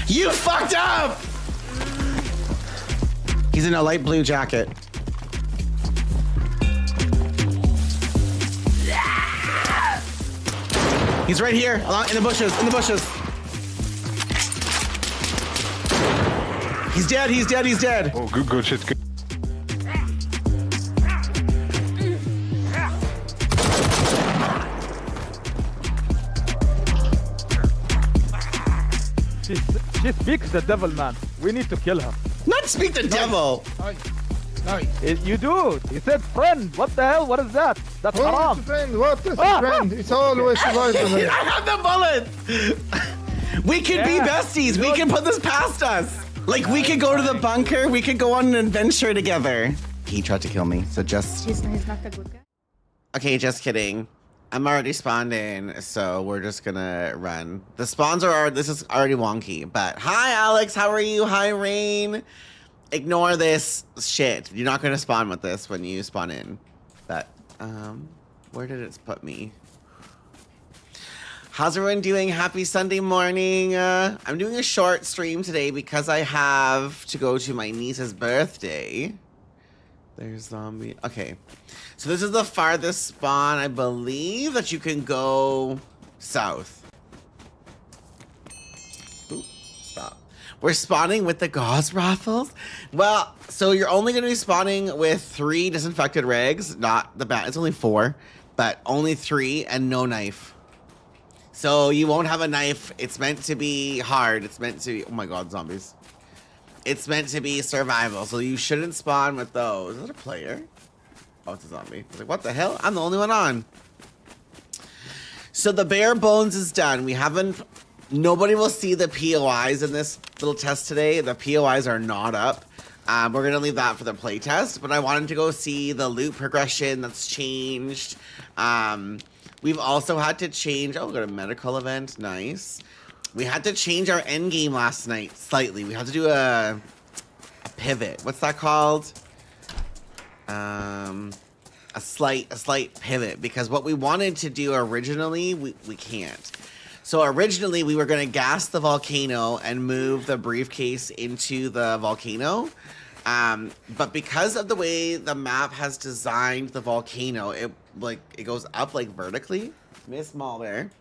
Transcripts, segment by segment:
You fucked up! He's in a light blue jacket. He's right here, in the bushes, He's dead, he's dead, he's dead. Oh, good shit, good. She speaks the devil, man. We need to kill her. Not speak the devil. You do. He said friend. What the hell? What is that? That's What haram. is friend? What is friend? It's always survival. I have the bullets. We can be besties. We can put this past us. Like, we could go to the bunker. We could go on an adventure together. He tried to kill me, so just... He's not a good guy. Okay, just kidding. I'm already spawned in, so we're just gonna run. The spawns are... This is already wonky, but... Hi, Alex. How are you? Hi, Rain. Ignore this shit. You're not gonna spawn with this when you spawn in. But, where did it put me? How's everyone doing? Happy Sunday morning. I'm doing a short stream today because I have to go to my niece's birthday. There's zombie. Okay. So this is the farthest spawn, I believe, that you can go south. Ooh, stop. We're spawning with the gauze raffles? Well, so you're only going to be spawning with 3 disinfected rags, not the bat. It's only 4, but only 3 and no knife. So you won't have a knife. It's meant to be hard. It's meant to be... Oh my god, zombies. It's meant to be survival, so you shouldn't spawn with those. Is that a player? Oh, it's a zombie. I was like, what the hell? I'm the only one on. So the bare bones is done. We haven't... Nobody will see the POIs in this little test today. The POIs are not up. We're going to leave that for the play test, but I wanted to go see the loot progression that's changed. We've also had to change... Oh, we got a medical event. Nice. We had to change our end game last night slightly. We had to do a pivot. What's that called? A slight pivot, because what we wanted to do originally, we can't. So originally we were going to gas the volcano and move the briefcase into the volcano. But because of the way the map has designed the volcano, it goes up like vertically. Miss Mall there.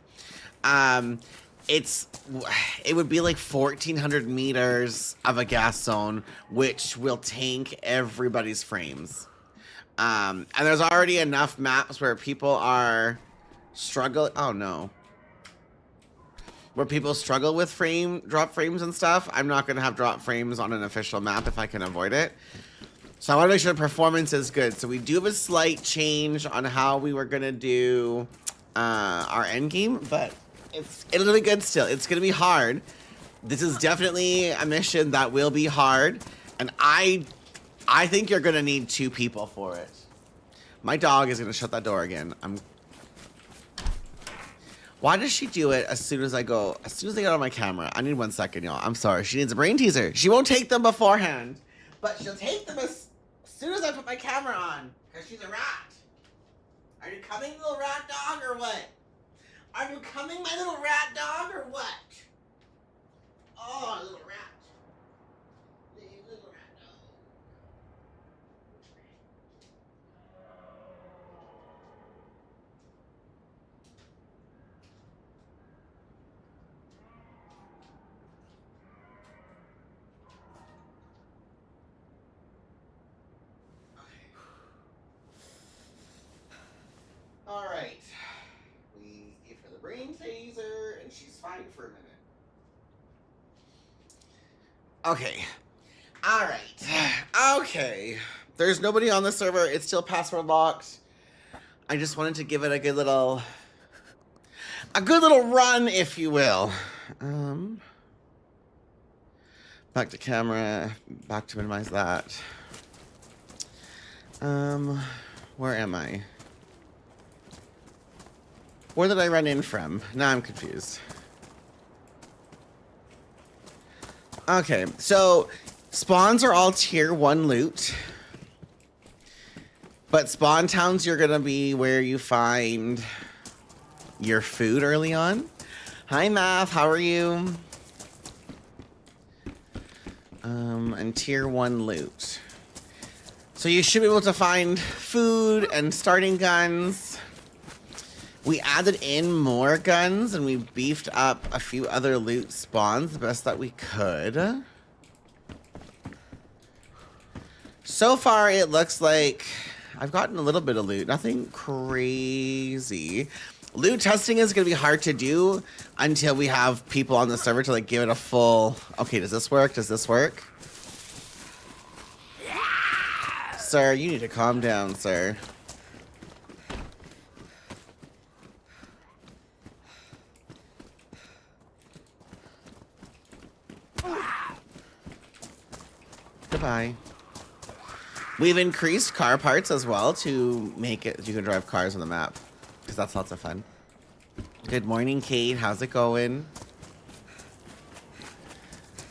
It would be like 1,400 meters of a gas zone, which will tank everybody's frames. And there's already enough maps where people are struggling. Oh no. Where people struggle with drop frames and stuff. I'm not going to have drop frames on an official map if I can avoid it. So I want to make sure the performance is good. So we do have a slight change on how we were going to do our end game, but it'll be good still. It's going to be hard. This is definitely a mission that will be hard, and I think you're going to need 2 people for it. My dog is going to shut that door again. Why does she do it as soon as I go? As soon as I get on my camera. I need 1 second, y'all. I'm sorry. She needs a brain teaser. She won't take them beforehand, but she'll take them as soon as I put my camera on, because she's a rat. Are you coming, little rat dog, or what? Are you coming, my little rat dog, or what? Oh, little rat. Little rat dog. All right. We gave her the brain taser, and she's fine for a minute. Okay. All right. Okay. There's nobody on the server. It's still password locked. I just wanted to give it a good little run, if you will. Back to camera. Back to minimize that. Where am I? Where did I run in from? Now I'm confused. Okay, so spawns are all tier 1 loot. But spawn towns, you're gonna be where you find your food early on. Hi, Math. How are you? And tier 1 loot. So you should be able to find food and starting guns. We added in more guns and we beefed up a few other loot spawns the best that we could. So far, it looks like I've gotten a little bit of loot. Nothing crazy. Loot testing is going to be hard to do until we have people on the server to like give it a full... Okay, does this work? Does this work? Sir, you need to calm down, sir. Goodbye. We've increased car parts as well to make it you can drive cars on the map, because that's lots of fun. Good morning, Kate. How's it going?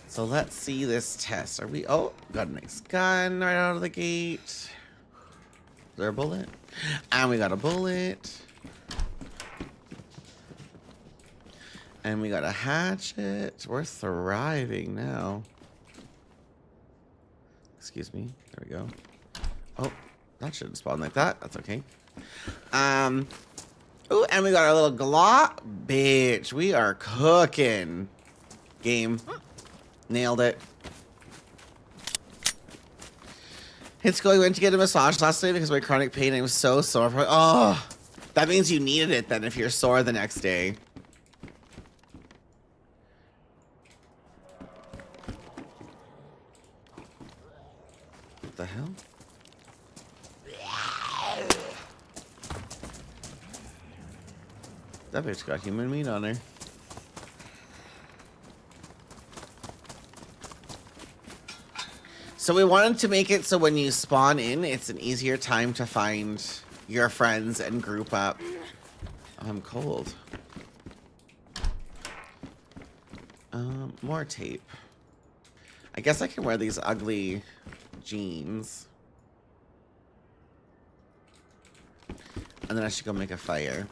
So let's see this test. Are we... Oh, got a nice gun right out of the gate. Is there a bullet? And we got a bullet. And we got a hatchet. We're thriving now. Excuse me. There we go. Oh, that shouldn't spawn like that. That's okay. Ooh, and we got our little Glock. Bitch, we are cooking. Game. Nailed it. Hitsko, we went to get a massage last night because of my chronic pain. I was so sore. Oh, that means you needed it then if you're sore the next day. What the hell? That bitch got human meat on her. So we wanted to make it so when you spawn in, it's an easier time to find your friends and group up. I'm cold. More tape. I guess I can wear these ugly jeans. And then I should go make a fire.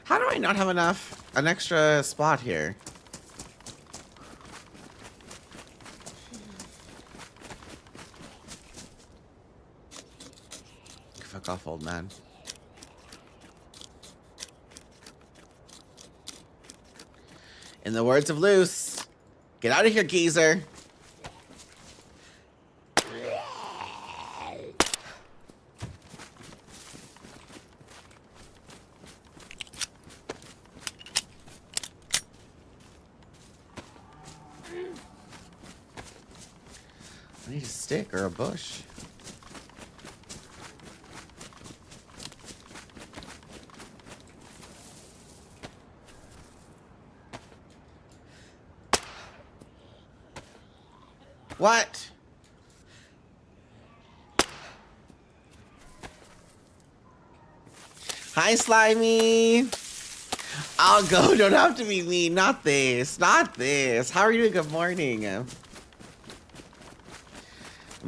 How do I not have an extra spot here? Fuck off, old man. In the words of Luce, get out of here, geezer. I need a stick or a bush. What? Hi, Slimy. I'll go. Don't have to be me. Not this. Not this. How are you doing? Good morning. I'm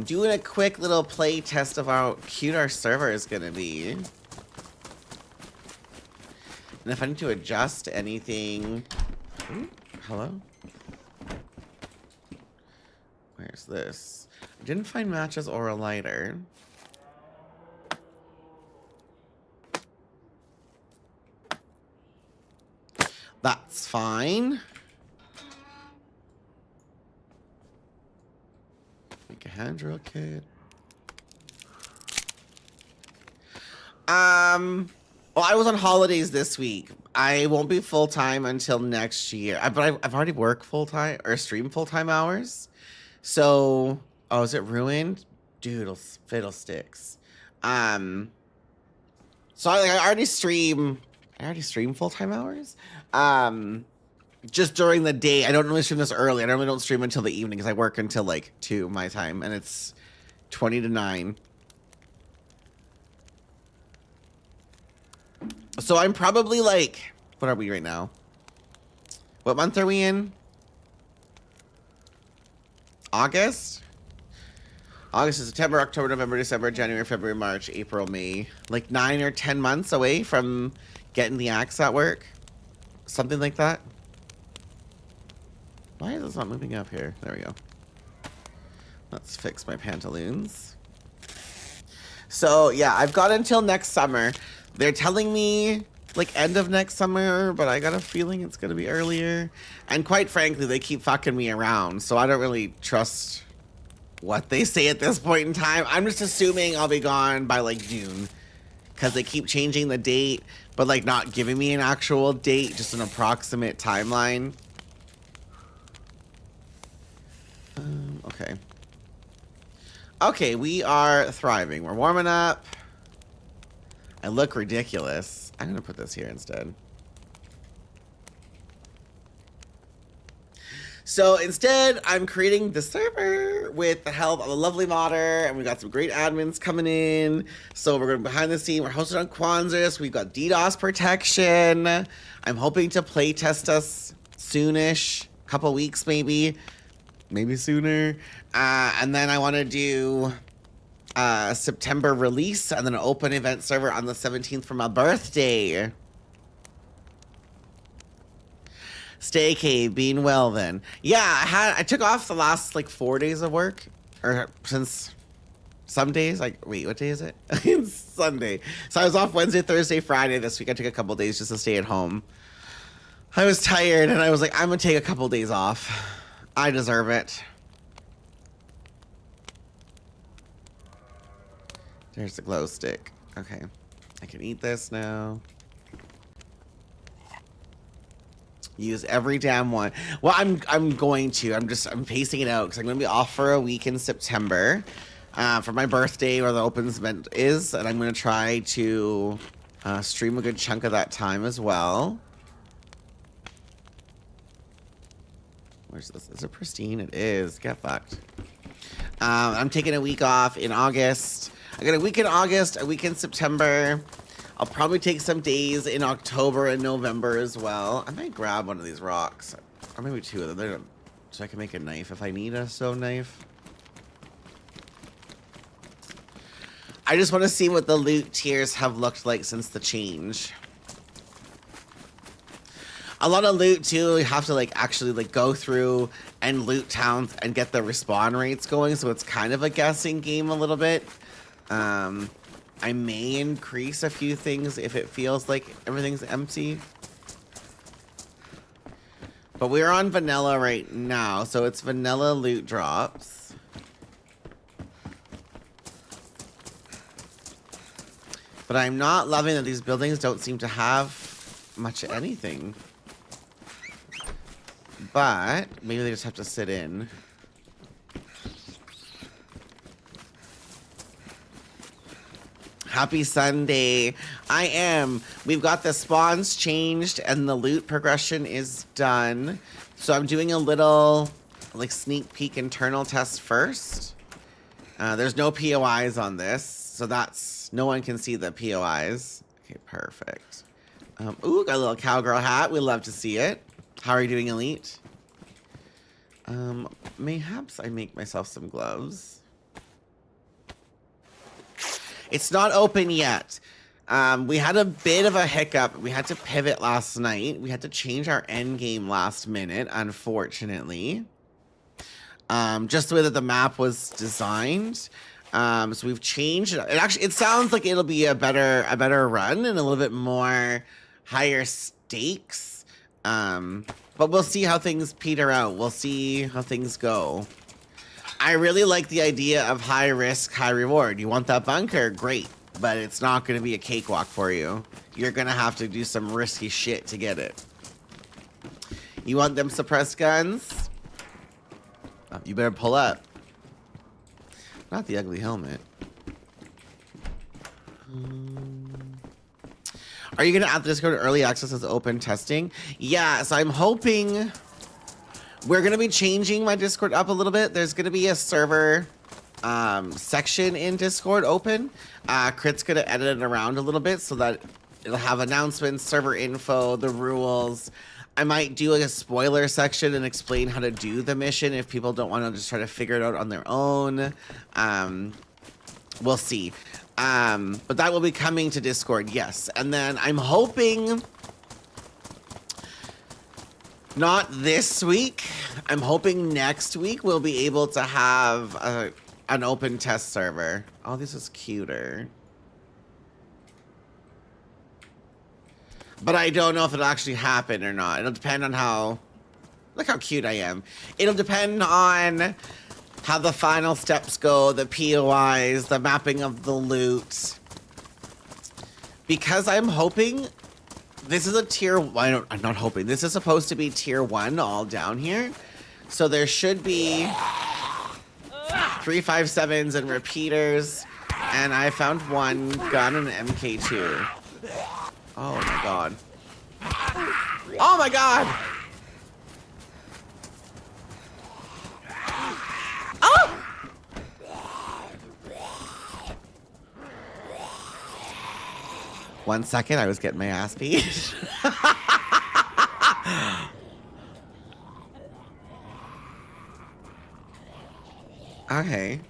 doing a quick little play test of how cute our server is going to be. And if I need to adjust anything... Ooh, hello? Where's this? I didn't find matches or a lighter. That's fine. Make a hand drill kit. Well, I was on holidays this week. I won't be full-time until next year. But I've already worked full-time or streamed full-time hours. So, oh, is it ruined? Doodle fiddlesticks. So I already stream full-time hours. Just during the day. I don't normally stream this early. I normally don't stream until the evening because I work until like 2 my time, and it's 20 to 9. So I'm probably like, what are we right now? What month are we in? August? August to September, October, November, December, January, February, March, April, May. Like 9 or 10 months away from getting the axe at work. Something like that. Why is this not moving up here? There we go. Let's fix my pantaloons. So, yeah, I've got until next summer. They're telling me, like, end of next summer, but I got a feeling it's going to be earlier. And quite frankly, they keep fucking me around, so I don't really trust what they say at this point in time. I'm just assuming I'll be gone by, like, June. Because they keep changing the date, but, like, not giving me an actual date, just an approximate timeline. Okay. Okay, we are thriving. We're warming up. I look ridiculous. I'm gonna put this here instead. So instead, I'm creating the server with the help of a lovely modder, and we got some great admins coming in. So we're going behind the scene. We're hosted on Kwanzaa. We've got DDoS protection. I'm hoping to play test us soonish, couple weeks maybe sooner. And then I want to do September release and then an open event server on the 17th for my birthday. Stay cave, being well then. Yeah, I took off the last like 4 days of work, or since some days. Like, wait, what day is it? It's Sunday. So I was off Wednesday, Thursday, Friday. This week I took a couple days just to stay at home. I was tired and I was like, I'm gonna take a couple days off. I deserve it. There's the glow stick. Okay, I can eat this now. Use every damn one. Well, I'm going to. I'm pacing it out because I'm going to be off for a week in September for my birthday where the opens event is, and I'm going to try to stream a good chunk of that time as well. Where's this? Is it pristine? It is. Get fucked. I'm taking a week off in August. I got a week in August, a week in September. I'll probably take some days in October and November as well. I might grab one of these rocks, or maybe two of them, so I can make a knife if I need a stone knife. I just want to see what the loot tiers have looked like since the change. A lot of loot too, you have to like actually like go through and loot towns and get the respawn rates going, so it's kind of a guessing game a little bit. I may increase a few things if it feels like everything's empty. But we're on vanilla right now, so it's vanilla loot drops. But I'm not loving that these buildings don't seem to have much of anything. But maybe they just have to sit in. Happy Sunday. I am. We've got the spawns changed and the loot progression is done. So I'm doing a little like sneak peek internal test first. There's no POIs on this, so that's no one can see the POIs. Okay, perfect. Ooh, got a little cowgirl hat. We love to see it. How are you doing, Elite? Mayhaps I make myself some gloves. It's not open yet. We had a bit of a hiccup. We had to pivot last night. We had to change our end game last minute, unfortunately. Just the way that the map was designed. So we've changed it. It sounds like it'll be a better run and a little bit more higher stakes. But we'll see how things peter out. We'll see how things go. I really like the idea of high risk, high reward. You want that bunker? Great. But it's not going to be a cakewalk for you. You're going to have to do some risky shit to get it. You want them suppressed guns? Oh, you better pull up. Not the ugly helmet. Are you going to add the Discord early access as open testing? Yeah, so I'm hoping... We're going to be changing my Discord up a little bit. There's going to be a server section in Discord open. Crit's going to edit it around a little bit so that it'll have announcements, server info, the rules. I might do like a spoiler section and explain how to do the mission if people don't want to just try to figure it out on their own. We'll see. But that will be coming to Discord, yes. And then I'm hoping, not this week, I'm hoping next week we'll be able to have an open test server. Oh, this is cuter. But I don't know if it'll actually happen or not. It'll depend on how... Look how cute I am. It'll depend on how the final steps go, the POIs, the mapping of the loot. Because I'm hoping... This is a tier... I'm not hoping. This is supposed to be tier 1 all down here. So there should be 357s and repeaters. And I found one gun and an MK2. Oh my god. Oh my god! Oh! One second, I was getting my ass beat. Okay.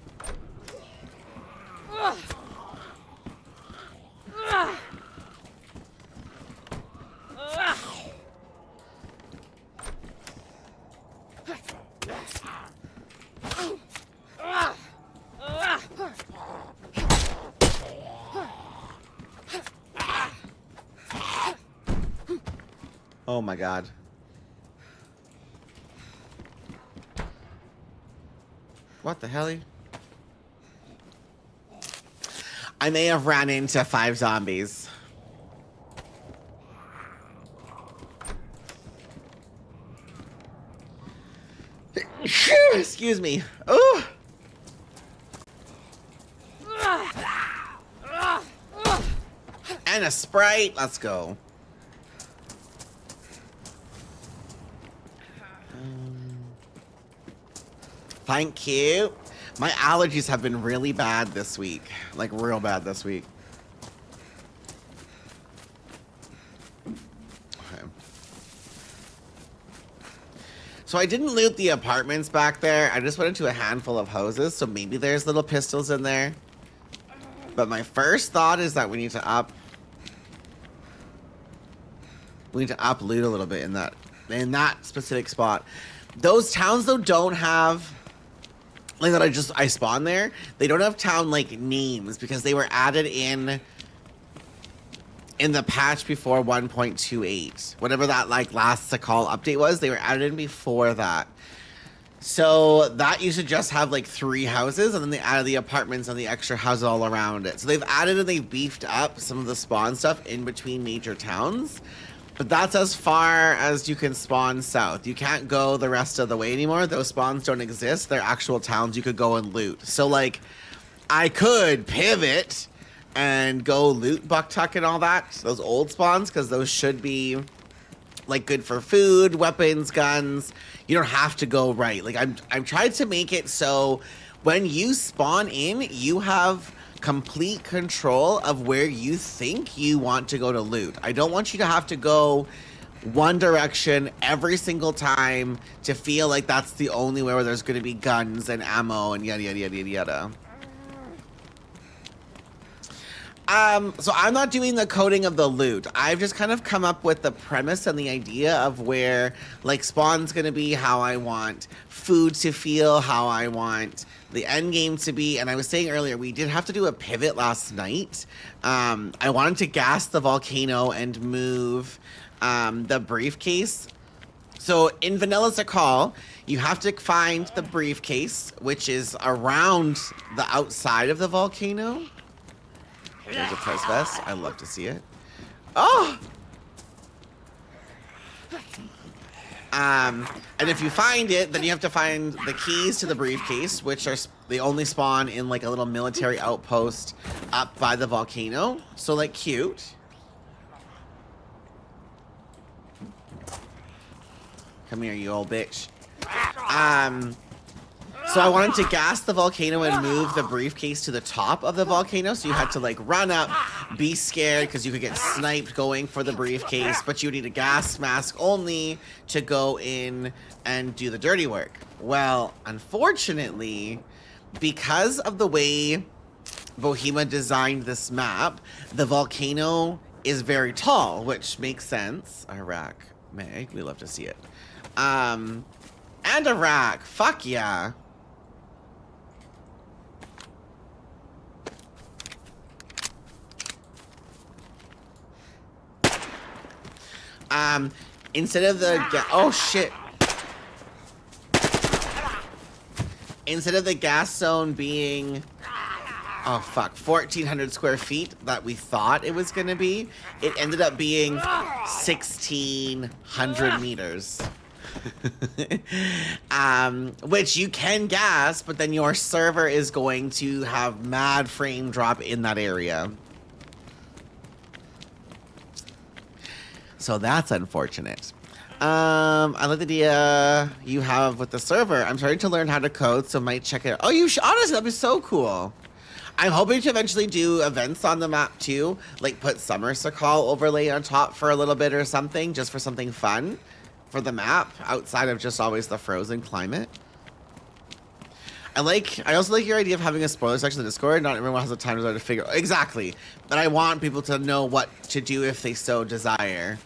Oh my god. What the hell? I may have ran into 5 zombies. Excuse me. Oh. And a Sprite. Let's go. Thank you. My allergies have been really bad this week. Like, real bad this week. Okay. So I didn't loot the apartments back there. I just went into a handful of houses, so maybe there's little pistols in there. But my first thought is that we need to up... We need to up loot a little bit in that specific spot. Those towns, though, don't have... Like that I spawned there, they don't have town like names because they were added in the patch before 1.28. Whatever that like last Sakhal update was, they were added in before that. So that used to just have like 3 houses, and then they added the apartments and the extra houses all around it. So they've added and they've beefed up some of the spawn stuff in between major towns. But that's as far as you can spawn south. You can't go the rest of the way anymore. Those spawns don't exist. They're actual towns you could go and loot. So, like, I could pivot and go loot Bucktuck and all that, those old spawns, because those should be, like, good for food, weapons, guns. You don't have to go right. Like, I'm trying to make it so when you spawn in, you have complete control of where you think you want to go to loot. I don't want you to have to go one direction every single time to feel like that's the only way where there's going to be guns and ammo and yada, yada, yada, yada, yada. So I'm not doing the coding of the loot. I've just kind of come up with the premise and the idea of where, like, spawn's gonna be, how I want food to feel, how I want the end game to be. And I was saying earlier, we did have to do a pivot last night. I wanted to gas the volcano and move the briefcase. So in Vanilla Sakhal, you have to find the briefcase, which is around the outside of the volcano. There's a press vest. I love to see it. Oh! And if you find it, then you have to find the keys to the briefcase, which are they only spawn in like a little military outpost up by the volcano. So like cute. Come here, you old bitch. So I wanted to gas the volcano and move the briefcase to the top of the volcano. So you had to like run up, be scared because you could get sniped going for the briefcase, but you need a gas mask only to go in and do the dirty work. Well, unfortunately, because of the way Bohema designed this map, the volcano is very tall, which makes sense. Iraq, Meg, we love to see it. And Iraq, fuck yeah. Instead of the oh shit. Instead of the gas zone being, oh fuck, 1,400 square feet that we thought it was gonna be, it ended up being 1,600 meters. Which you can gas, but then your server is going to have mad frame drop in that area. So that's unfortunate. I like the idea you have with the server. I'm starting to learn how to code, so might check it out. Oh, you should, honestly, that'd be so cool. I'm hoping to eventually do events on the map too, like put Summer Sakhal overlay on top for a little bit or something, just for something fun for the map outside of just always the frozen climate. I also like your idea of having a spoiler section in Discord. Not everyone has the time to figure exactly, but I want people to know what to do if they so desire.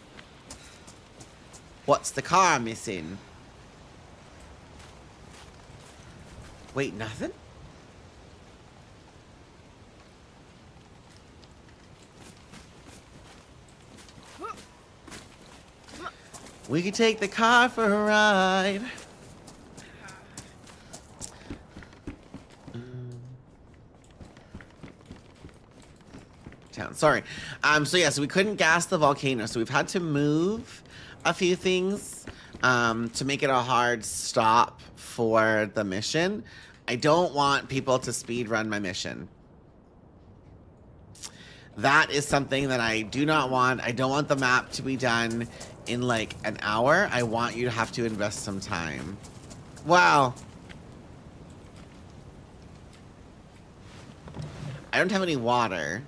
What's the car missing? Wait, nothing? We could take the car for a ride. Town, sorry. So yeah, so we couldn't gas the volcano, so we've had to move a few things to make it a hard stop for the mission. I don't want people to speed run my mission. That is something that I do not want. I don't want the map to be done in like an hour. I want you to have to invest some time. Wow. I don't have any water.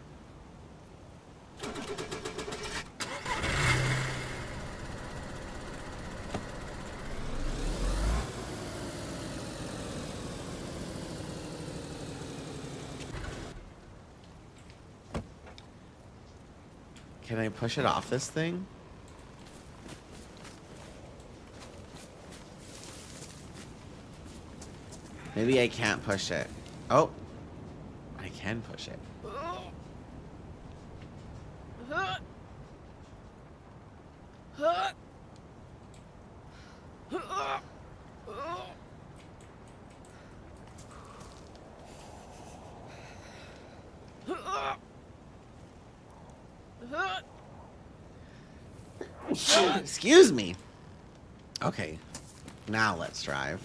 Can I push it off this thing? Maybe I can't push it. Oh, I can push it. Excuse me. Okay, now let's drive.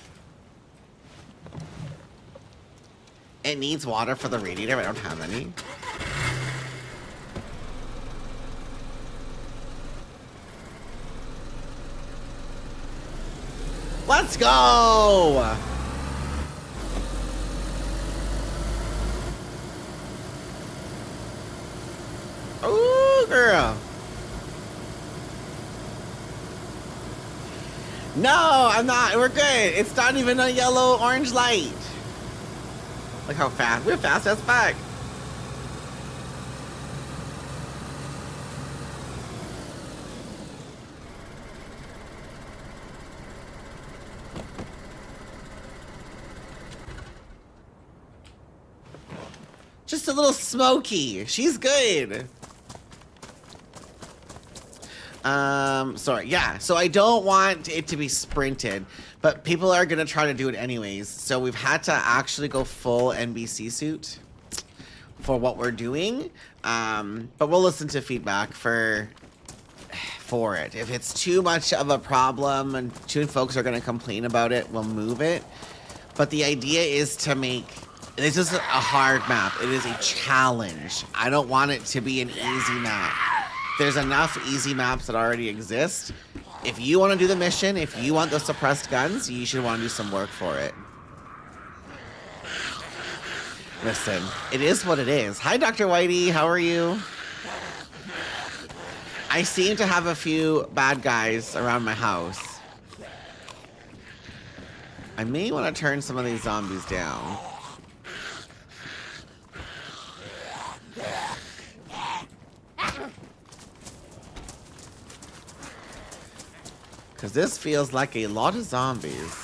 It needs water for the radiator, but I don't have any. Let's go! Ooh, girl. No, I'm not. We're good. It's not even a yellow orange light. Look how fast. We're fast as fuck. Just a little smoky. She's good. Sorry. Yeah. So I don't want it to be sprinted, but people are going to try to do it anyways. So we've had to actually go full NBC suit for what we're doing. But we'll listen to feedback for it. If it's too much of a problem and too many folks are going to complain about it, we'll move it. But the idea is to make this is a hard map. It is a challenge. I don't want it to be an easy map. There's enough easy maps that already exist. If you want to do the mission, if you want those suppressed guns, you should want to do some work for it. Listen, it is what it is. Hi, Dr. Whitey. How are you? I seem to have a few bad guys around my house. I may want to turn some of these zombies down. Because this feels like a lot of zombies.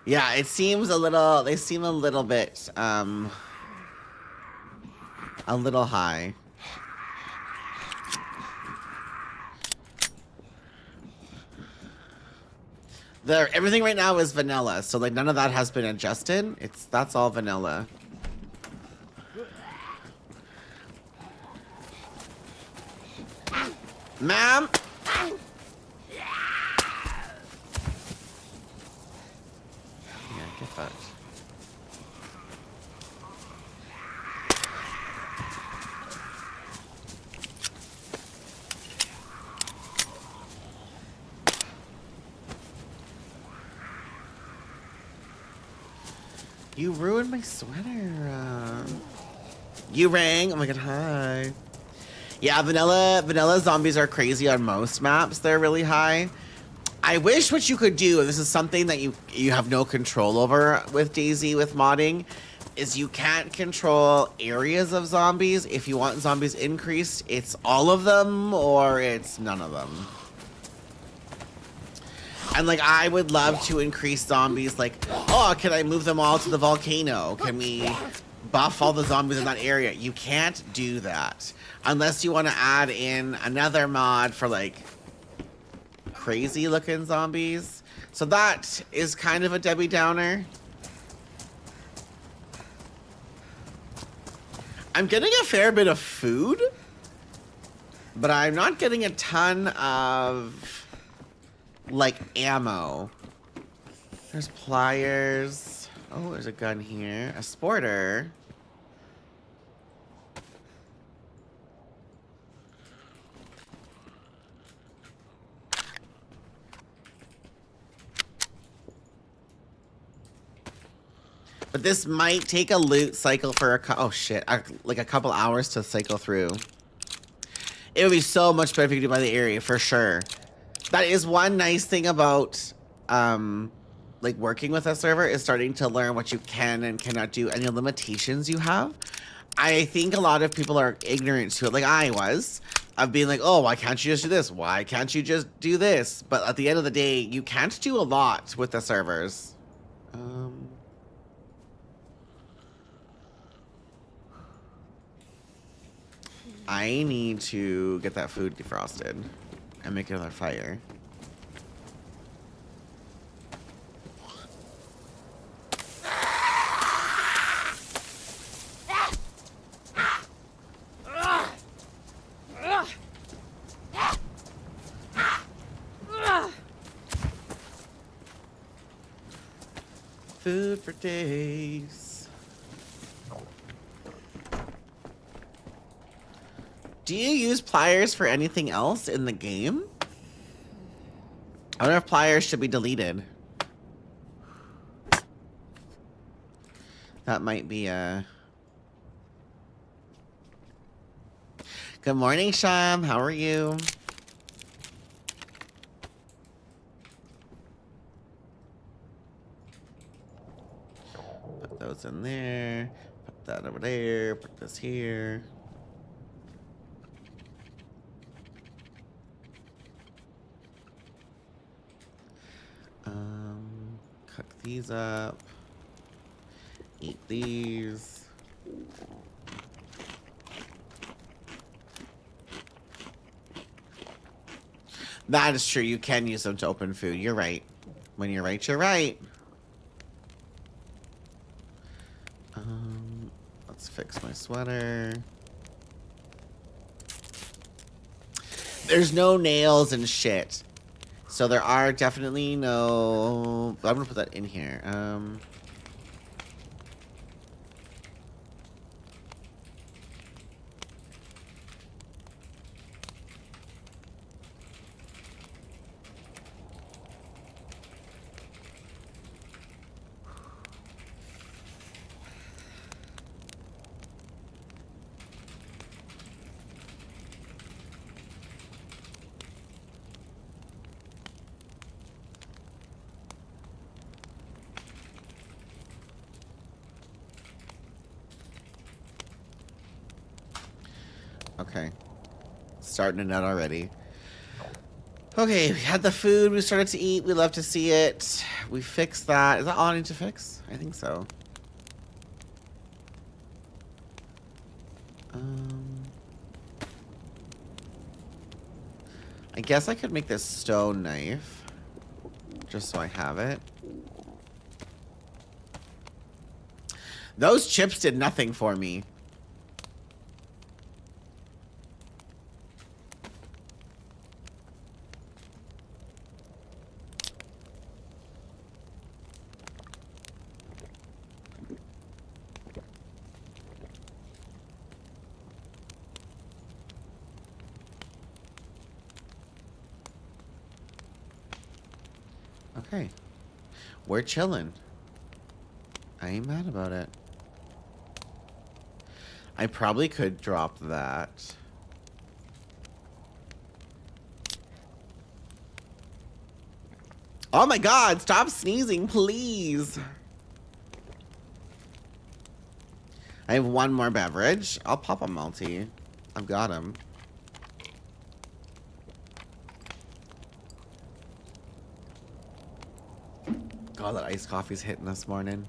Yeah, it seems a little, they seem a little bit, a little high. Everything right now is vanilla, so like none of that has been adjusted. That's all vanilla. Ma'am? Yeah, get fucked. You ruined my sweater. You rang. Oh my god, hi. Yeah, vanilla zombies are crazy on most maps. They're really high. I wish what you could do, and this is something that you have no control over with DayZ with modding, is you can't control areas of zombies. If you want zombies increased, it's all of them or it's none of them. And like, I would love to increase zombies. Like, oh, can I move them all to the volcano? Can we buff all the zombies in that area? You can't do that unless you want to add in another mod for like crazy looking zombies. So that is kind of a Debbie Downer. I'm getting a fair bit of food, but I'm not getting a ton of like ammo. There's pliers. Oh, there's a gun here. A sporter. But this might take a loot cycle for oh shit, like a couple hours to cycle through. It would be so much better if you could do by the area, for sure. That is one nice thing about like working with a server, is starting to learn what you can and cannot do, and the limitations you have. I think a lot of people are ignorant to it, like I was, of being like, oh, why can't you just do this? Why can't you just do this? But at the end of the day, you can't do a lot with the servers. I need to get that food defrosted and make another fire. Food for days. Do you use pliers for anything else in the game? I wonder if pliers should be deleted. That might be a... Good morning, Sham. How are you? Put those in there. Put that over there. Put this here. Cook these up. Eat these. That is true. You can use them to open food. You're right. When you're right, you're right. Let's fix my sweater. There's no nails and shit. So there are definitely no... I'm gonna put that in here. Okay. Starting to nut already. Okay, we had the food. We started to eat. We love to see it. We fixed that. Is that all I need to fix? I think so. I guess I could make this stone knife. Just so I have it. Those chips did nothing for me. Okay. We're chilling. I ain't mad about it. I probably could drop that. Oh my god, stop sneezing, please. I have one more beverage. I'll pop a multi. I've got him. God, that iced coffee's hitting this morning.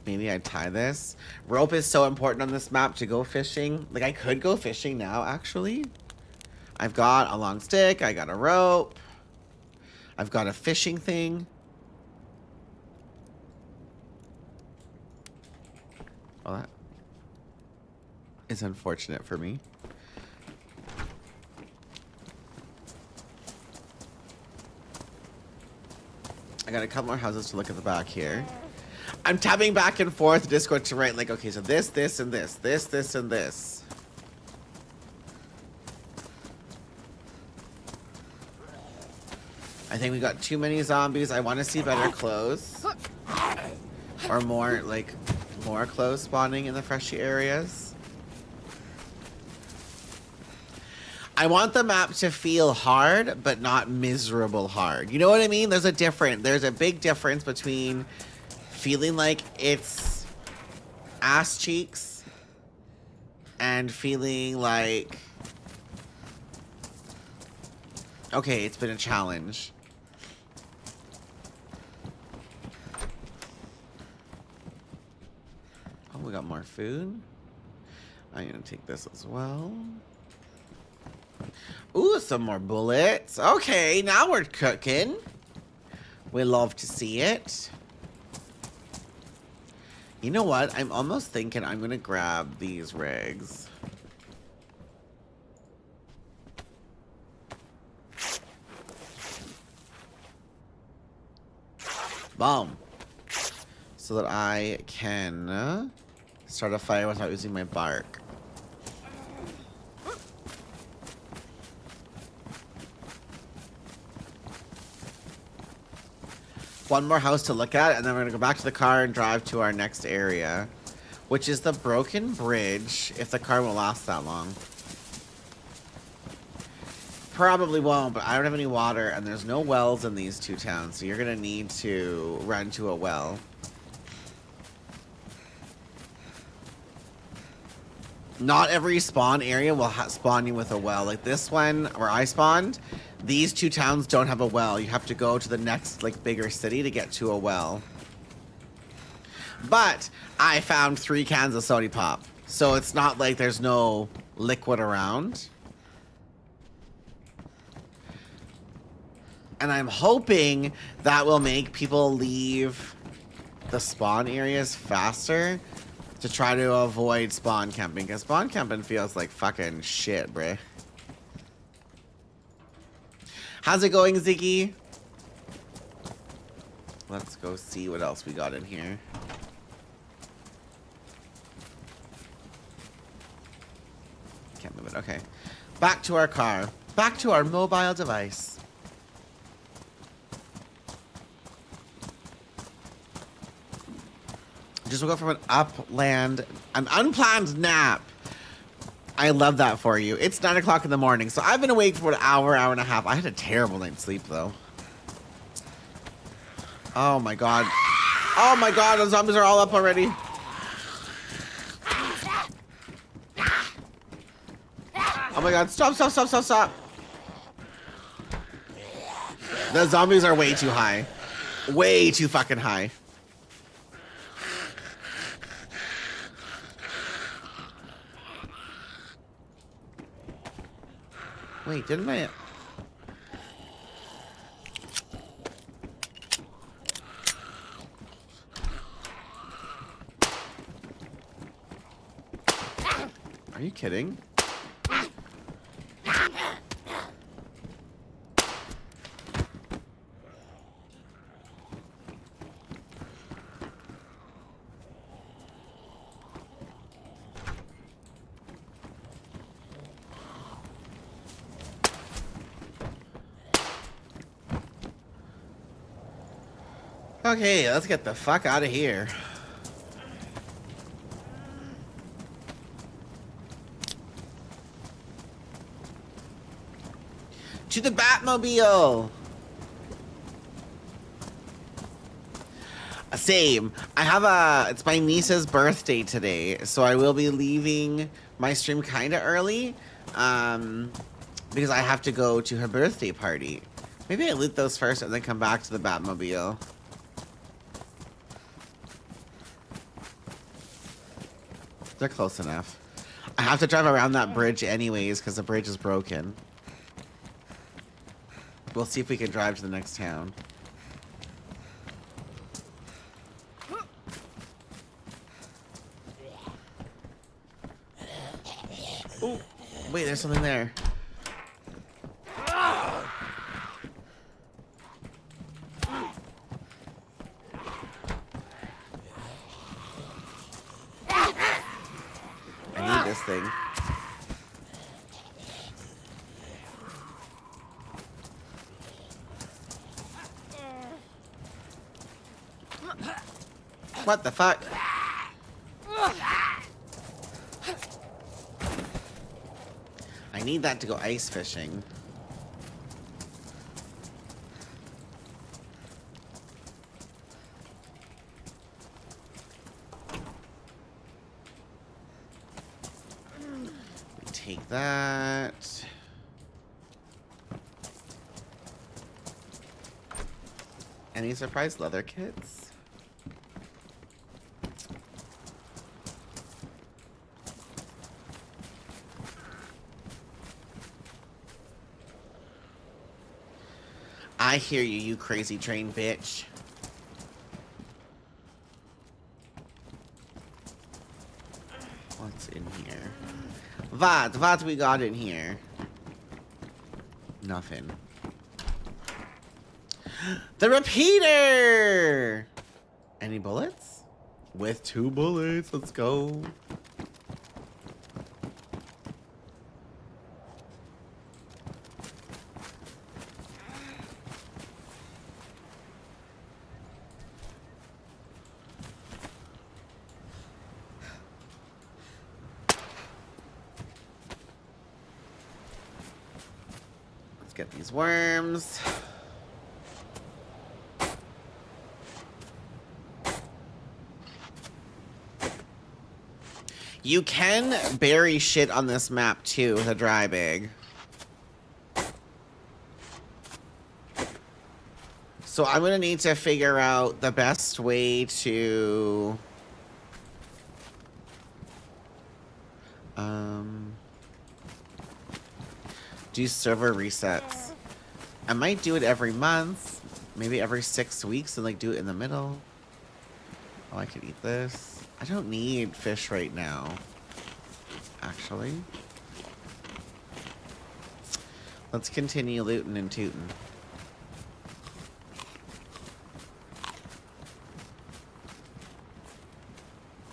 Maybe I'd tie this. Rope is so important on this map to go fishing. Like, I could go fishing now, actually. I've got a long stick. I got a rope. I've got a fishing thing. Well, that is unfortunate for me. I got a couple more houses to look at the back here. I'm tapping back and forth Discord to write, like, okay, so this, and this, and this. I think we got too many zombies. I want to see better clothes. Or more, like, more clothes spawning in the freshy areas. I want the map to feel hard, but not miserable hard. You know what I mean? There's a big difference between feeling like it's ass cheeks and feeling like, okay, it's been a challenge. Oh, we got more food. I'm gonna take this as well. Ooh, some more bullets. Okay, now we're cooking. We love to see it. You know what? I'm almost thinking I'm gonna grab these rigs. Boom. So that I can start a fire without using my bark. One more house to look at, and then we're gonna go back to the car and drive to our next area, which is the broken bridge, if the car will last that long. Probably won't, but I don't have any water, and there's no wells in these two towns, so you're gonna need to run to a well. Not every spawn area will spawn you with a well. Like this one, where I spawned, these two towns don't have a well. You have to go to the next, like, bigger city to get to a well. But I found 3 cans of soda pop, so it's not like there's no liquid around. And I'm hoping that will make people leave the spawn areas faster to try to avoid spawn camping, because spawn camping feels like fucking shit, bruh. How's it going, Ziggy? Let's go see what else we got in here. Can't move it. Okay. Back to our car. Back to our mobile device. Just woke up from an unplanned nap. I love that for you. It's 9 o'clock in the morning, so I've been awake for an hour and a half. I had a terrible night's sleep, though. Oh my god. Oh my god, the zombies are all up already. Oh my god, stop, stop, stop, stop, stop. The zombies are way too high. Way too fucking high. Wait, didn't I? Are you kidding? Okay, let's get the fuck out of here. To the Batmobile! Same. It's my niece's birthday today, so I will be leaving my stream kinda early, because I have to go to her birthday party. Maybe I loot those first and then come back to the Batmobile. They're close enough. I have to drive around that bridge anyways, because the bridge is broken. We'll see if we can drive to the next town. Oh, wait, there's something there. I need this thing. What the fuck? I need that to go ice fishing. Take that. Any surprise leather kits? I hear you, you crazy train bitch. What's in here? What we got in here? Nothing. The repeater! Any bullets? With 2 bullets, let's go. Get these worms. You can bury shit on this map too with a dry bag. So I'm gonna need to figure out the best way to do server resets. I might do it every month, maybe every 6 weeks, and like do it in the middle. Oh, I could eat this. I don't need fish right now, actually. Let's continue looting and tooting.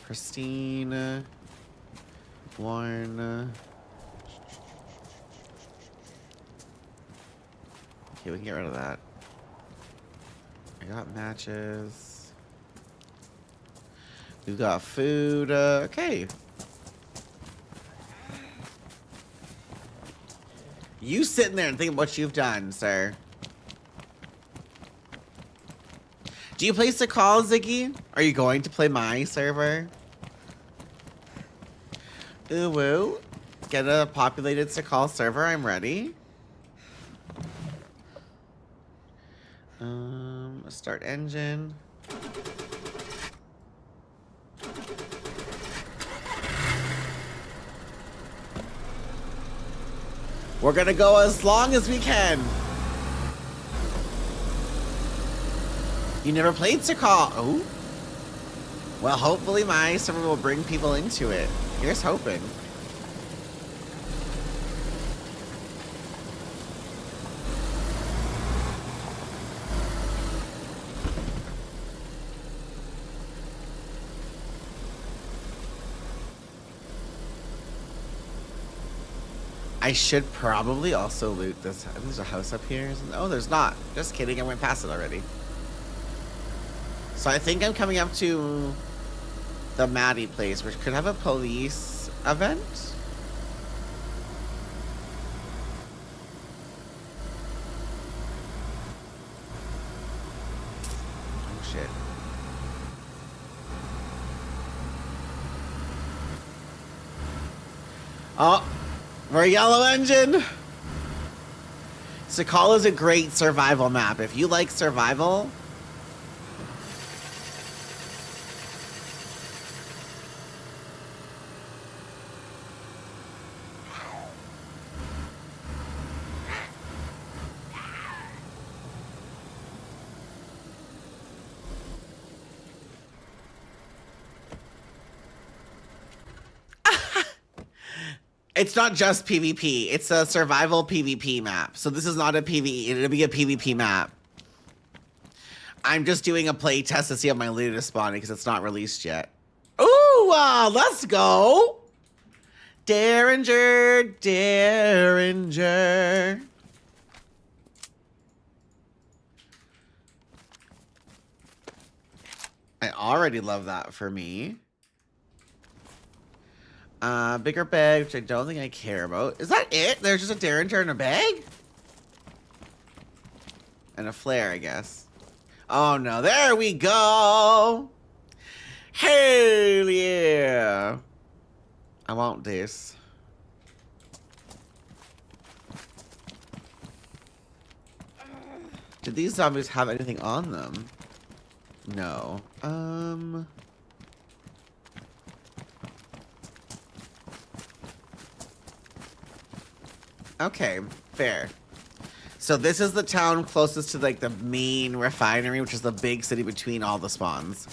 Christine, Warren. Okay, we can get rid of that. I got matches. We've got food. Okay. You sitting there and think what you've done, sir. Do you place a call, Ziggy? Are you going to play my server? Ooh, woo. get a populated Sakhal server, I'm ready. Start engine. We're gonna go as long as we can. You never played Sakhal? Oh. Well, hopefully my server will bring people into it. Here's hoping. I should probably also loot this. There's a house up here. Oh, there's not. Just kidding. I went past it already. So I think I'm coming up to the Maddie place, which could have a police event. Oh, shit. Oh, we're yellow engine. Sakhal is a great survival map. If you like survival, it's not just PvP. It's a survival PvP map. So this is not a PvE. It'll be a PvP map. I'm just doing a play test to see how my loot is spawning because it's not released yet. Ooh, let's go. Derringer, Derringer. I already love that for me. Bigger bag, which I don't think I care about. Is that it? There's just a Derringer in a bag? And a flare, I guess. Oh no, there we go! Hell yeah! I want this. Did these zombies have anything on them? No. Okay, fair. So this is the town closest to like the main refinery, which is the big city between all the spawns.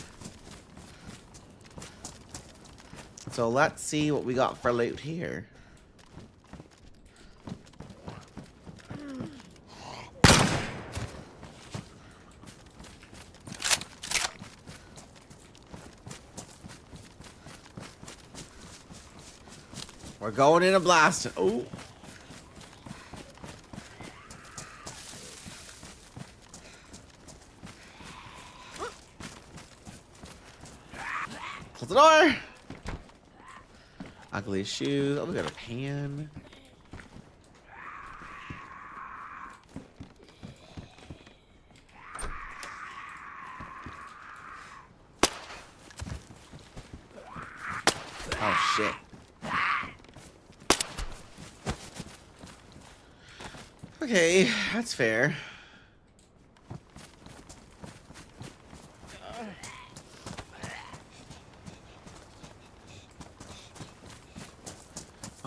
So let's see what we got for loot here. We're going in a blast. Oh. Close the door. Ugly shoes. Oh, we got a pan. Oh, shit. Okay, that's fair.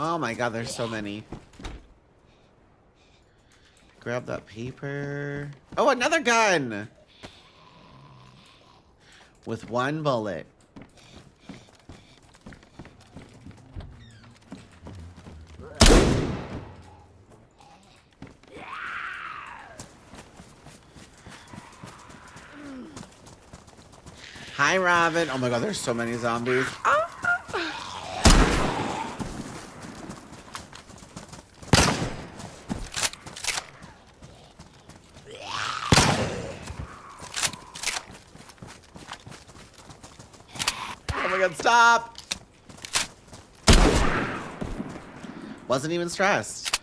Oh my god, there's so many. Grab that paper. Oh, another gun! With one bullet. Hi, Robin. Oh my god, there's so many zombies. Ah! Oh my god, stop! Wasn't even stressed.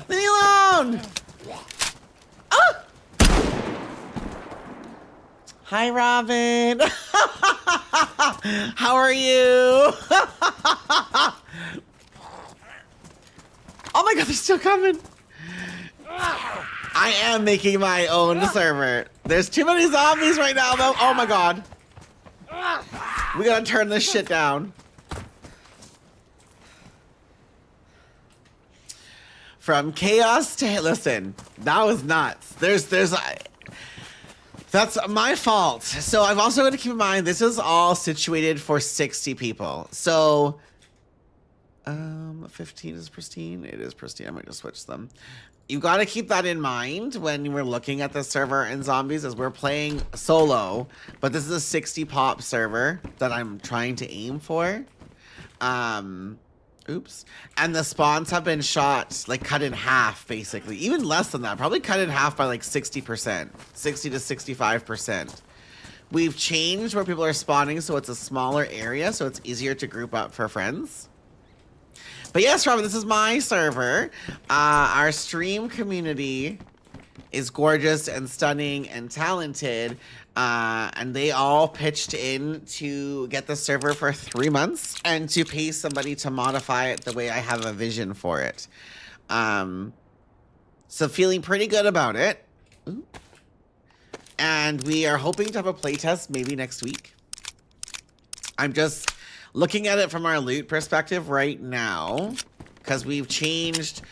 Leave me alone! Ah! Hi, Robin. How are you? Oh my god, they're still coming. I am making my own server. There's too many zombies right now, though. Oh my god. We gotta turn this shit down. From chaos to listen, that was nuts. That's my fault. So I've also got to keep in mind this is all situated for 60 people. So 15 is pristine. It is pristine. I might just switch them. You got to keep that in mind when we're looking at the server and zombies as we're playing solo. But this is a 60 pop server that I'm trying to aim for. Oops. And the spawns have been shot, like cut in half, basically. Even less than that. Probably cut in half by like 60%. 60 to 65%. We've changed where people are spawning so it's a smaller area, so it's easier to group up for friends. But yes, Robin, this is my server. Our stream community is gorgeous and stunning and talented. And they all pitched in to get the server for 3 months and to pay somebody to modify it the way I have a vision for it. So feeling pretty good about it. Ooh. And we are hoping to have a playtest maybe next week. I'm just looking at it from our loot perspective right now because we've changed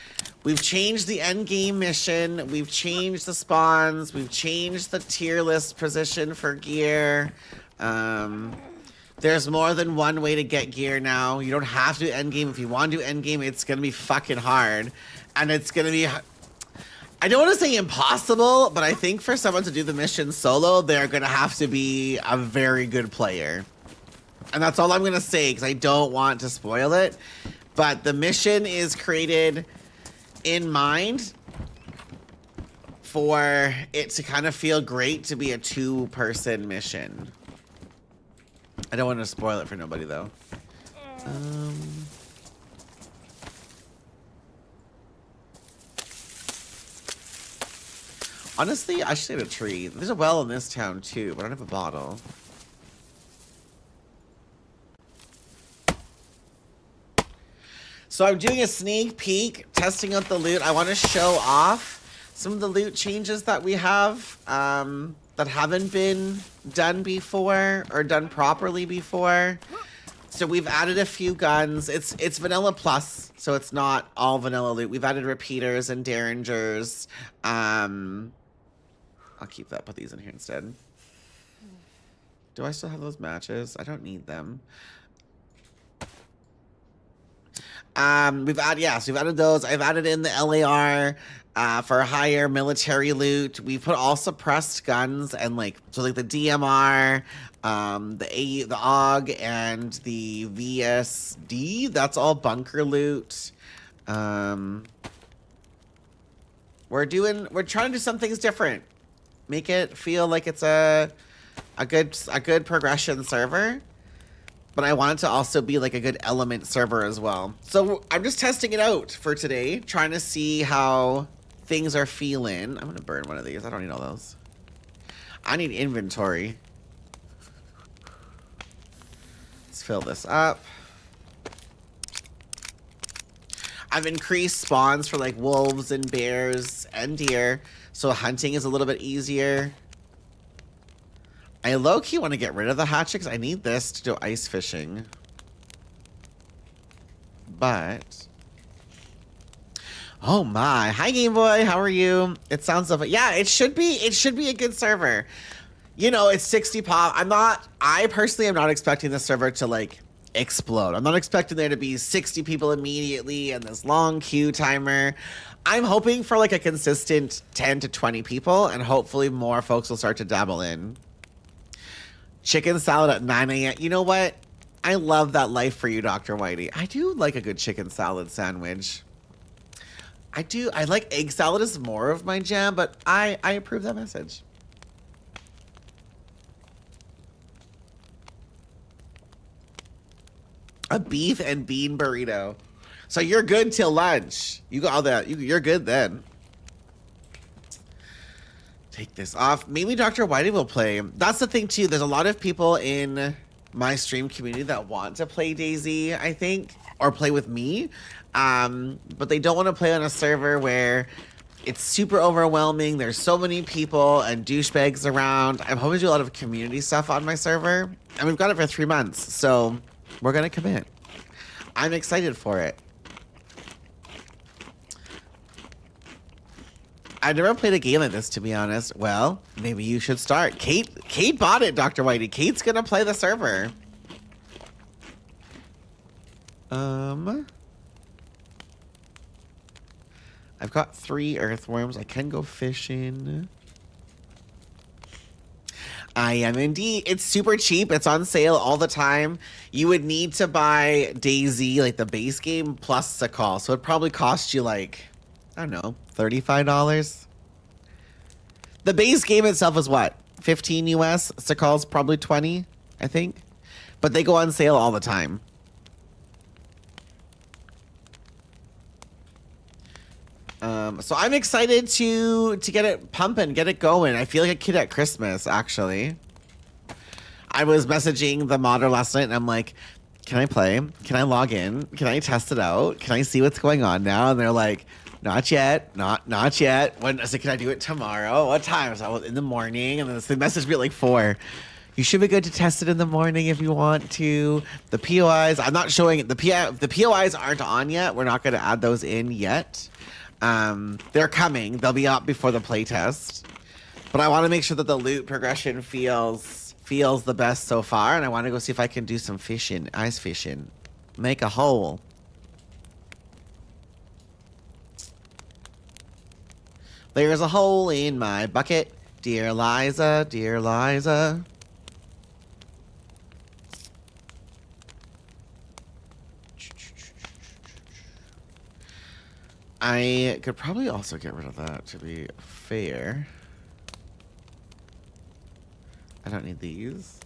the end game mission. We've changed the spawns. We've changed the tier list position for gear. There's more than one way to get gear now. You don't have to do end game. If you want to do end game, it's going to be fucking hard. And it's going to be, I don't want to say impossible, but I think for someone to do the mission solo, they're going to have to be a very good player. And that's all I'm going to say because I don't want to spoil it. But the mission is created in mind for it to kind of feel great to be a 2-person mission. I don't want to spoil it for nobody though. Honestly, I should get a tree. There's a well in this town too, but I don't have a bottle. So I'm doing a sneak peek, testing out the loot. I want to show off some of the loot changes that we have that haven't been done before or done properly before. So we've added a few guns. It's vanilla plus, so it's not all vanilla loot. We've added repeaters and derringers. I'll keep that, put these in here instead. Do I still have those matches? I don't need them. We've added those. I've added in the LAR for higher military loot. We put all suppressed guns and the DMR, the AUG and the VSD. That's all bunker loot. We're trying to do some things different. Make it feel like it's a good progression server. But I want it to also be like a good element server as well. So I'm just testing it out for today, trying to see how things are feeling. I'm gonna burn one of these. I don't need all those. I need inventory. Let's fill this up. I've increased spawns for like wolves and bears and deer, so hunting is a little bit easier. I low-key want to get rid of the hatchet because I need this to do ice fishing. But... oh my. Hi, Game Boy. How are you? It sounds like... yeah, it should be a good server. You know, it's 60 pop. I personally am not expecting the server to, like, explode. I'm not expecting there to be 60 people immediately and this long queue timer. I'm hoping for, like, a consistent 10 to 20 people, and hopefully more folks will start to dabble in. Chicken salad at 9 a.m. You know what? I love that life for you, Dr. Whitey. I do like a good chicken salad sandwich. I do. I like egg salad is more of my jam, but I approve that message. A beef and bean burrito. So you're good till lunch. You got all that. You're good then. take this off. Maybe Dr. Whitey will play. That's the thing too. There's a lot of people in my stream community that want to play DayZ, I think, or play with me. But they don't want to play on a server where it's super overwhelming. There's so many people and douchebags around. I'm hoping to do a lot of community stuff on my server. And we've got it for 3 months. So we're going to commit. I'm excited for it. I've never played a game like this, to be honest. Well, maybe you should start. Kate bought it, Dr. Whitey. Kate's gonna play the server. I've got 3 earthworms. I can go fishing. I am indeed. It's super cheap. It's on sale all the time. You would need to buy DayZ, like the base game, plus Sakhal. So it'd probably cost you like, I don't know, $35. The base game itself is what? 15 US? Sakhal's probably 20, I think. But they go on sale all the time. So I'm excited to get it pumping, get it going. I feel like a kid at Christmas, actually. I was messaging the modder last night and I'm like, can I play? Can I log in? Can I test it out? Can I see what's going on now? And they're like, not yet, not yet. When I said, can I do it tomorrow? What time? So I was in the morning, and then they messaged me at like 4. You should be good to test it in the morning if you want to. The POIs, I'm not showing it. The POIs aren't on yet. We're not going to add those in yet. They're coming. They'll be up before the playtest. But I want to make sure that the loot progression feels the best so far, and I want to go see if I can do some fishing, ice fishing, make a hole. There's a hole in my bucket, dear Liza, dear Liza. I could probably also get rid of that, to be fair. I don't need these.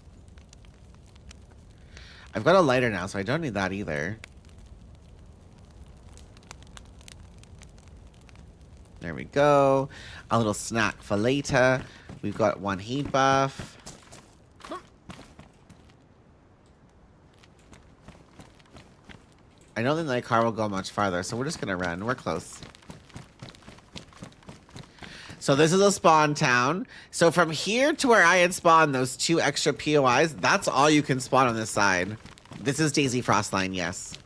I've got a lighter now, so I don't need that either. There we go. A little snack for later. We've got 1 heat buff. I don't think my car will go much farther, so we're just gonna run. We're close. So this is a spawn town. So from here to where I had spawned those 2 extra POIs, that's all you can spawn on this side. This is DayZ Frostline, yes.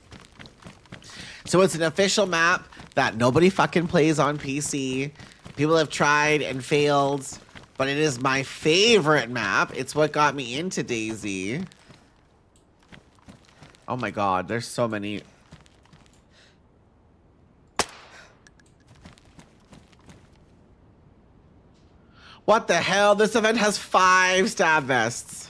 So it's an official map that nobody fucking plays on PC. People have tried and failed, but it is my favorite map. It's what got me into DayZ. Oh my god, there's so many. What the hell? This event has 5 stab vests.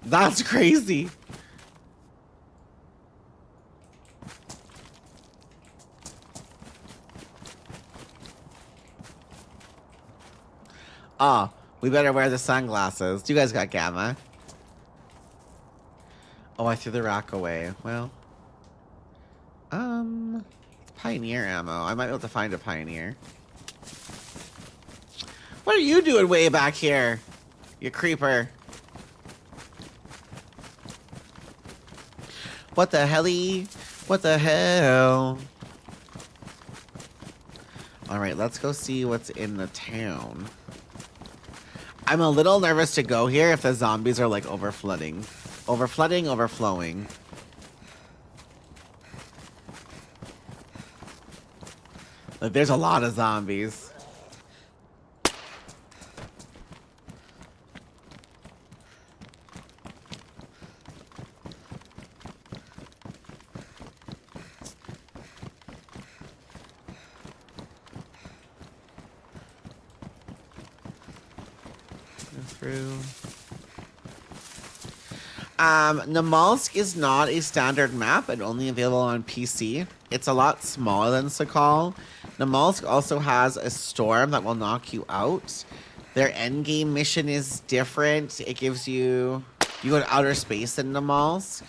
That's crazy. Oh, we better wear the sunglasses. You guys got gamma. Oh, I threw the rock away. Well, it's Pioneer ammo. I might be able to find a Pioneer. What are you doing way back here, you creeper? What the helly? What the hell? All right, let's go see what's in the town. I'm a little nervous to go here if the zombies are like overflowing. Overflowing. Like, there's a lot of zombies. Through. Namalsk is not a standard map and only available on PC. It's a lot smaller than Sakhal. Namalsk also has a storm that will knock you out. Their endgame mission is different. It gives you You go to outer space in the malls.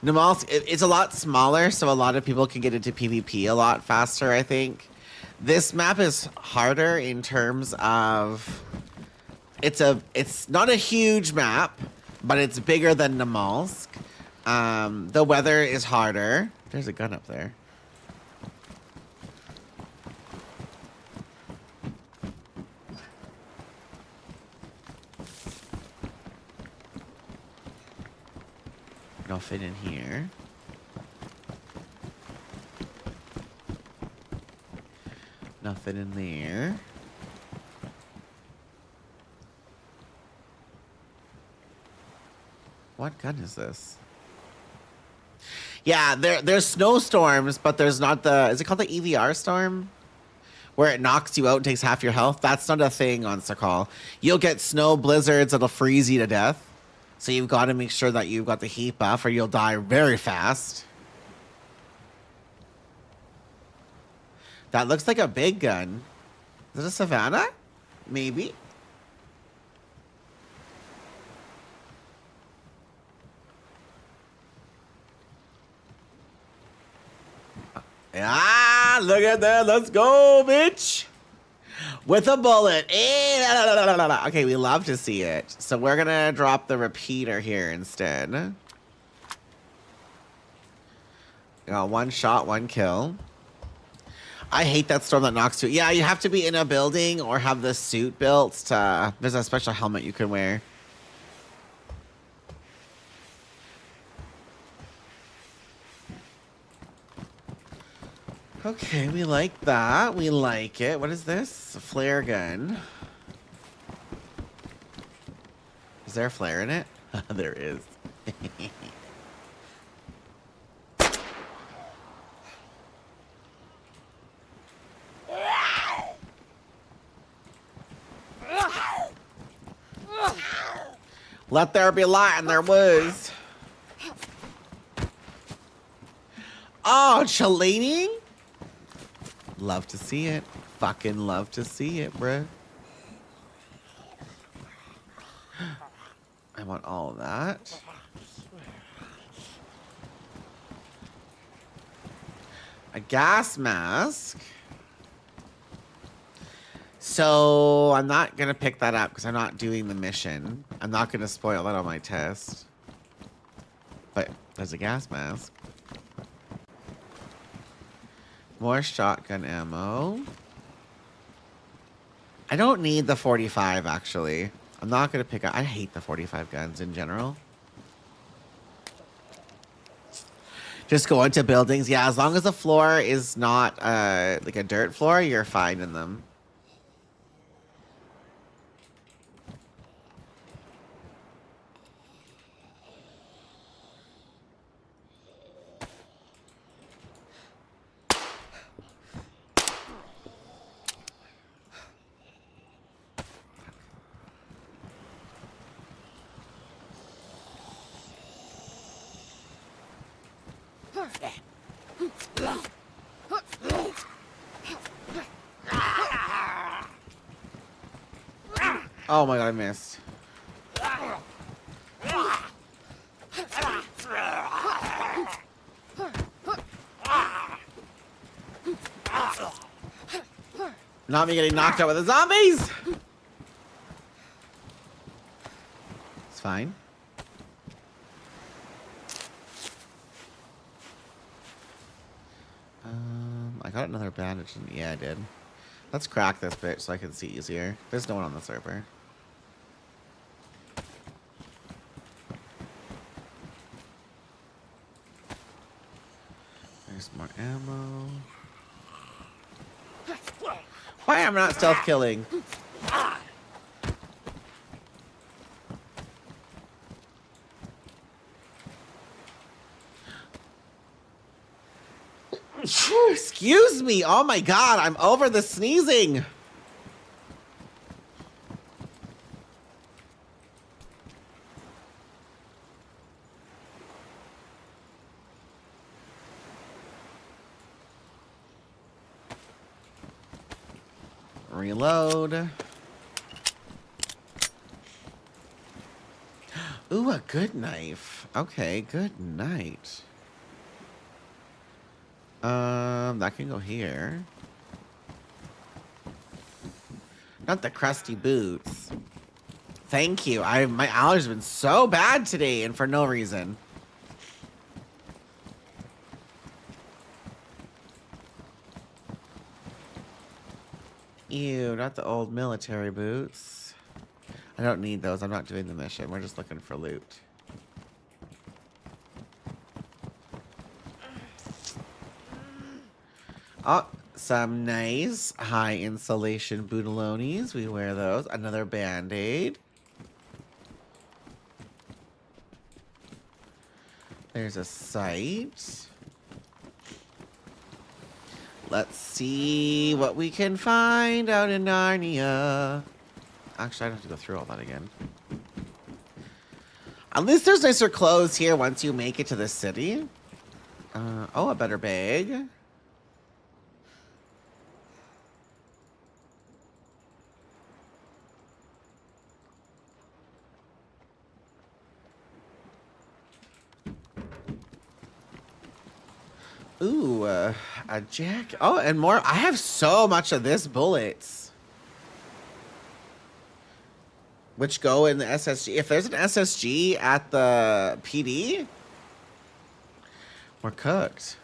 Namalsk, it's a lot smaller, so a lot of people can get into PvP a lot faster, I think. This map is harder in terms of it's not a huge map, but it's bigger than Namalsk. The weather is harder. There's a gun up there. Nothing in here. Nothing in there. What gun is this? Yeah, there's snowstorms, but there's not the... Is it called the EVR storm? Where it knocks you out and takes half your health? That's not a thing on Sakhal. You'll get snow blizzards that'll freeze you to death. So you've got to make sure that you've got the heat buff or you'll die very fast. That looks like a big gun. Is it a Savannah? Maybe. Ah, look at that. Let's go, bitch. With a bullet. Okay, we love to see it. So we're going to drop the repeater here instead. Got one shot, one kill. I hate that storm that knocks you. Yeah, you have to be in a building or have the suit built to... There's a special helmet you can wear. Okay, we like that. We like it. What is this? A flare gun. Is there a flare in it? There is. Let there be light, and there was. Oh, chelating? Love to see it. Fucking love to see it, bruh. I want all of that. A gas mask. So I'm not going to pick that up because I'm not doing the mission. I'm not going to spoil that on my test. But there's a gas mask. More shotgun ammo. I don't need the 45, actually. I'm not going to pick up... I hate the 45 guns in general. Just go into buildings. Yeah, as long as the floor is not like a dirt floor, you're fine in them. Oh my god, I missed. Not me getting knocked out with the zombies! It's fine. I got another bandage. Yeah, I did. Let's crack this bitch so I can see easier. There's no one on the server. There's more ammo. Why am I not stealth killing? Excuse me. Oh my god, I'm over the sneezing. Reload. a good knife. Okay, good night. That can go here. Not the crusty boots. Thank you. My allergies have been so bad today and for no reason. Ew, not the old military boots. I don't need those. I'm not doing the mission. We're just looking for loot. Oh, some nice high insulation bootalones. We wear those. Another band-aid. There's a sight. Let's see what we can find out in Narnia. Actually, I don't have to go through all that again. At least there's nicer clothes here once you make it to the city. Oh, a better bag. Ooh, a jack. Oh, and more. I have so much of this bullets. Which go in the SSG. If there's an SSG at the PD, we're cooked.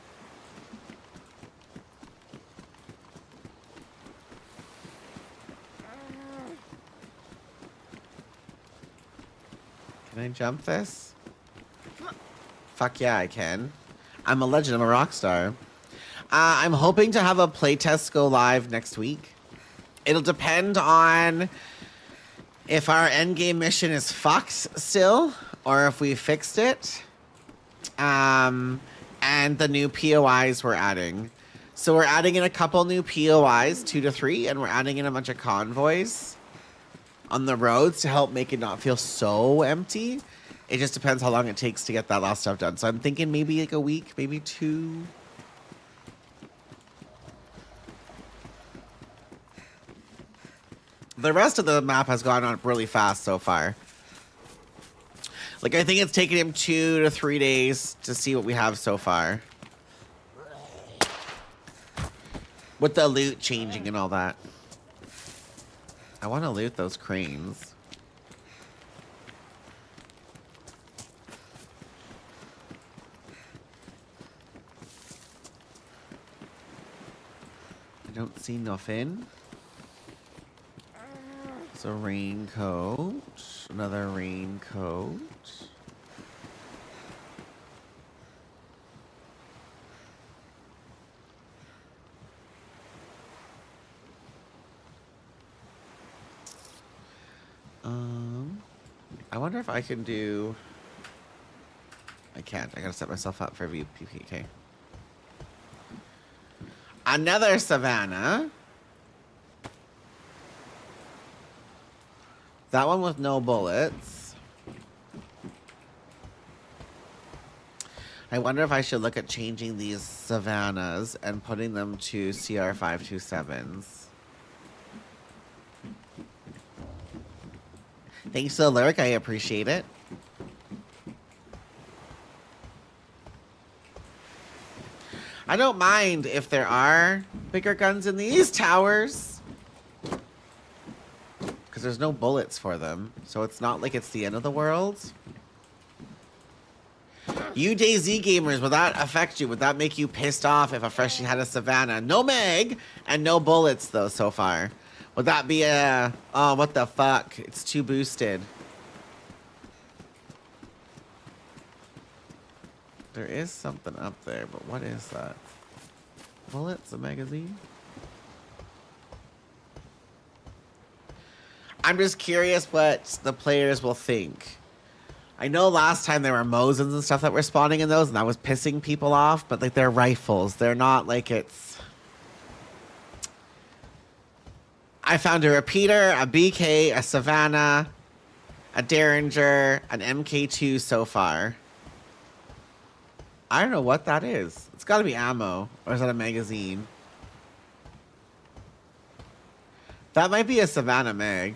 Can I jump this? Fuck yeah, I can. I'm a legend. I'm a rock star. I'm hoping to have a playtest go live next week. It'll depend on if our endgame mission is fucked still, or if we fixed it. And the new POIs we're adding. So we're adding in a couple new POIs, 2 to 3, and we're adding in a bunch of convoys on the roads to help make it not feel so empty. It just depends how long it takes to get that last stuff done. So I'm thinking maybe like a week, maybe 2. The rest of the map has gone on really fast so far. Like, I think it's taken him 2 to 3 days to see what we have so far. With the loot changing and all that. I want to loot those cranes. I don't see nothing. It's a raincoat. Another raincoat. I wonder if I can do... I can't. I gotta set myself up for VPK. Another savannah. That one with no bullets. I wonder if I should look at changing these savannas and putting them to CR527s. Thanks for the lyric. I appreciate it. I don't mind if there are bigger guns in these towers. Because there's no bullets for them. So it's not like it's the end of the world. You DayZ gamers, would that affect you? Would that make you pissed off if a freshie had a Savannah? No mag and no bullets though so far. Would that be a... Oh, what the fuck? It's too boosted. There is something up there, but what is that? Bullets? A magazine? I'm just curious what the players will think. I know last time there were Mosins and stuff that were spawning in those, and that was pissing people off, but like they're rifles. They're not like it's... I found a repeater, a BK, a Savannah, a Derringer, an MK2 so far. I don't know what that is. It's got to be ammo, or is that a magazine? That might be a Savannah mag.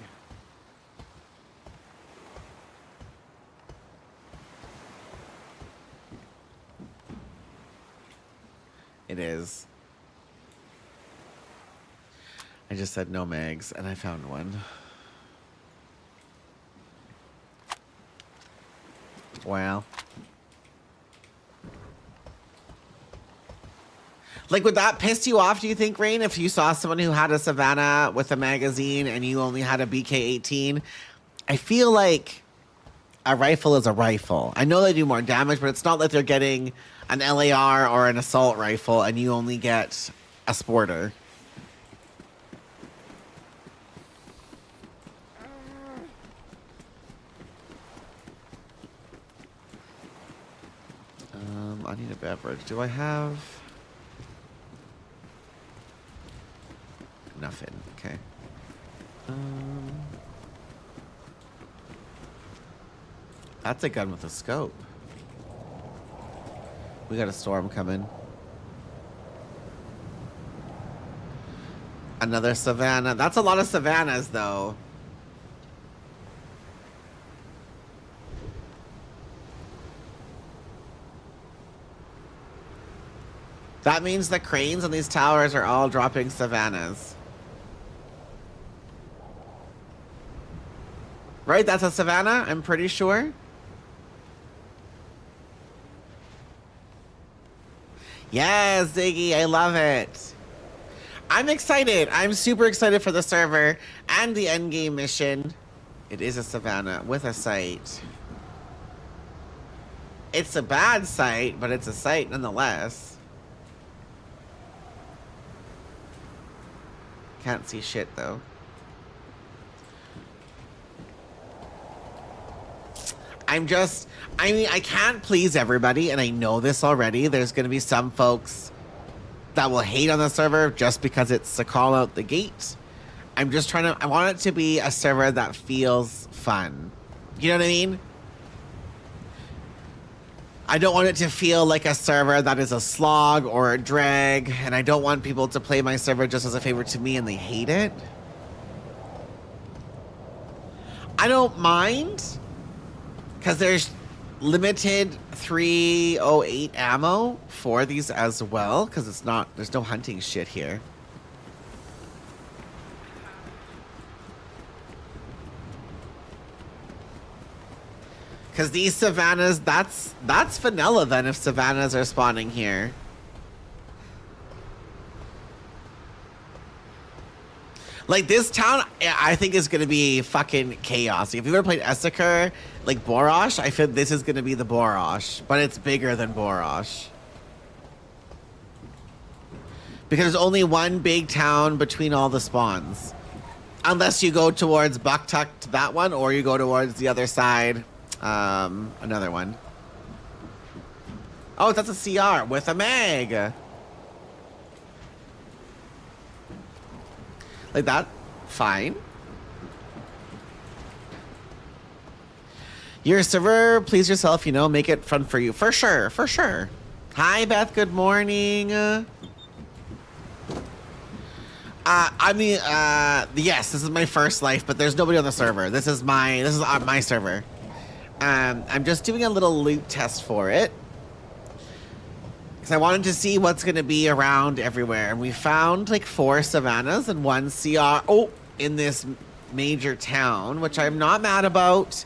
It is. I just said no mags, and I found one. Wow. Like, would that piss you off, do you think, Rain, if you saw someone who had a Savannah with a magazine and you only had a BK-18? I feel like a rifle is a rifle. I know they do more damage, but it's not like they're getting an LAR or an assault rifle and you only get a sporter. I need a beverage. Do I have... Nothing. Okay. That's a gun with a scope. We got a storm coming. Another Savannah. That's a lot of Savannahs, though. That means the cranes on these towers are all dropping Savannahs. Right? That's a Savannah, I'm pretty sure. Yes, Ziggy, I love it. I'm excited. I'm super excited for the server and the endgame mission. It is a Savannah with a sight. It's a bad sight, but it's a sight nonetheless. Can't see shit, though. I mean, I can't please everybody, and I know this already. There's going to be some folks that will hate on the server just because it's Sakhal out the gate. I'm just trying to... I want it to be a server that feels fun. You know what I mean? I don't want it to feel like a server that is a slog or a drag, and I don't want people to play my server just as a favor to me and they hate it. I don't mind, because there's limited 308 ammo for these as well, because it's not, there's no hunting shit here. Because these Savannahs, that's vanilla then if Savannahs are spawning here. Like, this town, I think is going to be fucking chaos. If you've ever played Essaker, like Borosh, I feel this is going to be the Borosh. But it's bigger than Borosh. Because there's only one big town between all the spawns. Unless you go towards Bucktuck to that one, or you go towards the other side. Another one. Oh, that's a CR with a mag. Like that? Fine. You're a server, please yourself, you know, make it fun for you. For sure, for sure. Hi, Beth, good morning. Yes, this is my first life, but there's nobody on the server. This is on my server. I'm just doing a little loot test for it. Because I wanted to see what's going to be around everywhere. And we found like 4 Savannahs and 1 CR in this major town, which I'm not mad about.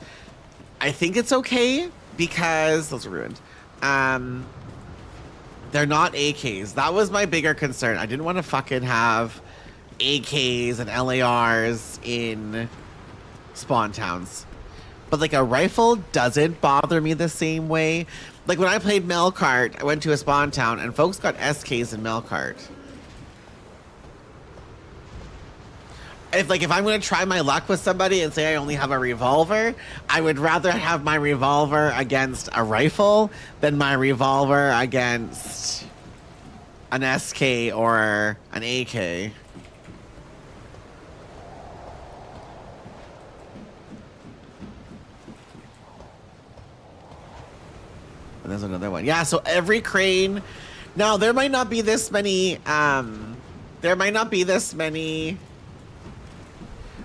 I think it's okay because those are ruined. They're not AKs. That was my bigger concern. I didn't want to fucking have AKs and LARs in spawn towns. But like a rifle doesn't bother me the same way. Like when I played Melkart, I went to a spawn town and folks got SKs in Melkart. If I'm going to try my luck with somebody and say I only have a revolver, I would rather have my revolver against a rifle than my revolver against an SK or an AK. And there's another one. Yeah, so every crane... Now, there might not be this many...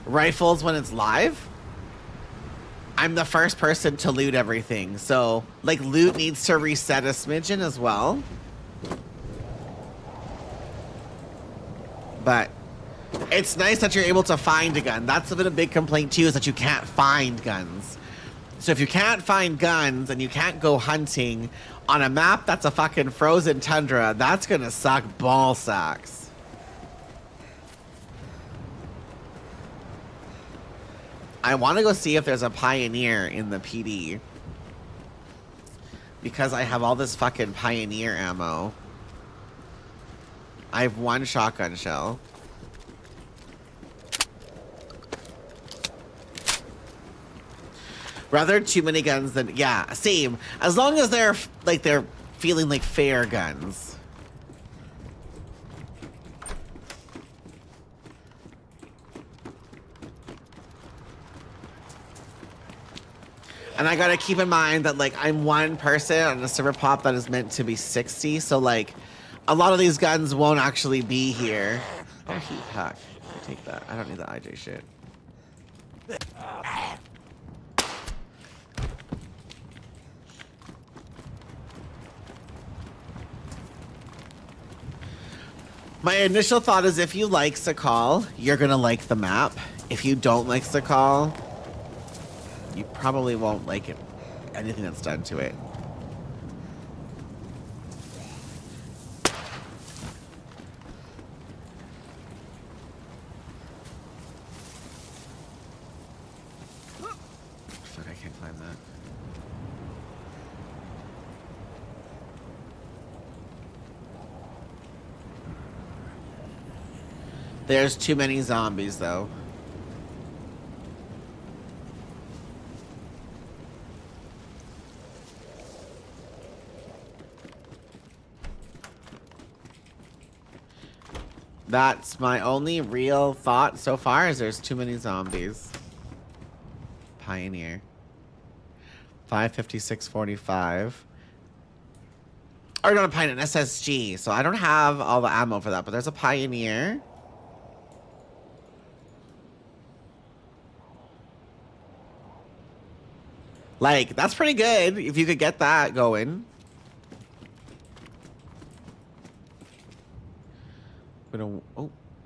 rifles when it's live. I'm the first person to loot everything. So, like, loot needs to reset a smidgen as well. But it's nice that you're able to find a gun. That's been a big complaint too, is that you can't find guns. So if you can't find guns and you can't go hunting on a map that's a fucking frozen tundra, that's gonna suck ball sacks. I want to go see if there's a Pioneer in the PD. Because I have all this fucking Pioneer ammo. I have 1 shotgun shell. Rather too many guns than... Yeah, same. As long as they're feeling like fair guns. And I gotta keep in mind that, like, I'm 1 person on a server pop that is meant to be 60, so, like, a lot of these guns won't actually be here. Oh, heat pack. I take that. I don't need the IJ shit. My initial thought is if you like Sakhal, you're gonna like the map. If you don't like Sakhal, you probably won't like it. Anything that's done to it. Fuck, I can't climb that. There's too many zombies, though. That's my only real thought so far, is there's too many zombies. Pioneer. 556.45. Or not a Pioneer, an SSG. So I don't have all the ammo for that, but there's a Pioneer. Like, that's pretty good if you could get that going. I'm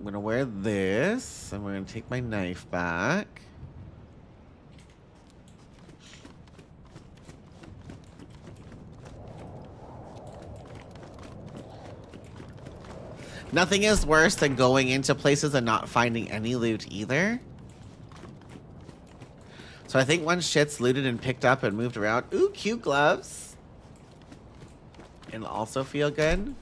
gonna wear this, and we're gonna take my knife back. Nothing is worse than going into places and not finding any loot either. So I think once shit's looted and picked up and moved around, ooh, cute gloves. It'll also feel good.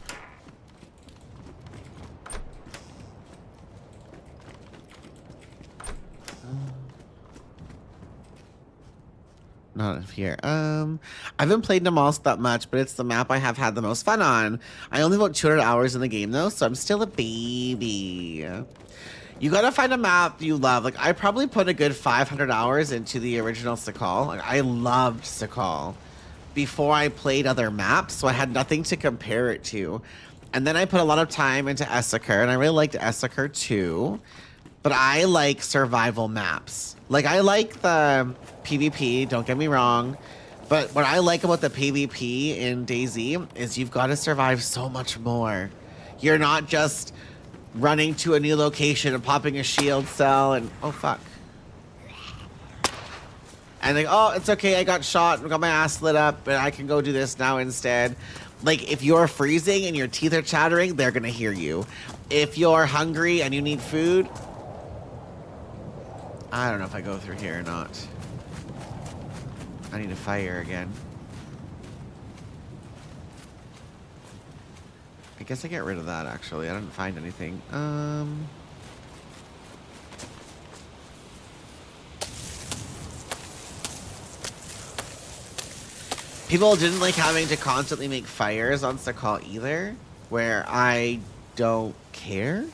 Not here. I haven't played Namalsk that much, but it's the map I have had the most fun on. I only about 200 hours in the game though, so I'm still a baby. You gotta find a map you love. Like, I probably put a good 500 hours into the original Sakhal. Like, I loved Sakhal before I played other maps, so I had nothing to compare it to. And then I put a lot of time into Essaker, and I really liked Essaker too. But I like survival maps. Like, I like the PvP, don't get me wrong. But what I like about the PvP in DayZ is you've got to survive so much more. You're not just running to a new location and popping a shield cell and, oh, fuck. And like, oh, it's okay, I got shot and got my ass lit up, and I can go do this now instead. Like, if you're freezing and your teeth are chattering, they're gonna hear you. If you're hungry and you need food, I don't know if I go through here or not. I need to fire again. I guess I get rid of that, actually. I didn't find anything. People didn't like having to constantly make fires on Sakhal either, where I don't care.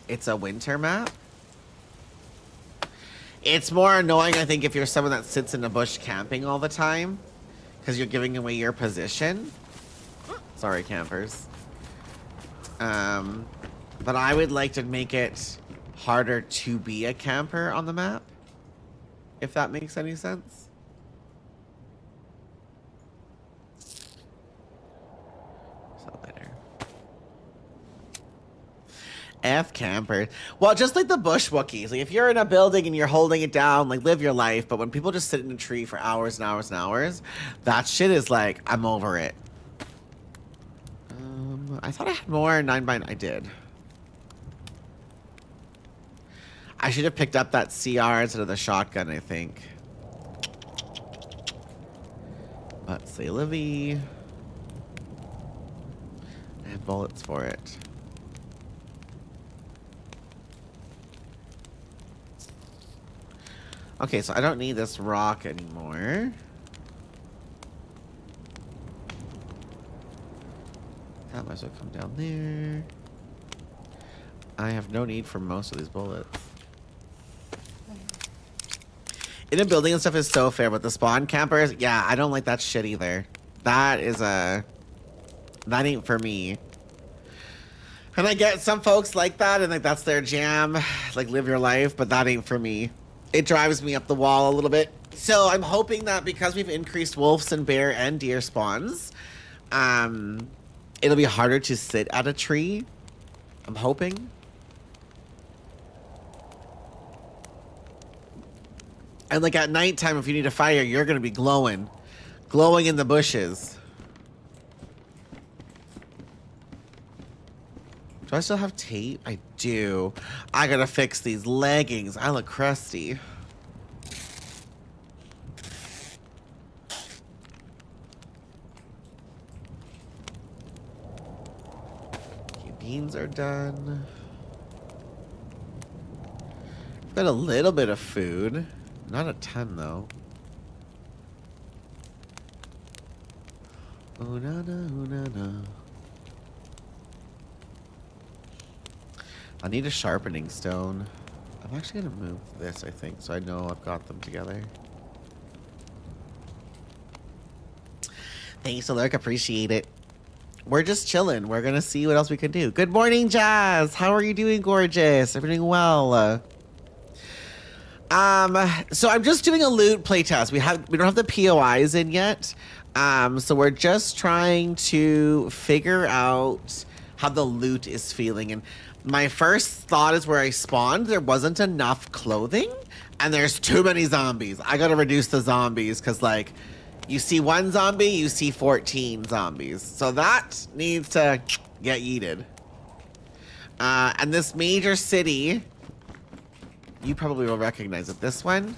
It's a winter map. It's more annoying, I think, if you're someone that sits in the bush camping all the time, because you're giving away your position. Sorry, campers. But I would like to make it harder to be a camper on the map, if that makes any sense. So later. F campers. Well, just like the bush Wookiees. Like if you're in a building and you're holding it down, like live your life. But when people just sit in a tree for hours and hours and hours, that shit is like, I'm over it. I thought I had more 9x9. I did. I should have picked up that CR instead of the shotgun, I think. But say Livy. I have bullets for it. Okay, so I don't need this rock anymore. That might as well come down there. I have no need for most of these bullets. In a building and stuff is so fair, but the spawn campers, yeah, I don't like that shit either. That ain't for me. And I get some folks like that, and like that's their jam, like live your life, but that ain't for me. It drives me up the wall a little bit. So I'm hoping that because we've increased wolves and bear and deer spawns, it'll be harder to sit at a tree. I'm hoping. And like at nighttime, if you need a fire, you're gonna be glowing in the bushes. Do I still have tape? I do. I gotta fix these leggings. I look crusty. Okay, beans are done. I've got a little bit of food. Not a ton, though. Oh, na, na, oh, na, na. I need a sharpening stone. I'm actually going to move this, I think, so I know I've got them together. Thanks, Alurk. Appreciate it. We're just chilling. We're going to see what else we can do. Good morning, Jazz. How are you doing, gorgeous? Everything well? So I'm just doing a loot playtest. We don't have the POIs in yet. So we're just trying to figure out how the loot is feeling. And my first thought is where I spawned, there wasn't enough clothing and there's too many zombies. I gotta reduce the zombies because like you see one zombie, you see 14 zombies. So that needs to get yeeted. And this major city, you probably will recognize it. This one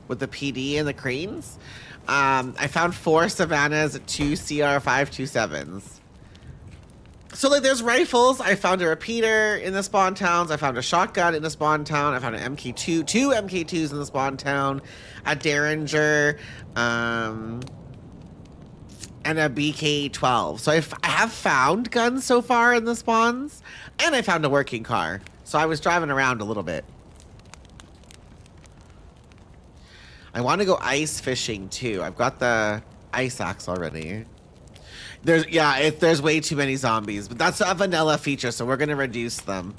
with the PD and the cranes. I found 4 Savannas, 2 CR527s. So like there's rifles. I found a repeater in the spawn towns. I found a shotgun in the spawn town. I found an MK2, 2 MK2s in the spawn town, a Derringer, and a BK12. So I have found guns so far in the spawns, and I found a working car. So I was driving around a little bit. I want to go ice fishing too. I've got the ice axe already. There's way too many zombies, but that's a vanilla feature, so we're gonna reduce them.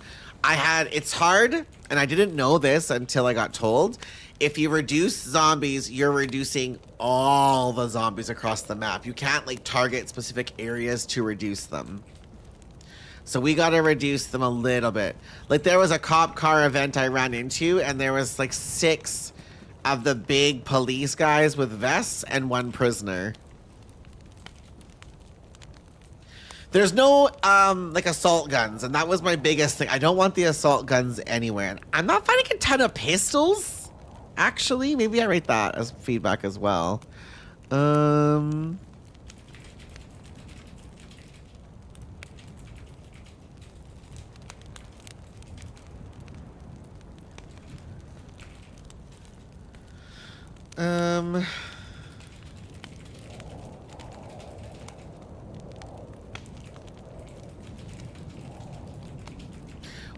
It's hard, and I didn't know this until I got told. If you reduce zombies, you're reducing all the zombies across the map. You can't like target specific areas to reduce them. So we gotta reduce them a little bit. Like there was a cop car event I ran into, and there was like 6 of the big police guys with vests and 1 prisoner. There's no like assault guns, and that was my biggest thing. I don't want the assault guns anywhere. And I'm not finding a ton of pistols. Actually, maybe I rate that as feedback as well.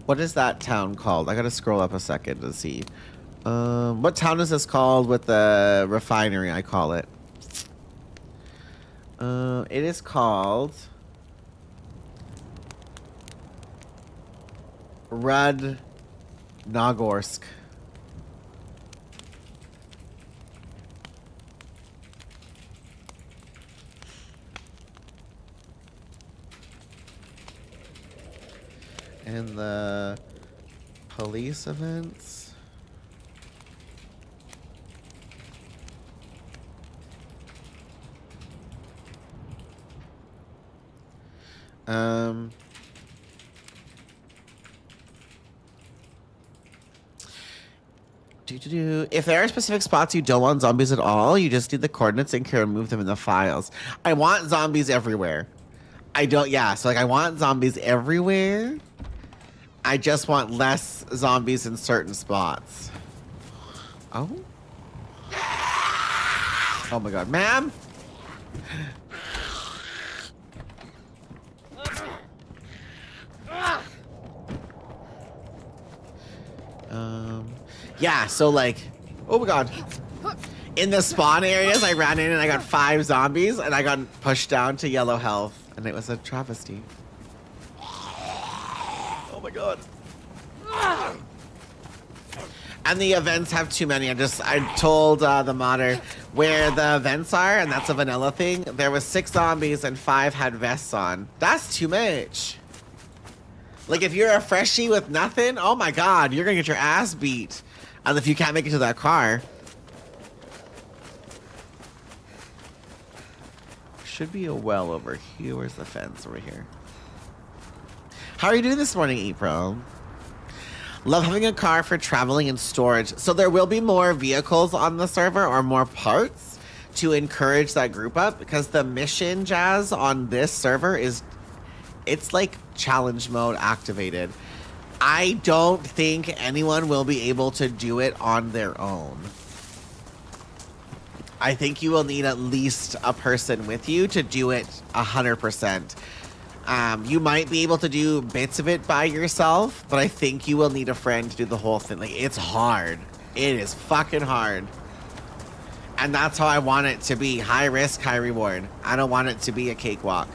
What is that town called? I gotta scroll up a second to see. What town is this called with the refinery, I call it? It is called Rudnogorsk. in the police events. If there are specific spots you don't want zombies at all, you just need the coordinates and can remove them in the files. I want zombies everywhere. I don't, yeah, so like I want zombies everywhere. I just want less zombies in certain spots. Oh? Oh my god, ma'am? Yeah, so like, oh my god. In the spawn areas, I ran in and I got 5 zombies and I got pushed down to yellow health. And it was a travesty. Oh my god. And the events have too many. I told the modder where the events are, and that's a vanilla thing. There was 6 zombies and 5 had vests on. That's too much. Like if you're a freshie with nothing, oh my god, you're gonna get your ass beat. And if you can't make it to that car. Should be a well over here. Where's the fence? Over here. How are you doing this morning, April? Love having a car for traveling and storage. So there will be more vehicles on the server or more parts to encourage that group up, because the mission, Jazz, on this server it's like challenge mode activated. I don't think anyone will be able to do it on their own. I think you will need at least a person with you to do it 100%. You might be able to do bits of it by yourself, but I think you will need a friend to do the whole thing. Like, it's hard. It is fucking hard. And that's how I want it to be. High risk, high reward. I don't want it to be a cakewalk.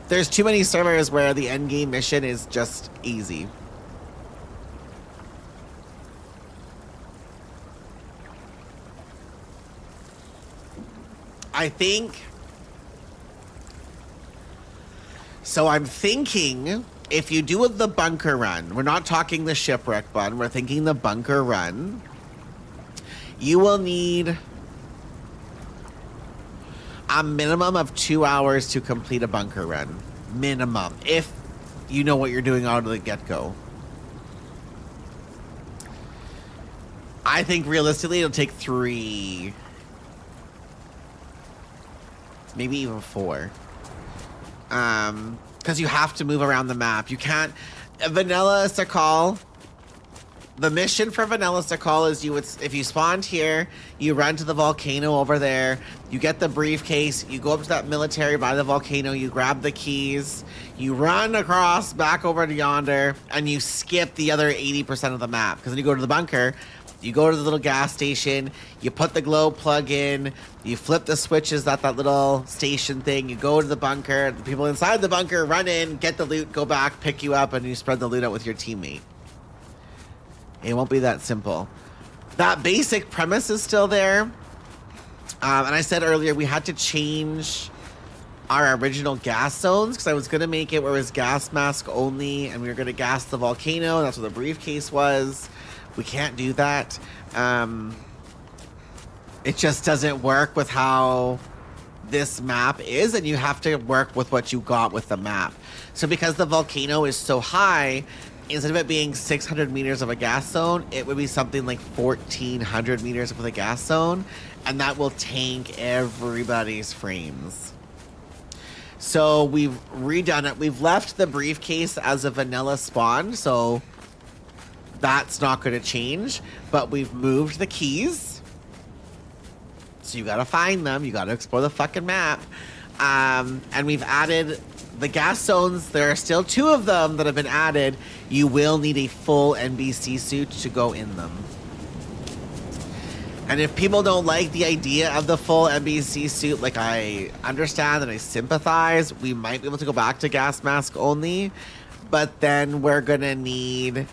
There's too many servers where the end game mission is just easy. I think... So I'm thinking, if you do the bunker run, we're not talking the shipwreck run, we're thinking the bunker run, you will need a minimum of 2 hours to complete a bunker run. Minimum. If you know what you're doing out of the get-go. I think realistically it'll take 3... maybe even 4. Because you have to move around the map. You can't... Vanilla Sakhal... The mission for Vanilla Sakhal is if you spawned here, you run to the volcano over there, you get the briefcase, you go up to that military by the volcano, you grab the keys, you run across back over to yonder, and you skip the other 80% of the map. Because then you go to the bunker, you go to the little gas station, you put the glow plug in, you flip the switches at that little station thing, you go to the bunker, the people inside the bunker run in, get the loot, go back, pick you up, and you spread the loot out with your teammate. It won't be that simple. That basic premise is still there. And I said earlier, we had to change our original gas zones, because I was going to make it where it was gas mask only, and we were going to gas the volcano. That's what the briefcase was. We can't do that. It just doesn't work with how this map is, and you have to work with what you got with the map. So because the volcano is so high, instead of it being 600 meters of a gas zone, it would be something like 1,400 meters of a gas zone, and that will tank everybody's frames. So we've redone it. We've left the briefcase as a vanilla spawn, so that's not going to change, but we've moved the keys. So you got to find them. You got to explore the fucking map. And we've added the gas zones. There are still 2 of them that have been added. You will need a full NBC suit to go in them. And if people don't like the idea of the full NBC suit, like, I understand and I sympathize, we might be able to go back to gas mask only, but then we're gonna need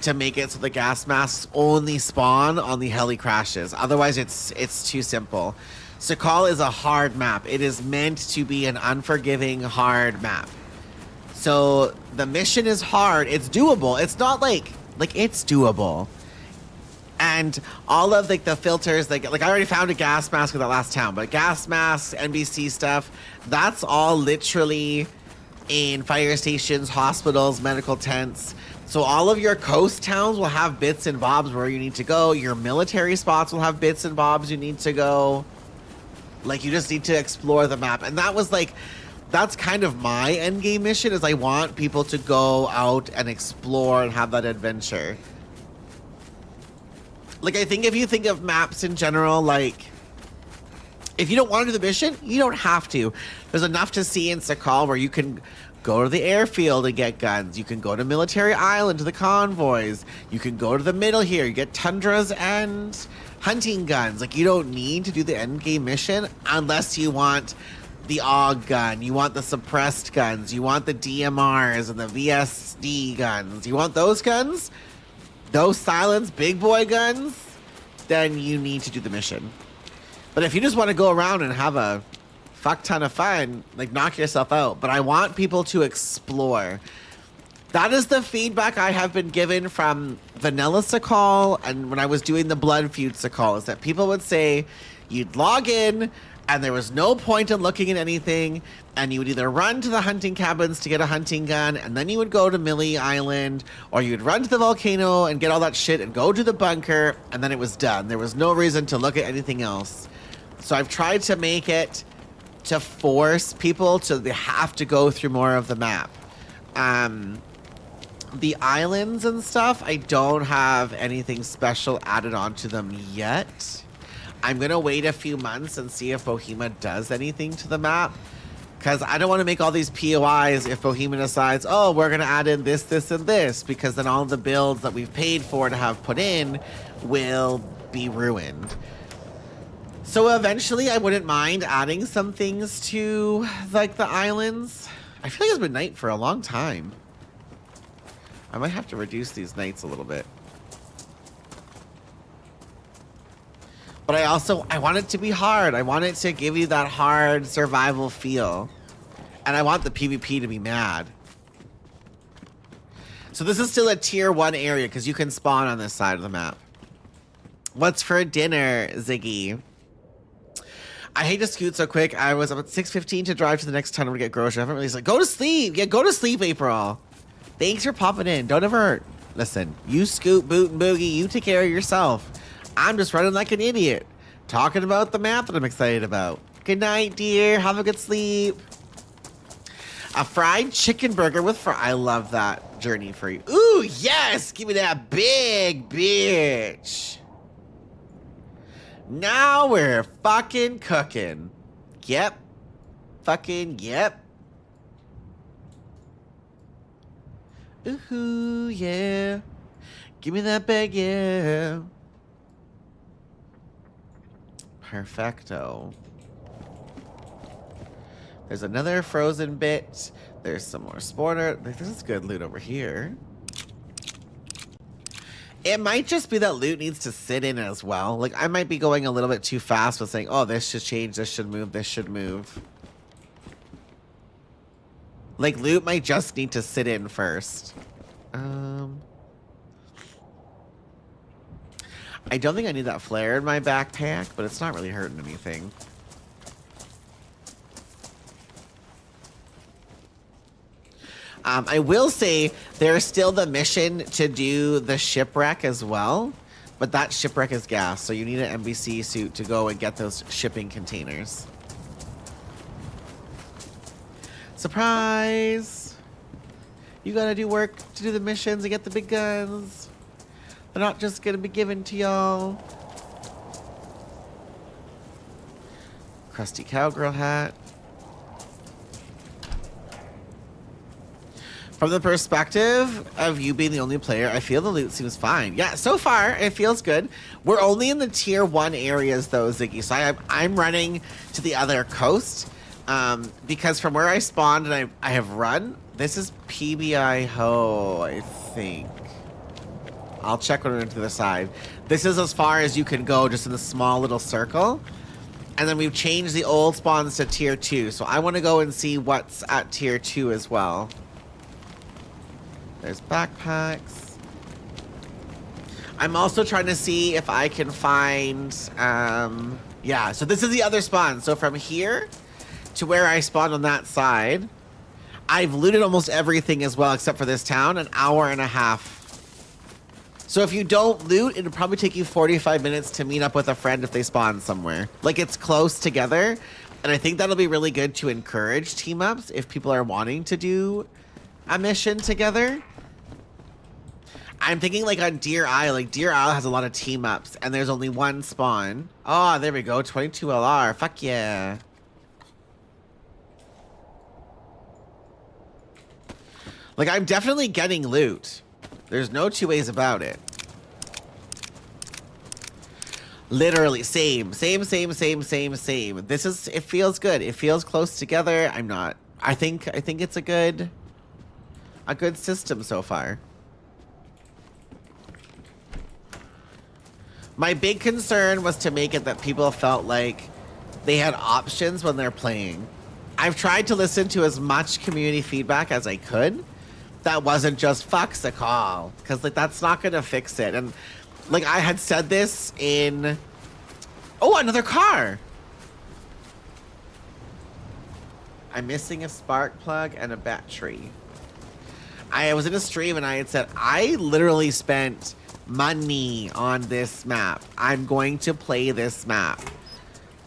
to make it so the gas masks only spawn on the heli crashes. Otherwise, it's too simple. Sakhal is a hard map. It is meant to be an unforgiving, hard map. So the mission is hard. It's doable. It's not like it's doable. And all of like the filters, like I already found a gas mask in that last town, but gas masks, NBC stuff, that's all literally in fire stations, hospitals, medical tents. So all of your coast towns will have bits and bobs where you need to go. Your military spots will have bits and bobs you need to go. Like, you just need to explore the map. And that was like, that's kind of my end game mission, is I want people to go out and explore and have that adventure. Like, I think if you think of maps in general, like, if you don't want to do the mission, you don't have to. There's enough to see in Sakhal where you can go to the airfield and get guns. You can go to Military Island to the convoys. You can go to the middle here. You get tundras and hunting guns. Like, you don't need to do the end game mission unless you want the AUG gun. You want the suppressed guns. You want the DMRs and the VSD guns. You want those guns? Those silenced big boy guns? Then you need to do the mission. But if you just want to go around and have a fuck ton of fun, like, knock yourself out. But I want people to explore. That is the feedback I have been given from Vanilla Sakhal and when I was doing the Blood Feud Sakhal, is that people would say you'd log in and there was no point in looking at anything, and you would either run to the hunting cabins to get a hunting gun, and then you would go to Millie Island, or you'd run to the volcano and get all that shit and go to the bunker, and then it was done. There was no reason to look at anything else. So I've tried to make it to force people to, they have to go through more of the map. The islands and stuff, I don't have anything special added onto them yet. I'm going to wait a few months and see if Bohemia does anything to the map. Because I don't want to make all these POIs if Bohemia decides, oh, we're going to add in this, this, and this. Because then all the builds that we've paid for to have put in will be ruined. So eventually I wouldn't mind adding some things to, like, the islands. I feel like it's been night for a long time. I might have to reduce these nights a little bit. But I want it to be hard. I want it to give you that hard survival feel. And I want the PvP to be mad. So this is still a tier 1 area because you can spawn on this side of the map. What's for dinner, Ziggy? I hate to scoot so quick. I was up at 6:15 to drive to the next tunnel to get groceries. I haven't really said, go to sleep. Yeah, go to sleep, April. Thanks for popping in. Don't ever... Listen, you scoot, boot, and boogie. You take care of yourself. I'm just running like an idiot, talking about the map that I'm excited about. Good night, dear. Have a good sleep. A fried chicken burger with I love that journey for you. Ooh, yes. Give me that big bitch. Now we're fucking cooking. Yep. Fucking yep. Ooh, yeah. Give me that bag, yeah. Perfecto. There's another frozen bit. There's some more spawner. This is good loot over here. It might just be that loot needs to sit in as well. Like, I might be going a little bit too fast with saying, oh, this should change, this should move, this should move. Like, loot might just need to sit in first. I don't think I need that flare in my backpack, but it's not really hurting anything. I will say there's still the mission to do the shipwreck as well, but that shipwreck is gas, so you need an NBC suit to go and get those shipping containers. Surprise! You gotta do work to do the missions and get the big guns. They're not just gonna be given to y'all. Crusty cowgirl hat. From the perspective of you being the only player, I feel the loot seems fine. Yeah, so far, it feels good. We're only in the tier 1 areas, though, Ziggy. So I'm running to the other coast. Because from where I spawned and I have run, this is PBI Ho, I think. I'll check when we're to the side. This is as far as you can go, just in a small little circle. And then we've changed the old spawns to tier 2. So I want to go and see what's at tier 2 as well. There's backpacks. I'm also trying to see if I can find, yeah, so this is the other spawn. So from here to where I spawned on that side, I've looted almost everything as well, except for this town, an hour and a half. So if you don't loot, it'll probably take you 45 minutes to meet up with a friend if they spawn somewhere. Like, it's close together, and I think that'll be really good to encourage team ups if people are wanting to do a mission together. I'm thinking like on Deer Isle, like Deer Isle has a lot of team ups and there's only one spawn. Oh, there we go, 22 LR, fuck yeah. Like, I'm definitely getting loot. There's no two ways about it. Literally, same. This is, it feels good. It feels close together. I think it's a good system so far. My big concern was to make it that people felt like they had options when they're playing. I've tried to listen to as much community feedback as I could. That wasn't just fuck Sakhal, because like that's not gonna fix it. And like I had said this in, oh, another car. I'm missing a spark plug and a battery. I was in a stream and I had said I literally spent money on this map. I'm going to play this map.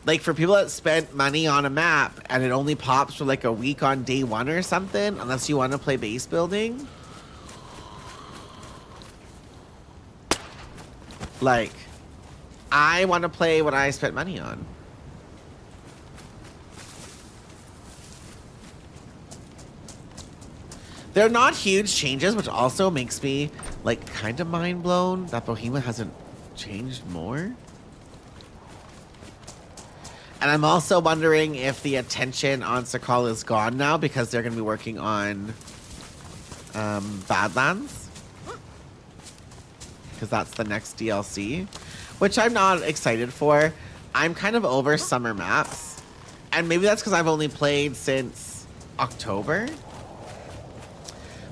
Like, for people that spent money on a map and it only pops for like a week on day one or something, unless you want to play base building. Like, I want to play what I spent money on. They're not huge changes, which also makes me like kind of mind blown that Bohemia hasn't changed more. And I'm also wondering if the attention on Sakhal is gone now because they're going to be working on Badlands. Because that's the next DLC, which I'm not excited for. I'm kind of over summer maps. And maybe that's because I've only played since October.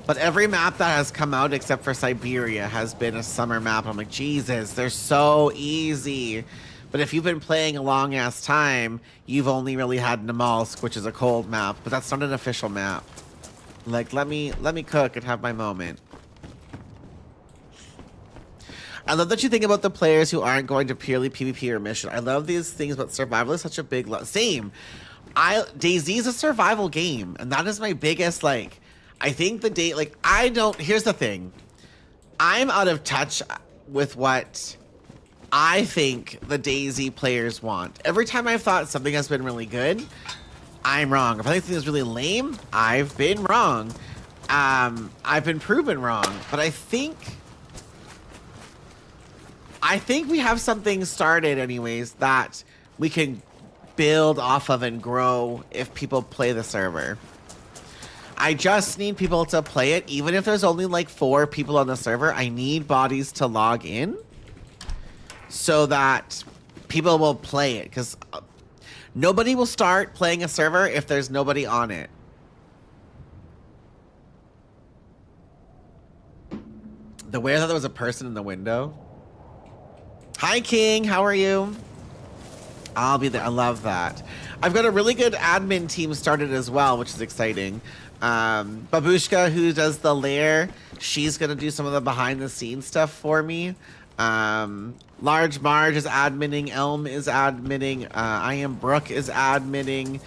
But every map that has come out except for Siberia has been a summer map. I'm like, Jesus, they're so easy. But if you've been playing a long ass time, you've only really had Namalsk, which is a cold map, but that's not an official map. Like, let me cook and have my moment. I love that you think about the players who aren't going to purely PvP or mission. I love these things, but survival is such a big same. DayZ is a survival game, and that is my biggest, like, I think the day, like, here's the thing. I'm out of touch with what I think the DayZ players want. Every time I've thought something has been really good, I'm wrong. If I think something is really lame, I've been wrong. I've been proven wrong. But I think we have something started anyways that we can build off of and grow if people play the server. I just need people to play it. Even if there's only like 4 people on the server, I need bodies to log in so that people will play it, because nobody will start playing a server if there's nobody on it. The way I thought there was a person in the window. Hi, King. How are you? I'll be there. I love that. I've got a really good admin team started as well, which is exciting. Babushka, who does the lair, she's going to do some of the behind-the-scenes stuff for me. Large Marge is adminning, Elm is adminning, I Am Brooke is adminning,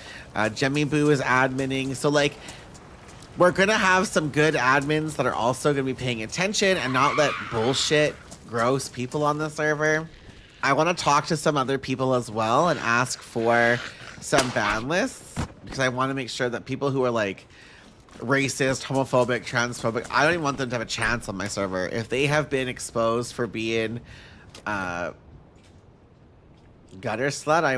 Jemmy Boo is adminning. So, like, we're going to have some good admins that are also going to be paying attention and not let bullshit, gross people on the server. I want to talk to some other people as well and ask for some ban lists, because I want to make sure that people who are, like, racist, homophobic, transphobic, I don't even want them to have a chance on my server. If they have been exposed for being gutter slut, I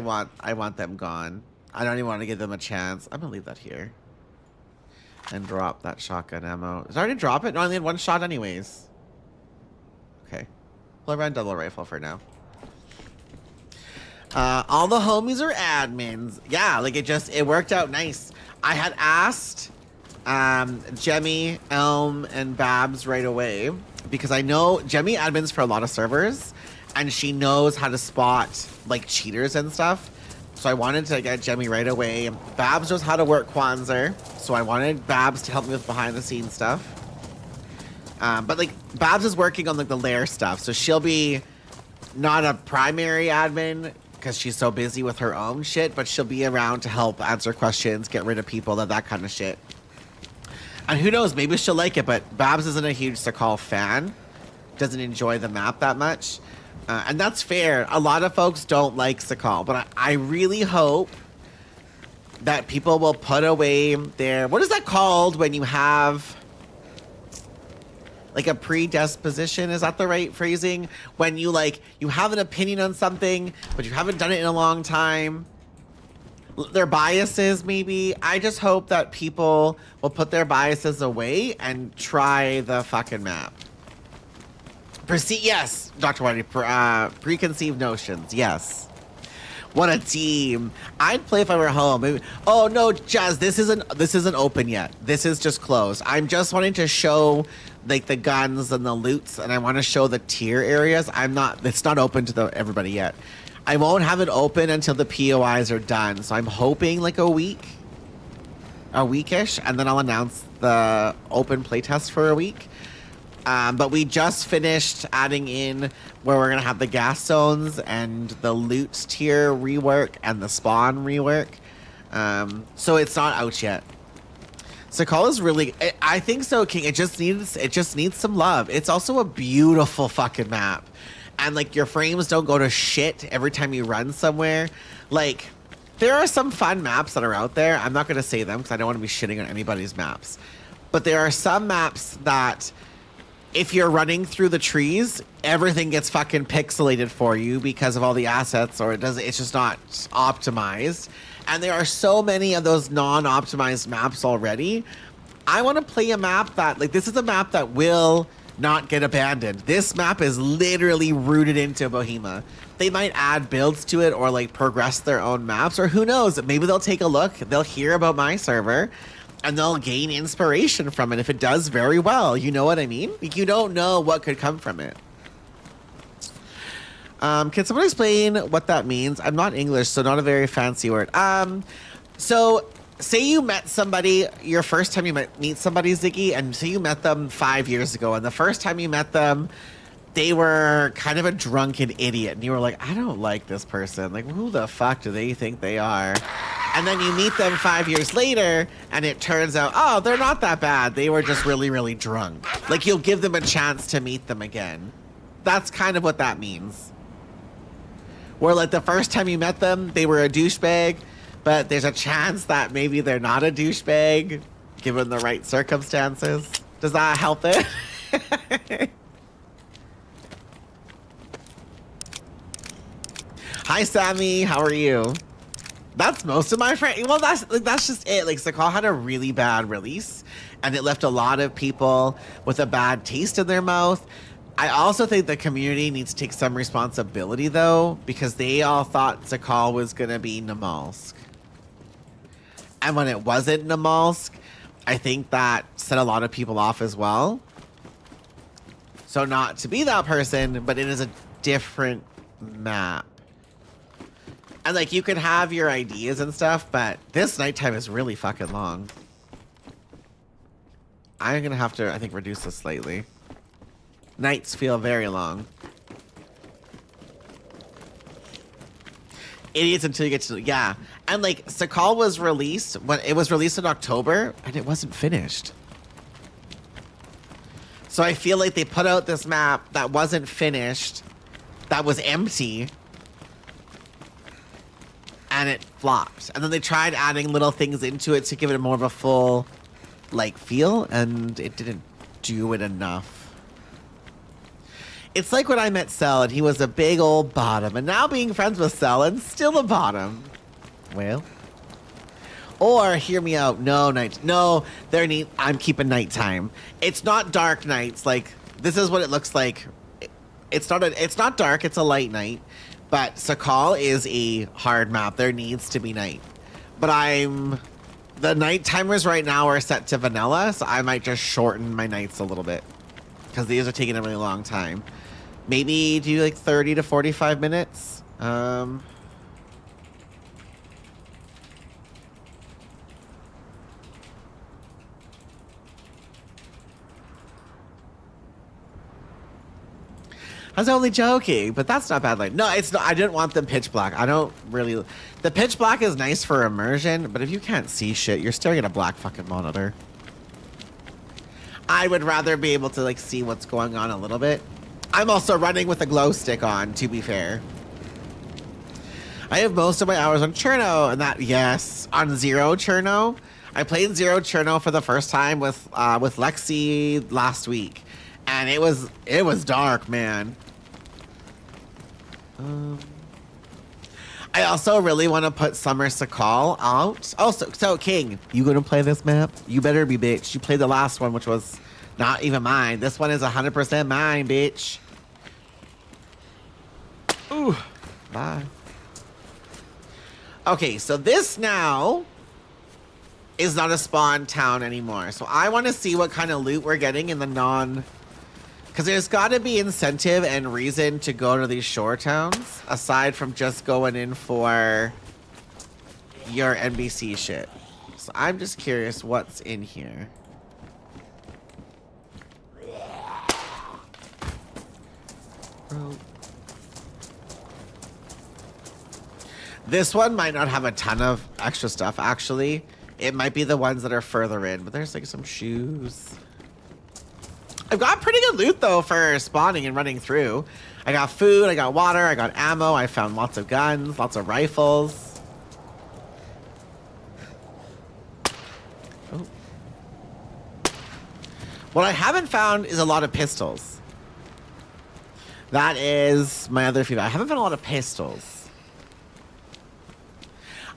want them gone. I don't even want to give them a chance. I'm gonna leave that here and drop that shotgun ammo. Did I already drop it? No, I only had 1 shot anyways. Okay, we'll run double rifle for now. All the homies are admins. Yeah, like it worked out nice. I had asked Jemmy, Elm, and Babs right away because I know Jemmy admins for a lot of servers, and she knows how to spot like cheaters and stuff. So I wanted to get Jemmy right away. Babs knows how to work Kwanzaa, so I wanted Babs to help me with behind the scenes stuff. But like Babs is working on like the lair stuff, so she'll be not a primary admin because she's so busy with her own shit, but she'll be around to help answer questions, get rid of people, that kind of shit. And who knows, maybe she'll like it, but Babs isn't a huge Sakhal fan, doesn't enjoy the map that much. And that's fair. A lot of folks don't like Sakhal, but I really hope that people will put away their... What is that called when you have... like a predisposition? Is that the right phrasing? When you like, you have an opinion on something, but you haven't done it in a long time. Their biases, maybe. I just hope that people will put their biases away and try the fucking map. Yes, Dr. Whitey, preconceived notions, yes. What a team. I'd play if I were home. Maybe, oh no, Jazz, this isn't open yet. This is just closed. I'm just wanting to show like the guns and the loots, and I want to show the tier areas. It's not open to everybody yet. I won't have it open until the POIs are done. So I'm hoping like a weekish, and then I'll announce the open playtest for a week. But we just finished adding in where we're going to have the gas zones and the loot tier rework and the spawn rework. So it's not out yet. Sakhal is really... I think so, King. It just needs some love. It's also a beautiful fucking map. And, like, your frames don't go to shit every time you run somewhere. Like, there are some fun maps that are out there. I'm not going to say them because I don't want to be shitting on anybody's maps. But there are some maps that... if you're running through the trees, everything gets fucking pixelated for you because of all the assets, or it's just not optimized. And there are so many of those non-optimized maps already. I want to play a map that, like, this is a map that will not get abandoned. This map is literally rooted into Bohemia. They might add builds to it or, like, progress their own maps, or who knows? Maybe they'll take a look, they'll hear about my server, and they'll gain inspiration from it if it does very well. You know what I mean? Like, you don't know what could come from it. Can someone explain what that means? I'm not English, so not a very fancy word. So say you met somebody, your first time you meet somebody, Ziggy, and say you met them 5 years ago, and the first time you met them, they were kind of a drunken idiot, and you were like, I don't like this person. Like, who the fuck do they think they are? And then you meet them 5 years later, and it turns out, oh, they're not that bad. They were just really, really drunk. Like, you'll give them a chance to meet them again. That's kind of what that means. Where, like, the first time you met them, they were a douchebag, but there's a chance that maybe they're not a douchebag, given the right circumstances. Does that help it? Hi, Sammy. How are you? That's most of my friends. Well, that's just it. Like, Sakhal had a really bad release, and it left a lot of people with a bad taste in their mouth. I also think the community needs to take some responsibility, though, because they all thought Sakhal was going to be Namalsk. And when it wasn't Namalsk, I think that set a lot of people off as well. So not to be that person, but it is a different map. And, like, you can have your ideas and stuff, but this nighttime is really fucking long. I'm going to have to, I think, reduce this slightly. Nights feel very long. Idiots until you get to... Yeah. And, like, Sakhal was released... when it was released in October, and it wasn't finished. So I feel like they put out this map that wasn't finished, that was empty, and it flopped. And then they tried adding little things into it to give it more of a full, like, feel, and it didn't do it enough. It's like when I met Cell, and he was a big old bottom, and now being friends with Cell, and still a bottom. Well. Or, hear me out, no, I'm keeping nighttime. It's not dark nights, like, this is what it looks like. It's not dark, it's a light night. But Sakhal is a hard map. There needs to be night. But I'm The night timers right now are set to vanilla, so I might just shorten my nights a little bit. Because these are taking a really long time. Maybe do like 30 to 45 minutes. I was only joking, but that's not bad. Like, no, it's not. I didn't want them pitch black. I don't really. The pitch black is nice for immersion, but if you can't see shit, you're staring at a black fucking monitor. I would rather be able to like see what's going on a little bit. I'm also running with a glow stick on, to be fair. I have most of my hours on Cherno, and that, yes, on Zero Cherno. I played Zero Cherno for the first time with Lexi last week, and it was dark, man. I also really want to put Summer Sakhal out. Oh, so King, you gonna play this map? You better be, bitch. You played the last one, which was not even mine. This one is 100% mine, bitch. Ooh, bye. Okay, so this now is not a spawn town anymore. So I want to see what kind of loot we're getting in the non... Because there's got to be incentive and reason to go to these shore towns, aside from just going in for your NBC shit. So I'm just curious what's in here. This one might not have a ton of extra stuff, actually. It might be the ones that are further in, but there's like some shoes. I've got pretty good loot, though, for spawning and running through. I got food, I got water, I got ammo, I found lots of guns, lots of rifles. Oh. What I haven't found is a lot of pistols. That is my other feedback. I haven't found a lot of pistols.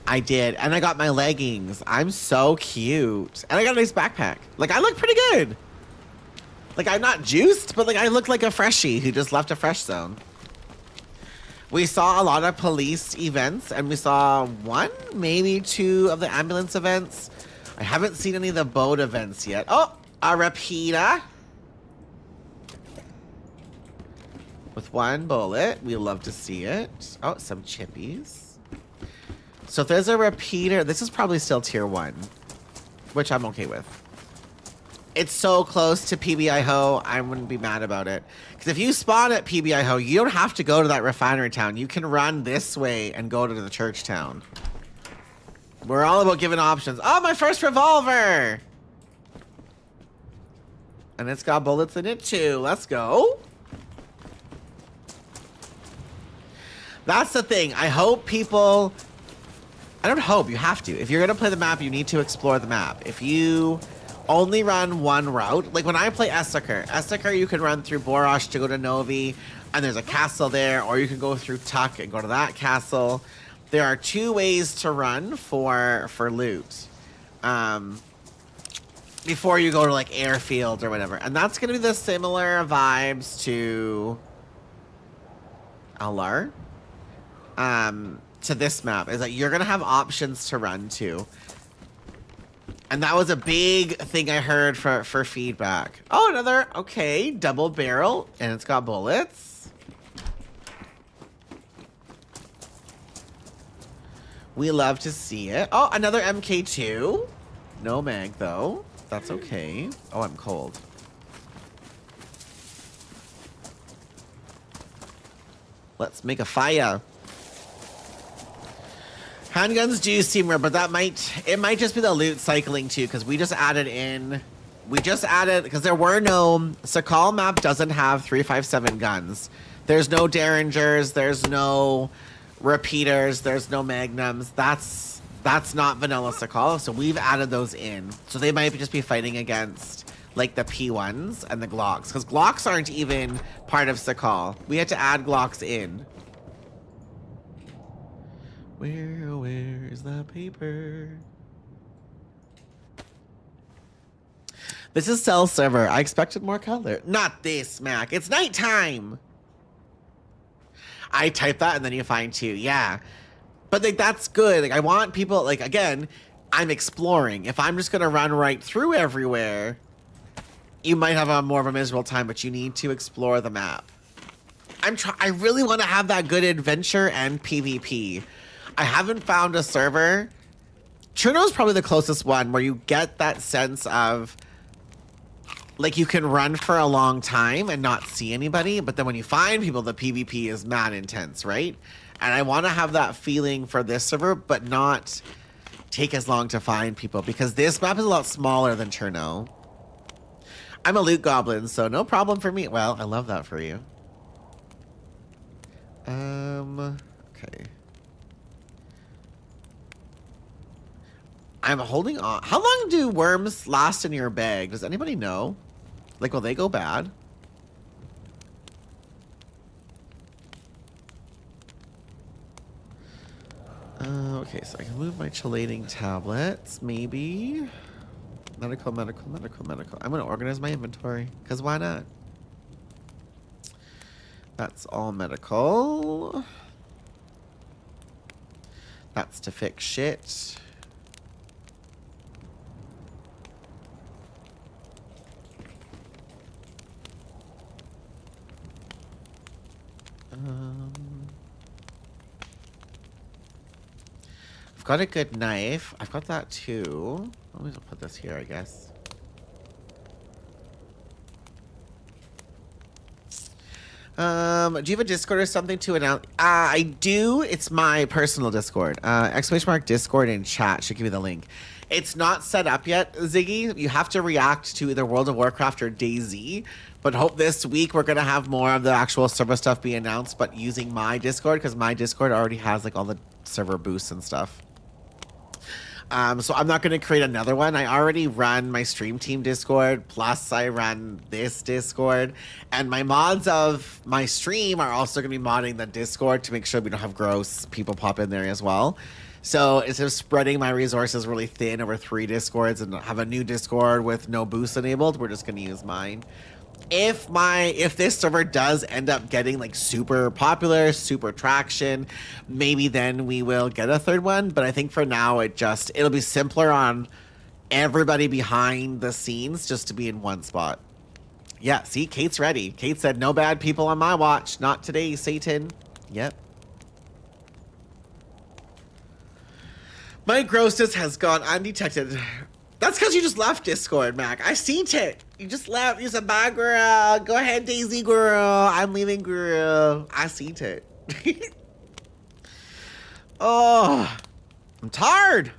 I did, and I got my leggings. I'm so cute. And I got a nice backpack. Like, I look pretty good. Like, I'm not juiced, but like I look like a freshie who just left a fresh zone. We saw a lot of police events, and we saw one, maybe two of the ambulance events. I haven't seen any of the boat events yet. Oh, a repeater. With one bullet. We love to see it. Oh, some chippies. So if there's a repeater, this is probably still tier 1, which I'm okay with. It's so close to PBI Ho, I wouldn't be mad about it. Because if you spawn at PBI Ho, you don't have to go to that refinery town. You can run this way and go to the church town. We're all about giving options. Oh, my first revolver! And it's got bullets in it too. Let's go. That's the thing. I hope people... I don't hope, you have to. If you're going to play the map, you need to explore the map. If you... only run one route. Like when I play Essaker, you can run through Borosh to go to Novi, and there's a castle there, or you can go through Tuck and go to that castle. There are 2 ways to run for loot. Before you go to like Airfield or whatever. And that's gonna be the similar vibes to LR. To this map, is that you're gonna have options to run to. And that was a big thing I heard for feedback. Oh, another, okay, double barrel, and it's got bullets. We love to see it. Oh, another MK2. No mag, though. That's okay. Oh, I'm cold. Let's make a fire. Handguns do seem rare, but it might just be the loot cycling too, because we just added, because there were no, Sakhal map doesn't have 357 guns. There's no Derringers, there's no repeaters, there's no magnums. That's not vanilla Sakhal, so we've added those in. So they might just be fighting against like the P1s and the Glocks, because Glocks aren't even part of Sakhal. We had to add Glocks in. Where is the paper? This is cell server. I expected more color. Not this, Mac. It's nighttime. I type that and then you find 2. Yeah. But like that's good. Like I want people, like again, I'm exploring. If I'm just gonna run right through everywhere, you might have a more of a miserable time, but you need to explore the map. I really want to have that good adventure and PvP. I haven't found a server. Cherno's probably the closest one where you get that sense of like you can run for a long time and not see anybody, but then when you find people, the PvP is mad intense, right? And I want to have that feeling for this server, but not take as long to find people because this map is a lot smaller than Cherno. I'm a loot goblin, so no problem for me. Well, I love that for you. Okay. I'm holding on. How long do worms last in your bag? Does anybody know? Like, will they go bad? Okay, so I can move my chelating tablets, maybe. Medical. I'm gonna organize my inventory, because why not? That's all medical. That's to fix shit. I've got a good knife. I've got that too. Let me just put this here, I guess. Do you have a Discord or something to announce? I do. It's my personal Discord. ! Discord in chat should give you the link. It's not set up yet, Ziggy. You have to react to either World of Warcraft or DayZ. But hope this week we're gonna have more of the actual server stuff be announced, but using my Discord, because my Discord already has like all the server boosts and stuff. So I'm not going to create another one. I already run my stream team Discord, plus I run this Discord. And my mods of my stream are also going to be modding the Discord to make sure we don't have gross people pop in there as well. So instead of spreading my resources really thin over 3 Discords and have a new Discord with no boosts enabled, we're just going to use mine. If this server does end up getting like super popular, super traction, maybe then we will get a third one. But I think for now it'll be simpler on everybody behind the scenes just to be in one spot. Yeah, see, Kate's ready. Kate said no bad people on my watch. Not today, Satan. Yep. My grossness has gone undetected. That's because you just left Discord, Mac. I seen it. You just left. You said, bye, girl. Go ahead, Daisy, girl. I'm leaving, girl. I seen it. Oh, I'm tired.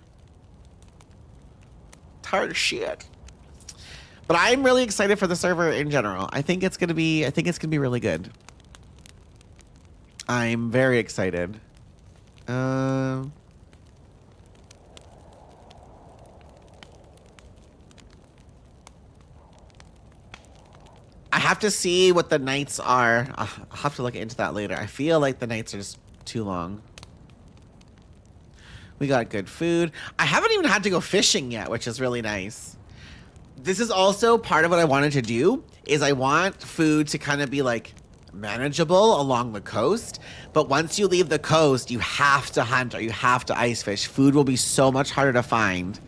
Tired of shit. But I'm really excited for the server in general. I think it's gonna be really good. I'm very excited. I have to see what the nights are. I'll have to look into that later. I feel like the nights are just too long. We got good food. I haven't even had to go fishing yet, which is really nice. This is also part of what I wanted to do, is I want food to kind of be like manageable along the coast. But once you leave the coast, you have to hunt or you have to ice fish. Food will be so much harder to find.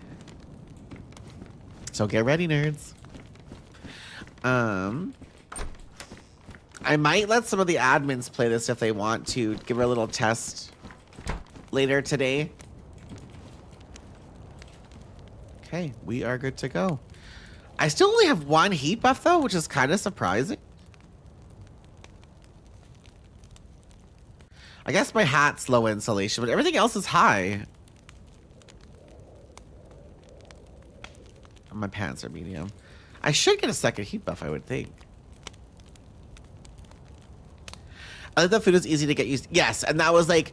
So get ready, nerds. I might let some of the admins play this if they want to. Give her a little test later today. Okay, we are good to go. I still only have 1 heat buff though, which is kind of surprising. I guess my hat's low insulation, but everything else is high. My pants are medium. I should get a second heat buff, I would think. I think the food is easy to get used to. Yes, and that was like,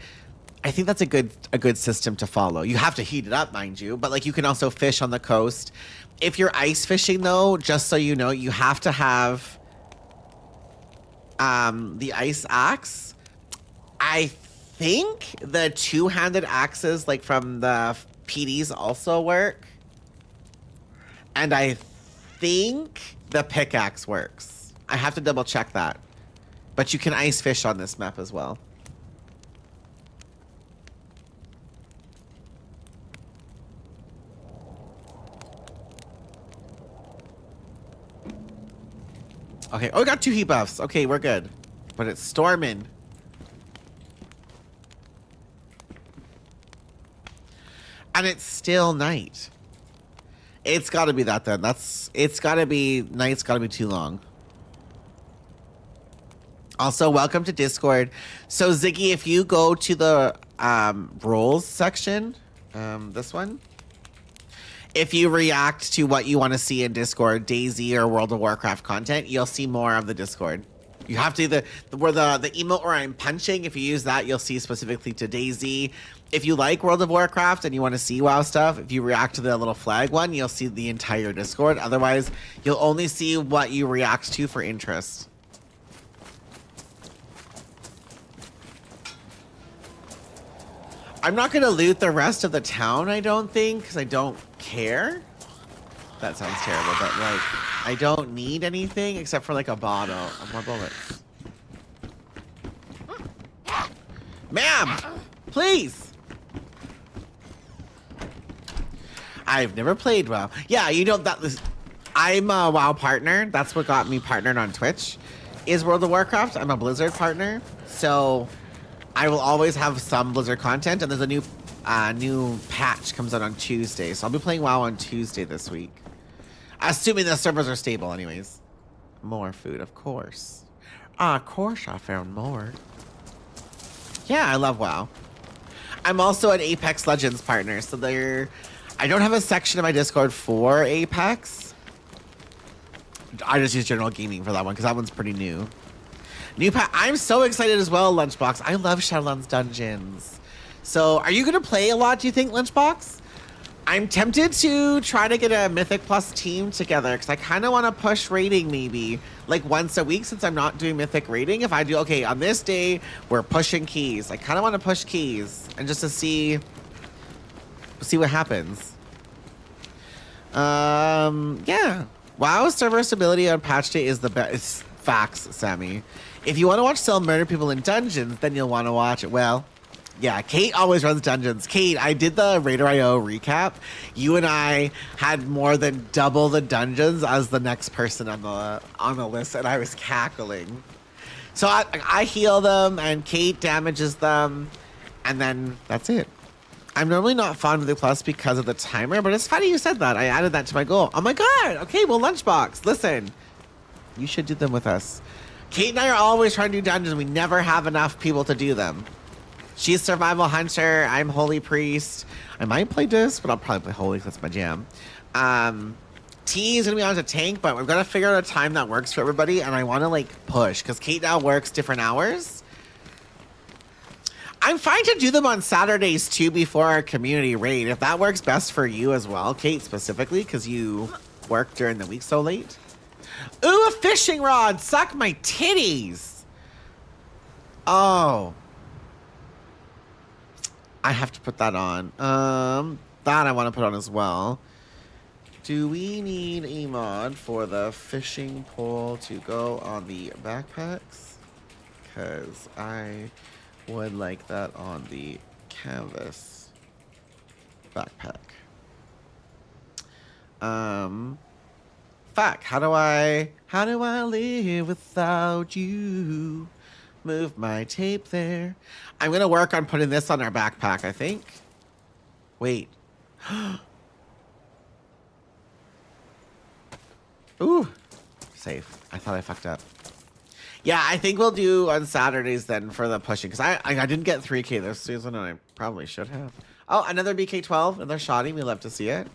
I think that's a good system to follow. You have to heat it up, mind you, but like you can also fish on the coast. If you're ice fishing though, just so you know, you have to have the ice axe. I think the 2-handed axes like from the PDs also work. And I think the pickaxe works. I have to double check that. But you can ice fish on this map as well. Okay. Oh, we got 2 heat buffs. Okay, we're good. But it's storming. And it's still night. It's got to be that then. It's got to be, night's got to be too long. Also, welcome to Discord. So, Ziggy, if you go to the roles section, this one, if you react to what you want to see in Discord, DayZ or World of Warcraft content, you'll see more of the Discord. You have to where the emote where I'm punching, if you use that, you'll see specifically to DayZ. If you like World of Warcraft and you want to see WoW stuff, if you react to the little flag one, you'll see the entire Discord. Otherwise, you'll only see what you react to for interest. I'm not going to loot the rest of the town, I don't think, because I don't care. That sounds terrible, but like, I don't need anything except for like a bottle of more bullets. Ma'am, please. I've never played WoW. Yeah, you know that. I'm a WoW partner. That's what got me partnered on Twitch. Is World of Warcraft. I'm a Blizzard partner, so I will always have some Blizzard content. And there's a new patch comes out on Tuesday, so I'll be playing WoW on Tuesday this week. Assuming the servers are stable, anyways. More food, of course. Of course, I found more. Yeah, I love WoW. I'm also an Apex Legends partner, so I don't have a section in my Discord for Apex. I just use general gaming for that one because that one's pretty new. I'm so excited as well, Lunchbox. I love Shadowlands Dungeons. So, are you gonna play a lot? Do you think, Lunchbox? I'm tempted to try to get a Mythic Plus team together because I kind of want to push raiding maybe like once a week since I'm not doing Mythic raiding. If I do, okay, on this day, we're pushing keys. I kind of want to push keys and just to see what happens. Yeah. WoW server stability on patch day is the best. Facts, Sammy. If you want to watch Cell murder people in dungeons, then you'll want to watch it. Well, yeah, Kate always runs dungeons. Kate, I did the Raider.io recap. You and I had more than double the dungeons as the next person on the list, and I was cackling. So I heal them, and Kate damages them, and then that's it. I'm normally not fond of the plus because of the timer, but it's funny you said that. I added that to my goal. Oh my god! Okay, well, Lunchbox, listen. You should do them with us. Kate and I are always trying to do dungeons. We never have enough people to do them. She's Survival Hunter. I'm Holy Priest. I might play this, but I'll probably play Holy because that's my jam. T is going to be on as a tank, but we've got to figure out a time that works for everybody, and I want to, like, push because Kate now works different hours. I'm fine to do them on Saturdays, too, before our community raid. If that works best for you as well, Kate, specifically, because you work during the week so late. Ooh, a fishing rod! Suck my titties! Oh. I have to put that on. That I want to put on as well. Do we need a mod for the fishing pole to go on the backpacks? Because I would like that on the canvas backpack. Fuck, how do I live without you? Move my tape there. I'm gonna work on putting this on our backpack, I think. Wait. Ooh. Safe. I thought I fucked up. Yeah, I think we'll do on Saturdays then for the pushing. Because I didn't get 3K this season and I probably should have. Oh, another BK12. Another shoddy. We love to see it.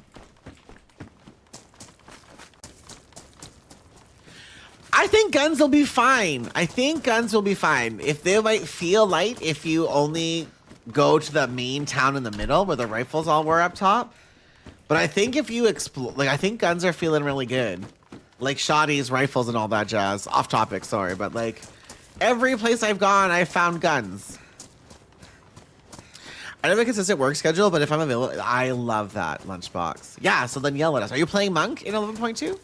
I think guns will be fine. I think guns will be fine. If they might feel light if you only go to the main town in the middle where the rifles all were up top. But I think if you explore, like, I think guns are feeling really good. Like shoddies, rifles, and all that jazz. Off topic, sorry. But like, every place I've gone, I've found guns. I don't have a consistent work schedule, but if I'm available, I love that, Lunchbox. Yeah, so then yell at us. Are you playing Monk in 11.2?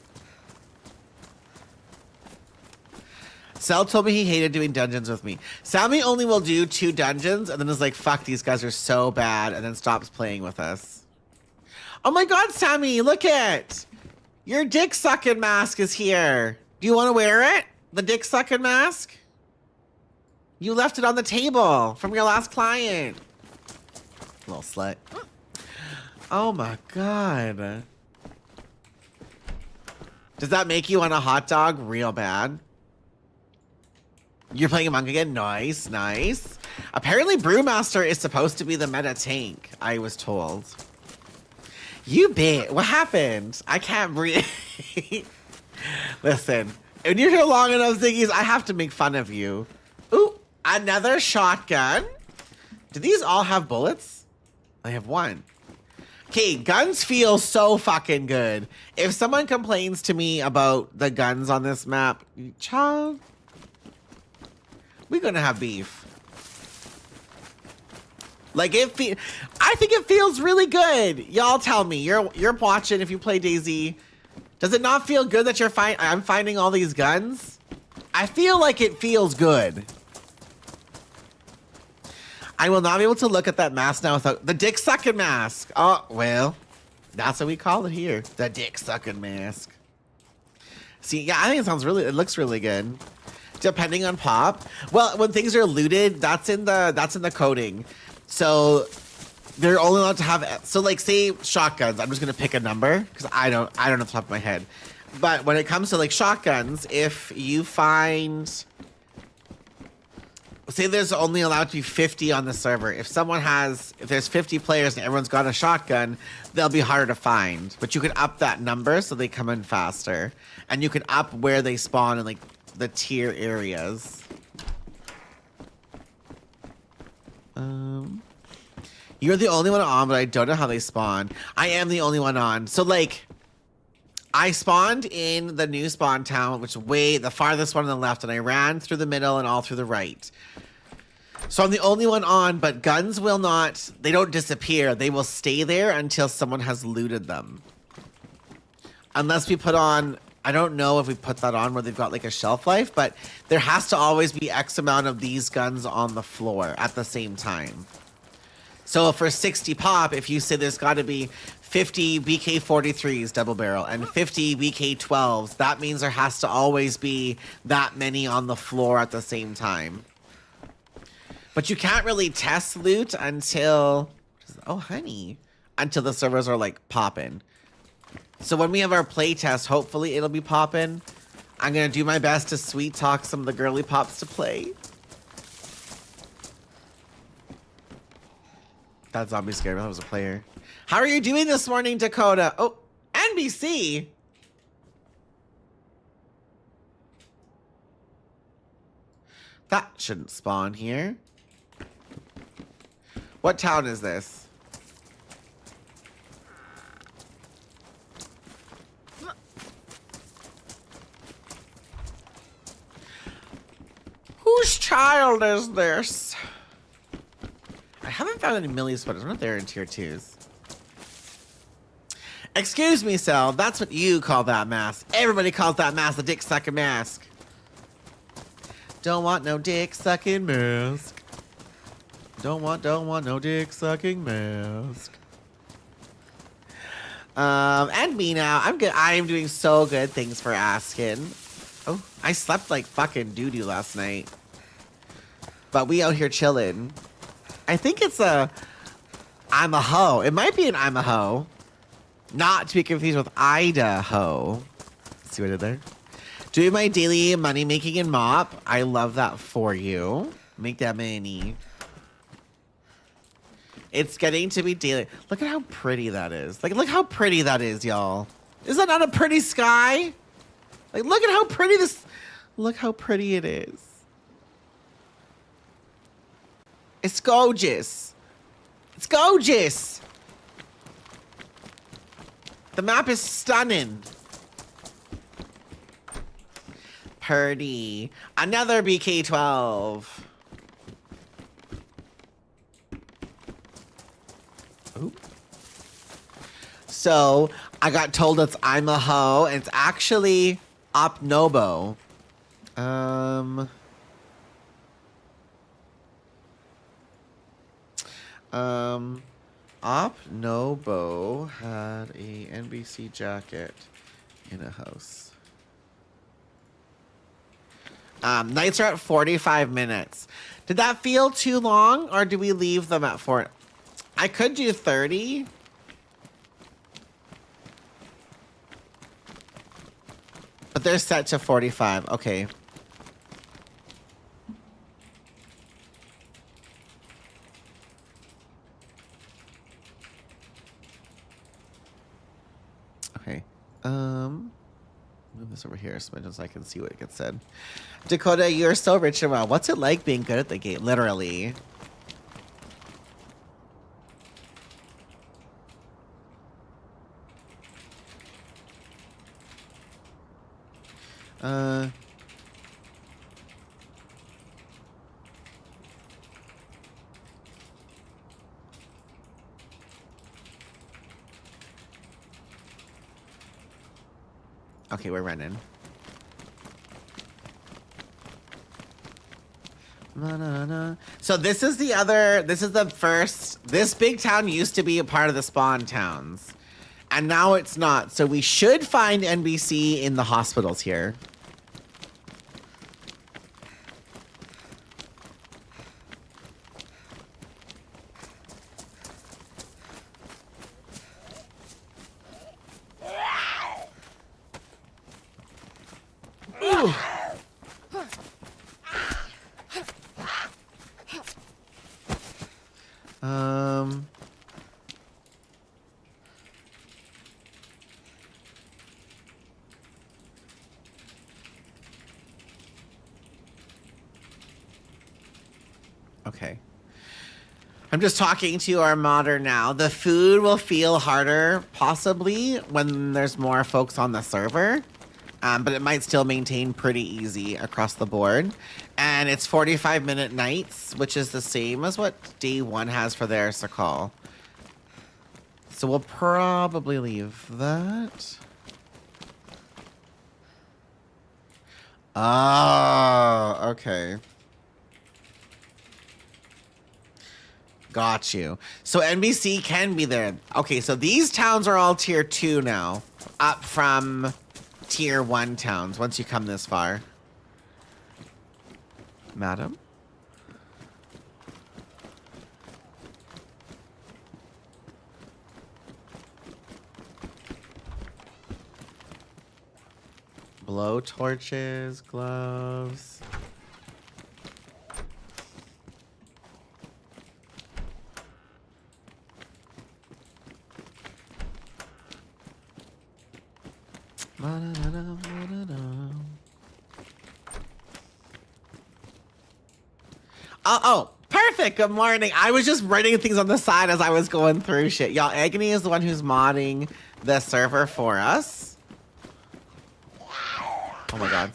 Sal told me he hated doing dungeons with me. Sammy only will do 2 dungeons and then is like, fuck, these guys are so bad, and then stops playing with us. Oh my god, Sammy, look it! Your dick sucking mask is here. Do you want to wear it? The dick sucking mask? You left it on the table from your last client. Little slut. Oh my God. Does that make you want a hot dog real bad? You're playing Among again? Nice, nice. Apparently Brewmaster is supposed to be the meta tank, I was told. You bit. What happened? I can't breathe. Listen, when you're here long enough, Ziggies, I have to make fun of you. Ooh, another shotgun. Do these all have bullets? I have one. Okay, guns feel so fucking good. If someone complains to me about the guns on this map, child, we're gonna have beef. Like I think it feels really good. Y'all tell me. You're watching if you play DayZ. Does it not feel good that I'm finding all these guns? I feel like it feels good. I will not be able to look at that mask now without the dick sucking mask. Oh, well, that's what we call it here. The dick sucking mask. See, yeah, I think it looks really good. Depending on pop. Well, when things are looted, that's in the coding. So they're only allowed to have, so like say shotguns, I'm just gonna pick a number because I don't know the top of my head. But when it comes to like shotguns, if you find, say there's only allowed to be 50 on the server. If there's 50 players and everyone's got a shotgun, they'll be harder to find. But you can up that number so they come in faster. And you can up where they spawn in like the tier areas. You're the only one on, but I don't know how they spawn. I am the only one on. So like, I spawned in the new spawn town, which is the farthest one on the left, and I ran through the middle and all through the right. So I'm the only one on, but guns will not, they don't disappear. They will stay there until someone has looted them. Unless we put on, I don't know if we put that on where they've got like a shelf life, but there has to always be X amount of these guns on the floor at the same time. So for 60 pop, if you say there's got to be 50 BK-43s double barrel and 50 BK-12s, that means there has to always be that many on the floor at the same time. But you can't really test loot until, oh honey, until the servers are like popping. So when we have our play test, hopefully it'll be popping. I'm going to do my best to sweet talk some of the girly pops to play. That zombie scared me. That was a player. How are you doing this morning, Dakota? Oh, NBC. That shouldn't spawn here. What town is this? Whose child is this? I haven't found any milli splitters. I'm not there in tier 2s. Excuse me, Sel. That's what you call that mask. Everybody calls that mask the dick sucking mask. Don't want no dick sucking mask. Don't want no dick sucking mask. And me now. I'm good. I am doing so good. Thanks for asking. Oh, I slept like fucking doo-doo last night. But we out here chilling. I think it's I'm a hoe. It might be an I'm a hoe. Not to be confused with Idaho. See what I did there? Doing my daily money making and mop. I love that for you. Make that money. It's getting to be daily. Look at how pretty that is. Like, look how pretty that is, y'all. Is that not a pretty sky? Like, look at how pretty this... Look how pretty it is. It's gorgeous. It's gorgeous. The map is stunning. Purdy. Another BK-12. Ooh. So, I got told it's I'm a hoe, and it's actually Opnobo. Opnobo had a NBC jacket in a house. Nights are at 45 minutes. Did that feel too long, or do we leave them at 4? I could do 30. But they're set to 45. Okay. Okay. Move this over here so I can see what it gets said. Dakota, you're so rich and well. What's it like being good at the game? Literally. Okay, we're running. So this is the first, this big town used to be a part of the spawn towns. And now it's not. So we should find NBC in the hospitals here. Okay. I'm just talking to our modder now. The food will feel harder, possibly, when there's more folks on the server. But it might still maintain pretty easy across the board. And it's 45-minute nights, which is the same as what day 1 has for their Sakhal. So we'll probably leave that. Oh, okay. Got you. So NBC can be there. Okay, so these towns are all tier 2 now. Up from tier 1 towns once you come this far. Madam? Blow torches, gloves. Oh, perfect. Good morning. I was just writing things on the side as I was going through shit. Y'all, Agony is the one who's modding the server for us. Oh my god.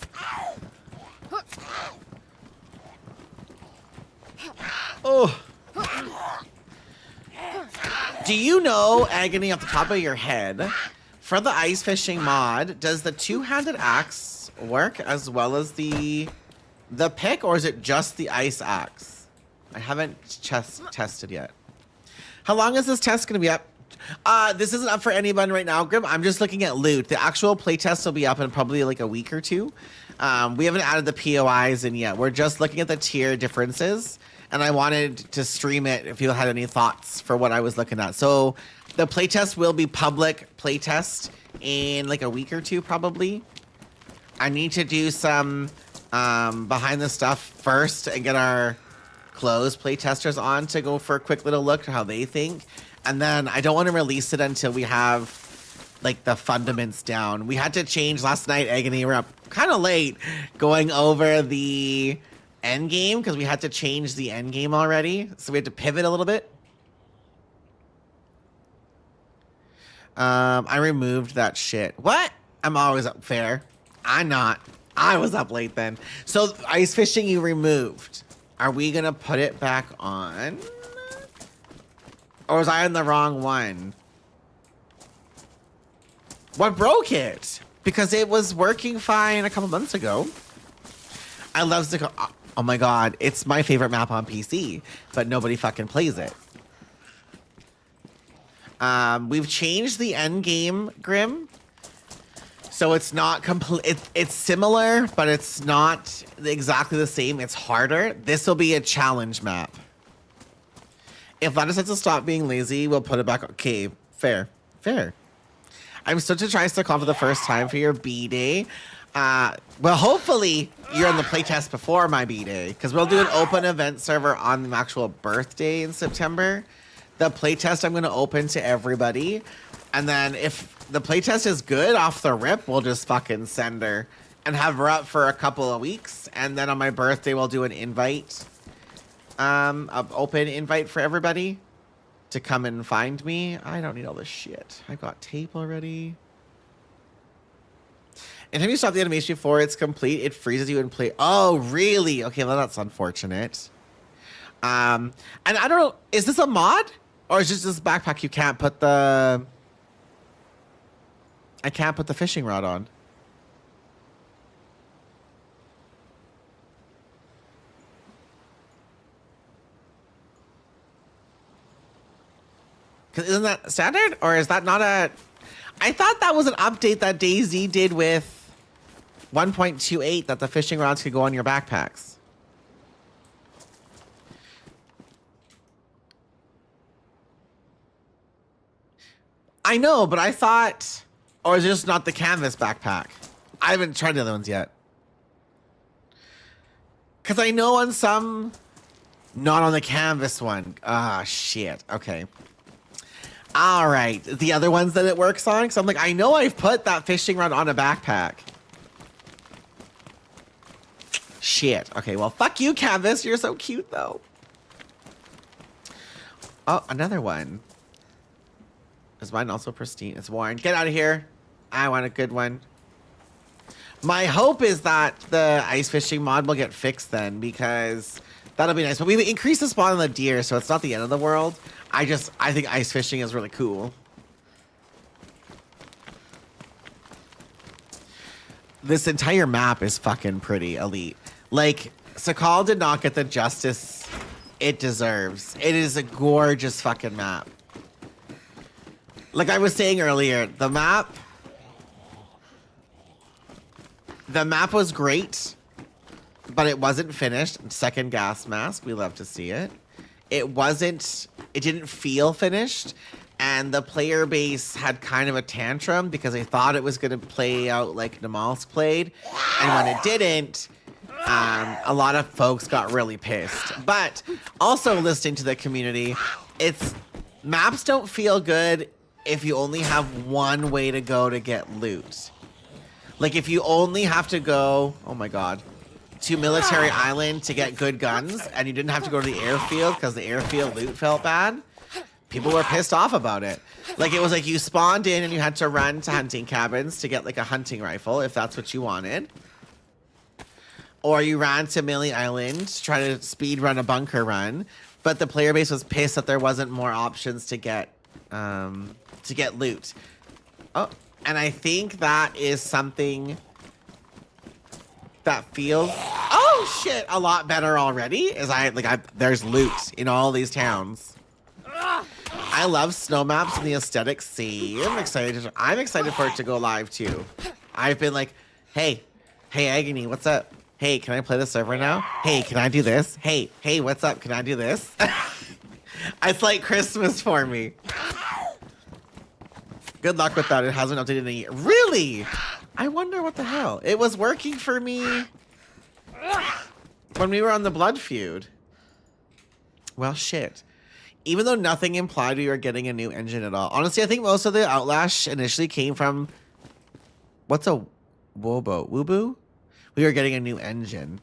Oh. Do you know, Agony, off the top of your head, for the ice fishing mod, does the two-handed axe work as well as the pick, or is it just the ice axe? I haven't tested yet. How long is this test going to be up? This isn't up for anyone right now, Grim. I'm just looking at loot. The actual playtest will be up in probably like a week or two. We haven't added the POIs in yet. We're just looking at the tier differences, and I wanted to stream it if you had any thoughts for what I was looking at. So the playtest will be public playtest in like a week or two, probably. I need to do some behind the stuff first and get our closed playtesters on to go for a quick little look at how they think. And then I don't want to release it until we have like the fundaments down. We had to change last night, Agony. We're up kind of late going over the end game because we had to change the end game already. So we had to pivot a little bit. I removed that shit. What? I'm always up fair. I'm not. I was up late then. So ice fishing you removed. Are we gonna put it back on? Or was I on the wrong one? What broke it? Because it was working fine a couple months ago. I love Sakhal. Oh my god, it's my favorite map on PC, but nobody fucking plays it. We've changed the end game, Grim. So it's not complete. It's similar, but it's not exactly the same. It's harder. This will be a challenge map. If Lana says to stop being lazy, we'll put it back. Okay, fair. I'm still to try Sakhal for the first time for your B-Day. Well, hopefully you're in the playtest before my B-Day, because we'll do an open event server on the actual birthday in September. The playtest I'm going to open to everybody. And then if the playtest is good off the rip, we'll just fucking send her and have her up for a couple of weeks. And then on my birthday, we'll do an invite. An open invite for everybody to come and find me. I don't need all this shit. I've got tape already. Anytime you stop the animation before it's complete, it freezes you in play. Oh, really? Okay, well, that's unfortunate. And I don't know, is this a mod? Or is this backpack you can't put the... I can't put the fishing rod on. Isn't that standard? Or is that not a... I thought that was an update that DayZ did with 1.28, that the fishing rods could go on your backpacks. I know, but I thought... Or is it just not the canvas backpack? I haven't tried the other ones yet. Because I know on some... Not on the canvas one. Ah, shit. Okay. All right, the other ones that it works on, because I'm like, I know I've put that fishing rod on a backpack. Shit. Okay, well, fuck you, Canvas. You're so cute, though. Oh, another one. Is mine also pristine? It's worn. Get out of here. I want a good one. My hope is that the ice fishing mod will get fixed then, because that'll be nice. But we increase the spawn on the deer, so it's not the end of the world. I think ice fishing is really cool. This entire map is fucking pretty elite. Like, Sakhal did not get the justice it deserves. It is a gorgeous fucking map. Like I was saying earlier, the map was great, but it wasn't finished. Second gas mask, we love to see it. It didn't feel finished, and the player base had kind of a tantrum because they thought it was going to play out like Namalsk played, and when it didn't, a lot of folks got really pissed. But also listening to the community, maps don't feel good if you only have one way to go to get loot. Like if you only have to go, oh my god, to Military Island to get good guns, and you didn't have to go to the airfield because the airfield loot felt bad, people were pissed off about it. Like it was like you spawned in and you had to run to hunting cabins to get like a hunting rifle if that's what you wanted. Or you ran to Millie Island to try to speed run a bunker run, but the player base was pissed that there wasn't more options to get loot. Oh, and I think that is something that feels, oh shit, a lot better already. There's loot in all these towns. I love snow maps and the aesthetic. See, I'm excited for it to go live too. I've been like, hey, Agony, what's up? Hey, can I play the server now? Hey, can I do this? Hey, what's up? Can I do this? It's like Christmas for me. Good luck with that. It hasn't updated in a year. Really? I wonder what the hell. It was working for me when we were on the Blood feud. Well, shit. Even though nothing implied we were getting a new engine at all. Honestly, I think most of the Outlash initially came from... What's a Wobo? Woobo? We were getting a new engine.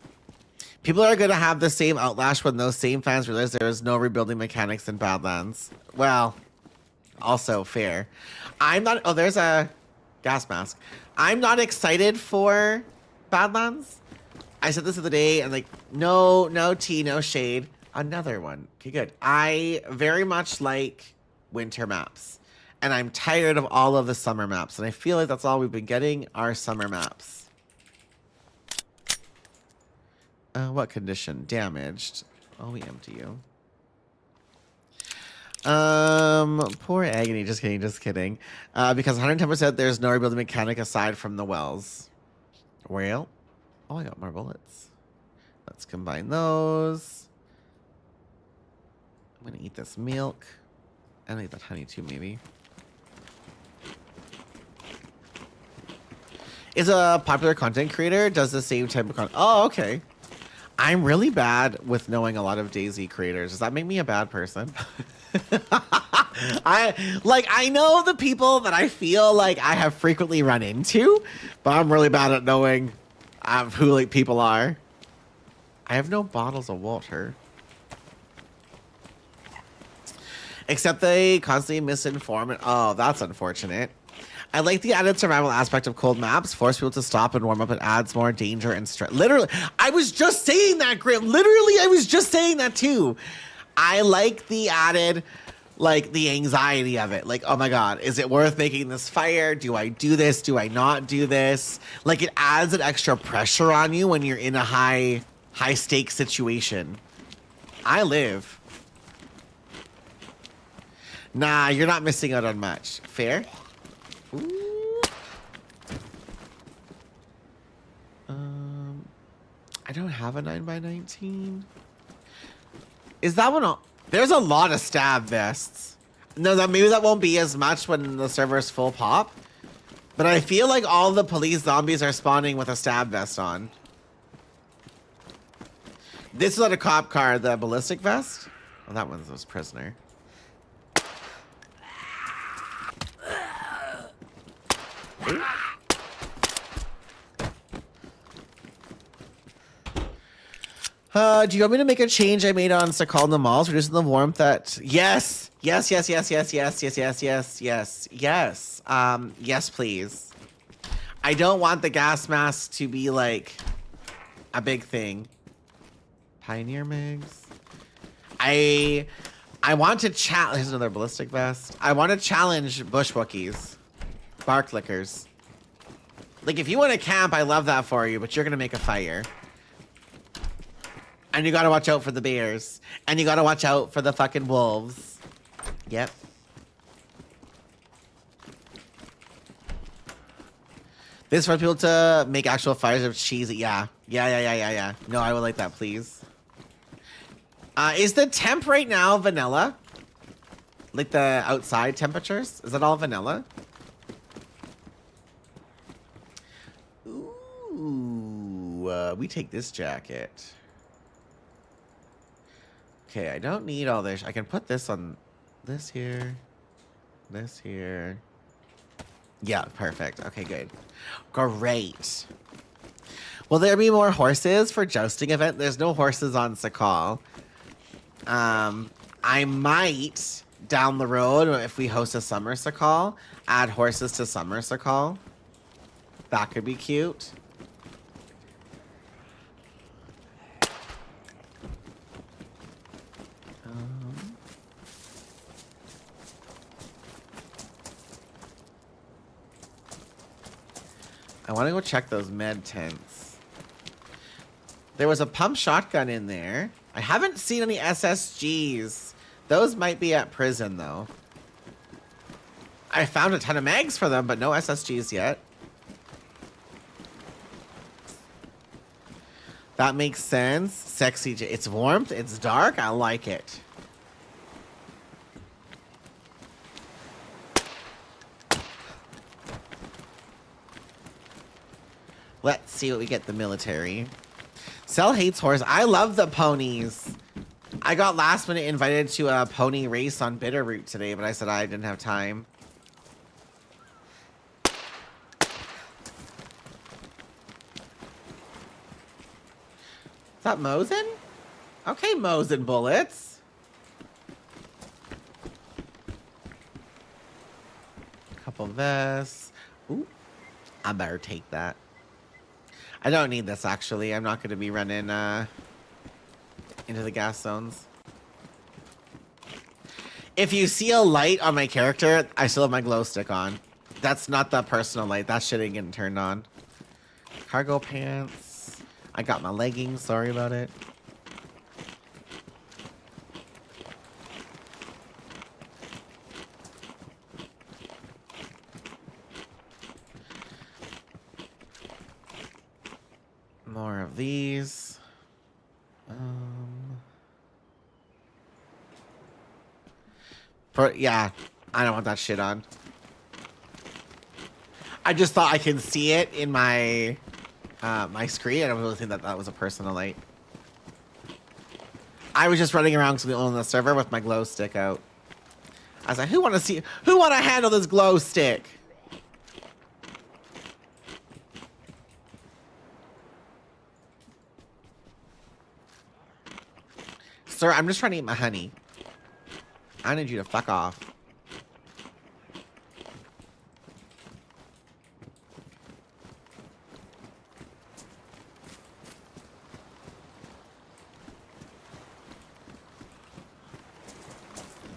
People are going to have the same Outlash when those same fans realize there is no rebuilding mechanics in Badlands. Well, also fair. I'm not... Oh, there's a gas mask. I'm not excited for Badlands. I said this the other day, and like, no tea, no shade. Another one. Okay, good. I very much like winter maps. And I'm tired of all of the summer maps. And I feel like that's all we've been getting are summer maps. What condition? Damaged. Oh, we empty you. Poor Agony. Just kidding, just kidding. Because 110% there's no rebuilding mechanic aside from the wells. Well, oh, I got more bullets. Let's combine those. I'm gonna eat this milk. And eat that honey too, maybe. Is a popular content creator, does the same type of content. Oh, okay. I'm really bad with knowing a lot of DayZ creators. Does that make me a bad person? I know the people that I feel like I have frequently run into, but I'm really bad at knowing who like people are. I have no bottles of water. Except they constantly misinform it. Oh, that's unfortunate. I like the added survival aspect of cold maps. Force people to stop and warm up. It adds more danger and stress. Literally, I was just saying that, Grim. Literally, I was just saying that too. I like the added, like, the anxiety of it. Like, oh my God, is it worth making this fire? Do I do this? Do I not do this? Like, it adds an extra pressure on you when you're in a high stakes situation. I live. Nah, you're not missing out on much. Fair? Ooh. I don't have a 9x19. Is that one? There's a lot of stab vests. No, maybe that won't be as much when the server's full pop. But I feel like all the police zombies are spawning with a stab vest on. This is not a cop car, the ballistic vest. Oh, that one's prisoner. Do you want me to make a change I made on Sakhal in the malls, reducing the warmth that... Yes, please. I don't want the gas mask to be, like, a big thing. Pioneer Migs. I want to challenge... Here's another ballistic vest. I want to challenge bushwookies. Bark lickers. Like, if you want to camp, I love that for you, but you're going to make a fire. And you gotta watch out for the bears. And you gotta watch out for the fucking wolves. Yep. This for people to make actual fires of cheese. Yeah. No, I would like that, please. Is the temp right now vanilla? Like the outside temperatures? Is it all vanilla? Ooh, we take this jacket. Okay, I don't need all this. I can put this on this here. This here. Yeah, perfect. Okay, good. Great. Will there be more horses for jousting event? There's no horses on Sakhal. I might, down the road, if we host a summer Sakhal, add horses to summer Sakhal. That could be cute. I want to go check those med tents. There was a pump shotgun in there. I haven't seen any SSGs. Those might be at prison, though. I found a ton of mags for them, but no SSGs yet. That makes sense. Sexy. It's warmth. It's dark. I like it. Let's see what we get the military. Cell hates horse. I love the ponies. I got last minute invited to a pony race on Bitterroot today, but I said I didn't have time. Is that Mosin? Okay, Mosin bullets. Couple vests. Ooh, I better take that. I don't need this, actually. I'm not going to be running into the gas zones. If you see a light on my character, I still have my glow stick on. That's not the personal light. That shit ain't getting turned on. Cargo pants. I got my leggings. Sorry about it. More of these. Yeah, I don't want that shit on. I just thought I can see it in my my screen. I don't really think that that was a personal light. I was just running around because we own the server with my glow stick out. I was like, who want to handle this glow stick? Sir, I'm just trying to eat my honey. I need you to fuck off.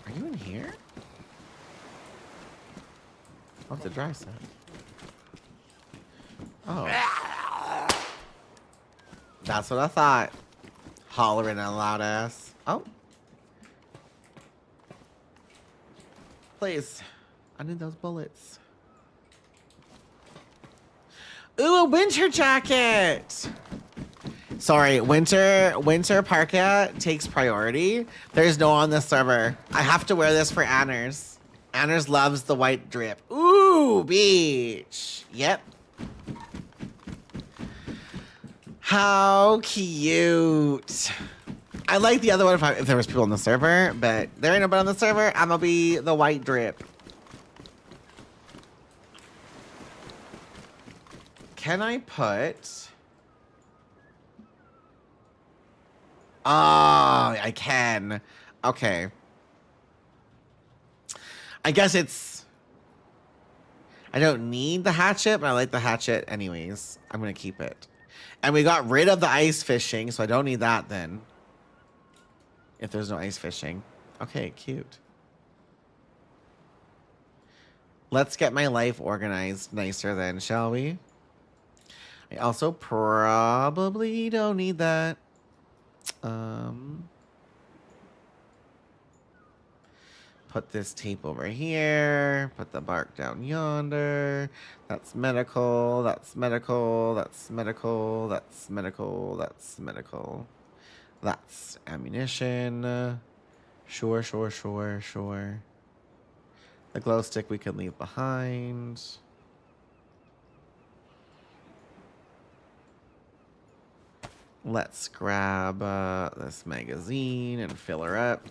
Are you in here? Oh, it's a dry set. Oh. That's what I thought. Hollering a loud ass. Oh. Please. I need those bullets. Ooh, a winter jacket! Sorry, winter parka takes priority. There's no on the server. I have to wear this for Anners. Anners loves the white drip. Ooh, beach. Yep. How cute. I like the other one if there was people on the server, but there ain't nobody on the server. I'm gonna be the white drip. Can I put... Oh, I can. Okay. I guess it's... I don't need the hatchet, but I like the hatchet anyways. I'm gonna keep it. And we got rid of the ice fishing, so I don't need that then. If there's no ice fishing. Okay, cute. Let's get my life organized nicer then, shall we? I also probably don't need that. Put this tape over here. Put the bark down yonder. That's medical. That's medical. That's medical. That's medical. That's medical. That's ammunition. Sure, sure, sure, sure. The glow stick we can leave behind. Let's grab this magazine and fill her up.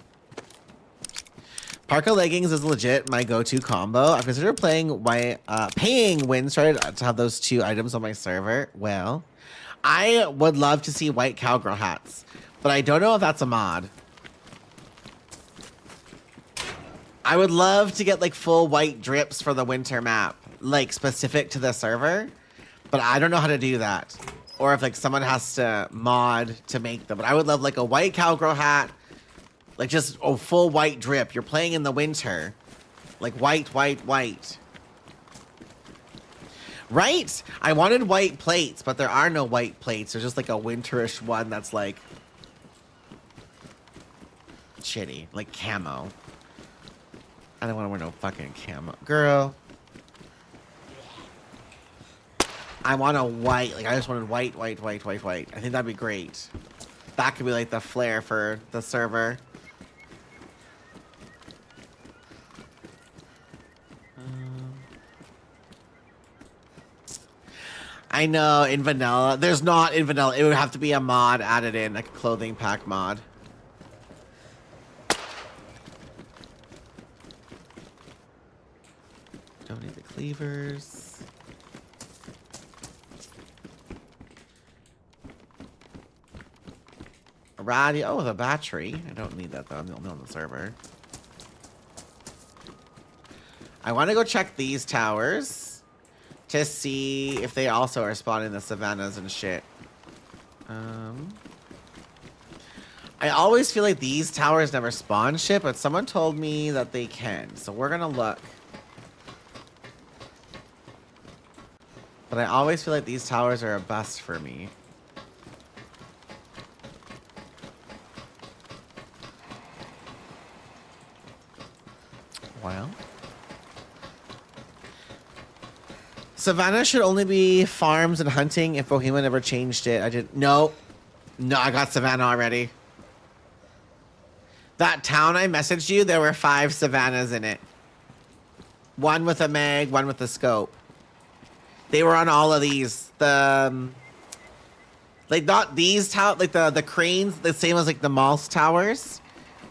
Parka leggings is legit my go-to combo. I've considered paying Windstar to have those two items on my server. Well, I would love to see white cowgirl hats, but I don't know if that's a mod. I would love to get like full white drips for the winter map, like specific to the server, but I don't know how to do that. Or if like someone has to mod to make them. But I would love like a white cowgirl hat, like just a full white drip. You're playing in the winter, like white, white, white. Right? I wanted white plates, but there are no white plates. There's just like a winterish one that's like shitty, like camo. I don't want to wear no fucking camo. Girl. I want a white, like I just wanted white, white, white, white, white. I think that'd be great. That could be like the flair for the server. I know, in vanilla. There's not in vanilla. It would have to be a mod added in, like a clothing pack mod. Don't need the cleavers. A radio. Oh, the battery. I don't need that though. I'm only on the server. I want to go check these towers to see if they also are spawning the savannas and shit. I always feel like these towers never spawn shit, but someone told me that they can. So we're gonna look. But I always feel like these towers are a bust for me. Well. Savannah should only be farms and hunting. If Bohemia never changed it, I did. No, I got Savannah already. That town I messaged you, there were 5 Savannahs in it. One with a mag, one with a scope. They were on all of these. Like not these like the cranes, the same as like the Maltz towers.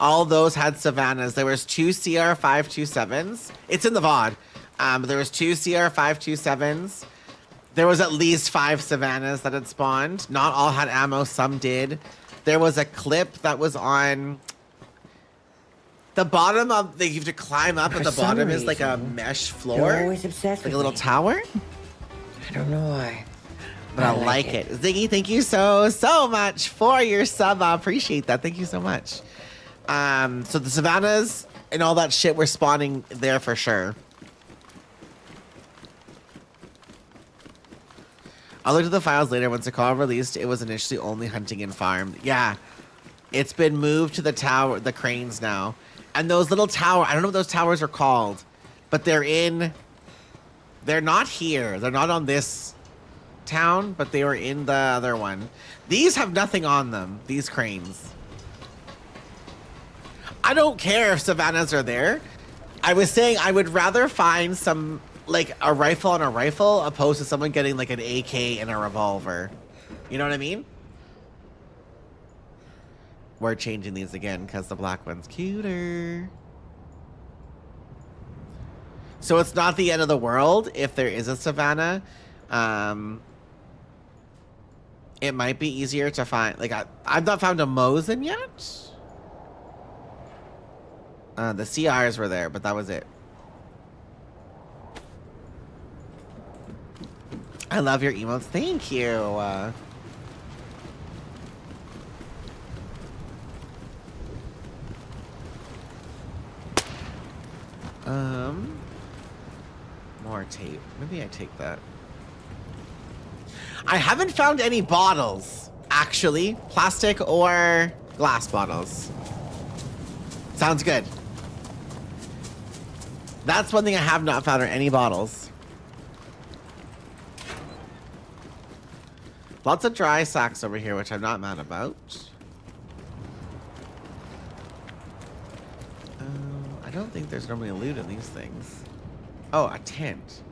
All those had Savannahs. There was 2 CR527s. It's in the VOD. There was 2 CR527s. There was at least 5 Savannahs that had spawned. Not all had ammo, some did. There was a clip that was on the bottom of you have to climb up, at the bottom is like a mesh floor. You're always obsessed like with a little me. tower. I don't know why. But I like it. Ziggy, thank you so much for your sub. I appreciate that. Thank you so much. So the Savannahs and all that shit were spawning there for sure. I looked at the files later. When Sakhal released, it was initially only hunting and farmed. Yeah. It's been moved to the tower, the cranes now. And those little towers, I don't know what those towers are called, but they're not here. They're not on this town, but they were in the other one. These have nothing on them, these cranes. I don't care if Savannahs are there. I was saying I would rather find some, like a rifle on a rifle opposed to someone getting like an AK and a revolver. You know what I mean? We're changing these again because the black one's cuter. So it's not the end of the world if there is a Savannah. It might be easier to find. Like I've not found a Mosin yet. The CRs were there, but that was it. I love your emotes. Thank you. More tape. Maybe I take that. I haven't found any bottles, actually. Plastic or glass bottles. Sounds good. That's one thing I have not found, are any bottles. Lots of dry sacks over here, which I'm not mad about. I don't think there's normally loot in these things. Oh, a tent.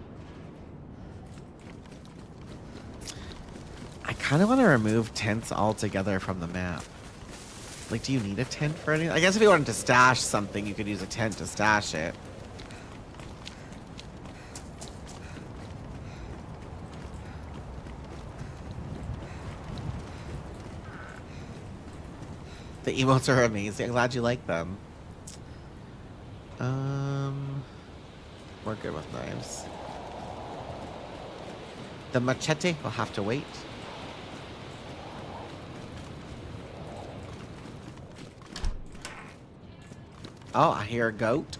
I kind of want to remove tents altogether from the map. Like, do you need a tent for anything? I guess if you wanted to stash something, you could use a tent to stash it. The emotes are amazing. I'm glad you like them. We're good with knives. The machete will have to wait. Oh, I hear a goat.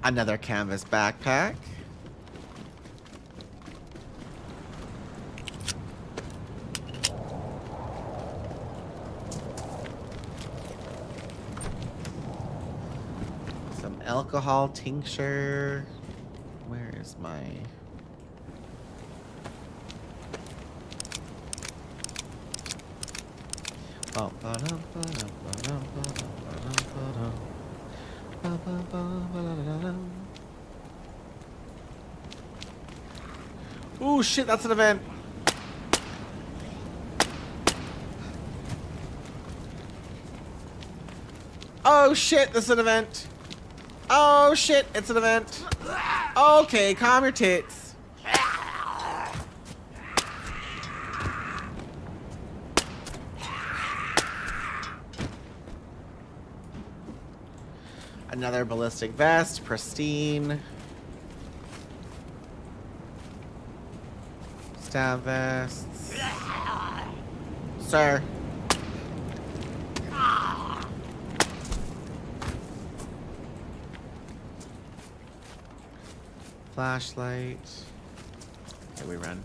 Another canvas backpack. Some alcohol tincture. Where is my... Oh shit, that's an event. Oh shit, this is an event. Oh shit, it's an event. Okay, calm your tits. Another ballistic vest, pristine. Stab vests. Sir. Flashlight. Here we run.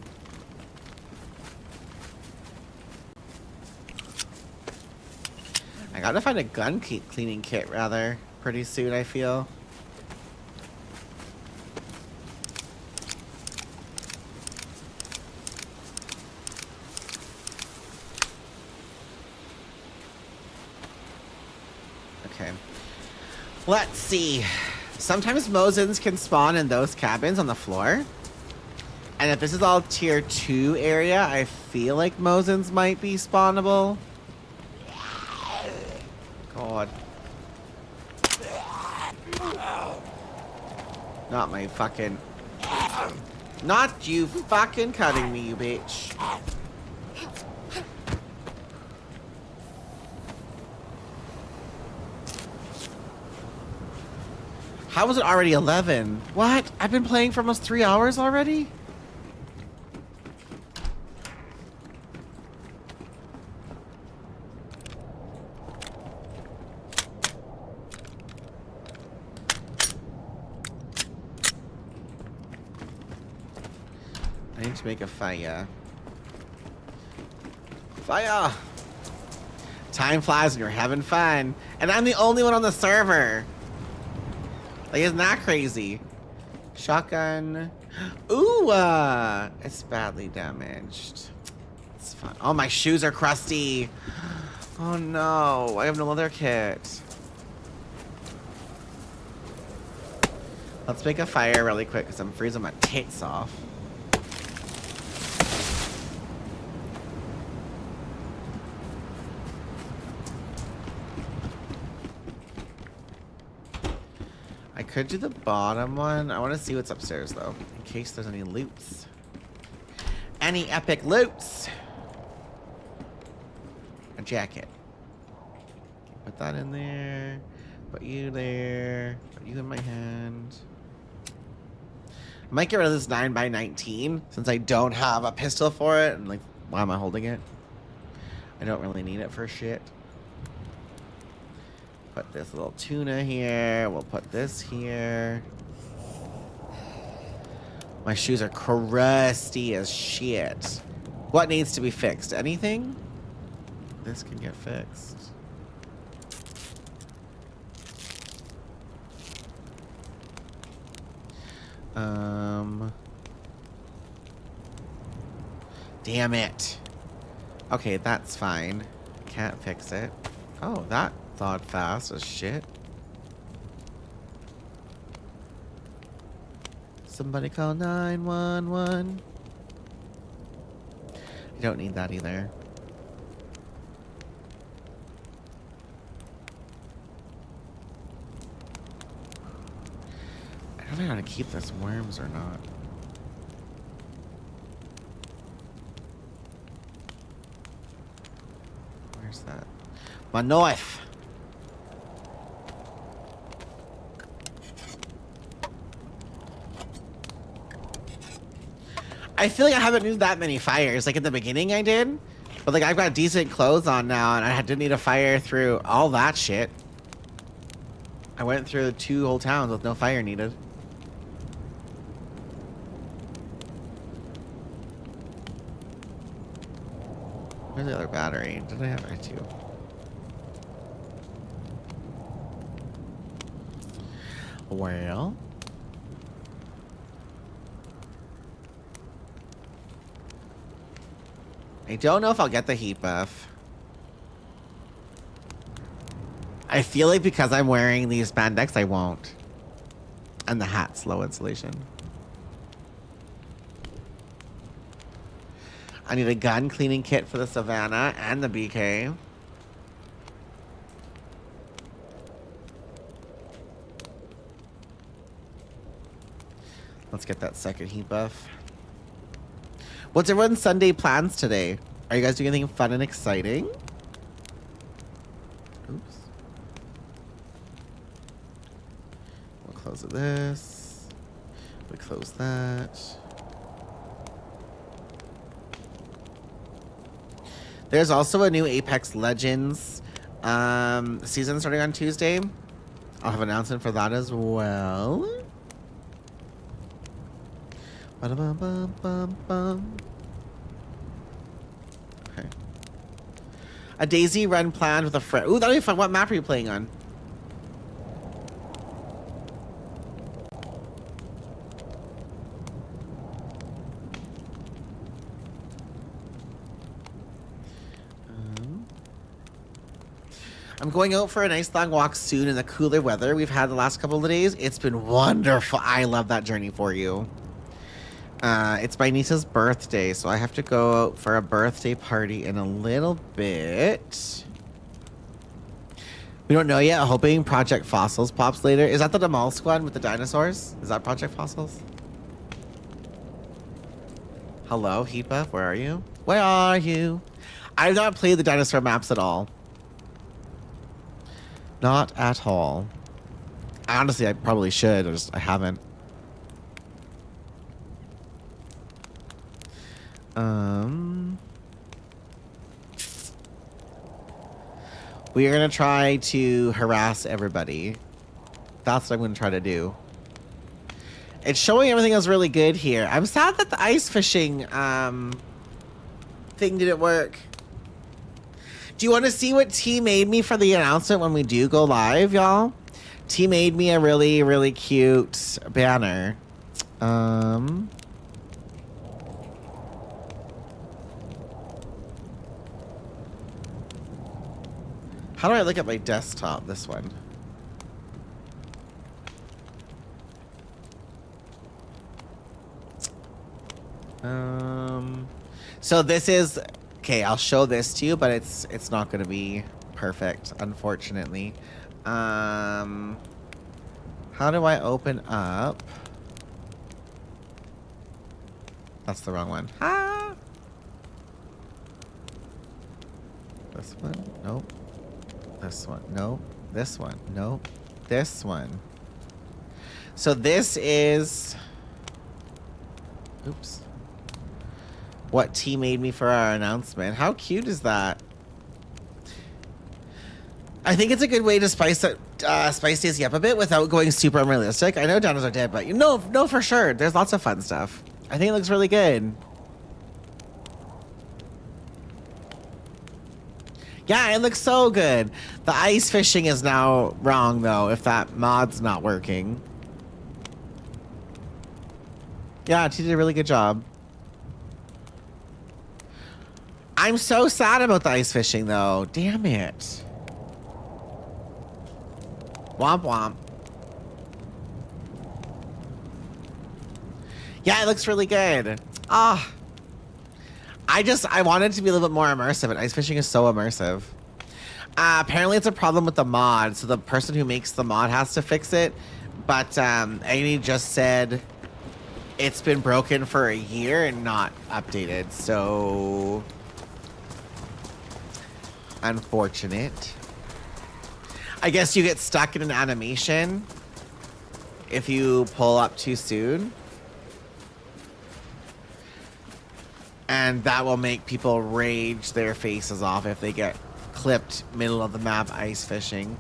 I gotta find a gun cleaning kit, rather. pretty soon, I feel. Okay. Let's see. Sometimes Mosins can spawn in those cabins on the floor. And if this is all tier 2 area, I feel like Mosins might be spawnable. God. Not my fucking... Not you fucking cutting me, you bitch. How was it already 11? What? I've been playing for almost 3 hours already? I need to make a fire. Fire! Time flies when you're having fun. And I'm the only one on the server. Like, isn't that crazy? Shotgun. Ooh, it's badly damaged. It's fine. Oh, my shoes are crusty. Oh no, I have no leather kit. Let's make a fire really quick because I'm freezing my tits off. I could do the bottom one. I want to see what's upstairs though, in case there's any loots. Any epic loots. A jacket. Put that in there. Put you there. Put you in my hand. I might get rid of this 9x19 since I don't have a pistol for it. And like, why am I holding it? I don't really need it for shit. Put this little tuna here. We'll put this here. My shoes are crusty as shit. What needs to be fixed? Anything? This can get fixed. Damn it. Okay, that's fine. Can't fix it. Oh, that thawed fast as shit. Somebody call 911. I don't need that either. I don't know how to keep this worms or not. Where's that? My knife! I feel like I haven't used that many fires. Like at the beginning I did. But like I've got decent clothes on now and I didn't need a fire through all that shit. I went through 2 whole towns with no fire needed. Where's the other battery? Did I have it too? Well. I don't know if I'll get the heat buff. I feel like because I'm wearing these spandex, I won't. And the hat's low insulation. I need a gun cleaning kit for the Savannah and the BK. Let's get that second heat buff. What's everyone's Sunday plans today? Are you guys doing anything fun and exciting? Oops. We'll close this. We close that. There's also a new Apex Legends season starting on Tuesday. I'll have an announcement for that as well. Ba-da-bum-bum-bum-bum. Okay. A Daisy run planned with a friend. Ooh, that'll be fun. What map are you playing on? I'm going out for a nice long walk soon in the cooler weather we've had the last couple of days. It's been wonderful. I love that journey for you. It's my niece's birthday, so I have to go out for a birthday party in a little bit. We don't know yet. Hoping Project Fossils pops later. Is that the Demalsk one with the dinosaurs? Is that Project Fossils? Hello, Heatbuff. Where are you? Where are you? I've not played the dinosaur maps at all. Not at all. Honestly, I probably should. I haven't. We are gonna try to harass everybody. That's what I'm gonna try to do. It's showing everything is really good here. I'm sad that the ice fishing thing didn't work. Do you want to see what T made me for the announcement when we do go live, y'all? T made me a really, really cute banner. How do I look at my desktop? This one. So this is okay. I'll show this to you, but it's not going to be perfect, unfortunately. How do I open up? That's the wrong one. Ah. This one? Nope. This one? Nope. This one? Nope. This one. So this is... Oops. What T made me for our announcement. How cute is that? I think it's a good way to spice Daisy up a bit without going super unrealistic. I know dinosaurs are dead, but no, for sure. There's lots of fun stuff. I think it looks really good. Yeah, it looks so good. The ice fishing is now wrong, though, if that mod's not working. Yeah, T did a really good job. I'm so sad about the ice fishing, though. Damn it. Womp womp. Yeah, it looks really good. Ah. I wanted it to be a little bit more immersive, and ice fishing is so immersive. Apparently it's a problem with the mod, so the person who makes the mod has to fix it. But Amy just said it's been broken for a year and not updated, so... Unfortunate. I guess you get stuck in an animation if you pull up too soon. And that will make people rage their faces off if they get clipped middle of the map ice fishing.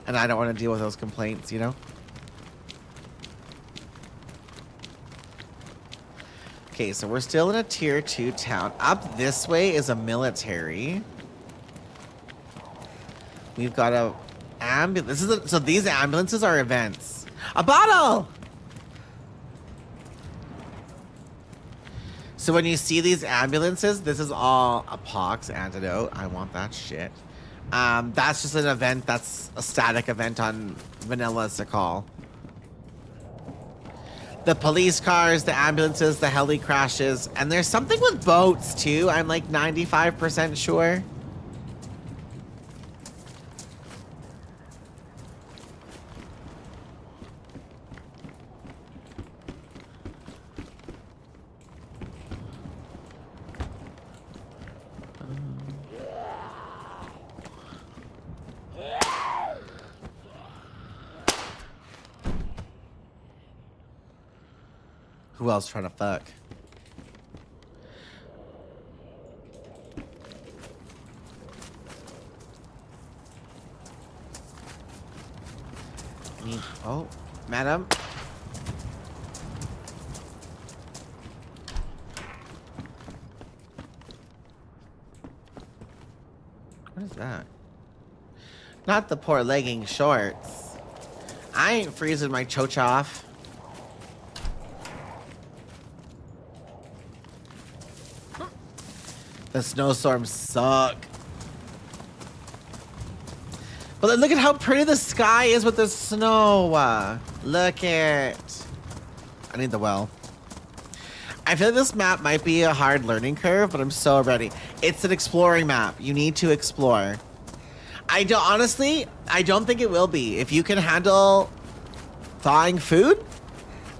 And I don't want to deal with those complaints, you know? Okay, so we're still in a tier 2 town. Up this way is a military. We've got a ambulance. So these ambulances are events. A bottle! So when you see these ambulances, this is all a pox antidote. I want that shit. That's just an event. That's a static event on Vanilla Sakhal. The police cars, the ambulances, the heli crashes, and there's something with boats too. I'm like 95% sure. Who else trying to fuck? Oh, madam. What is that? Not the poor legging shorts. I ain't freezing my choch off. The snowstorms suck. But then look at how pretty the sky is with the snow. Look at. I need the well. I feel like this map might be a hard learning curve, but I'm so ready. It's an exploring map. You need to explore. I don't think it will be. If you can handle thawing food,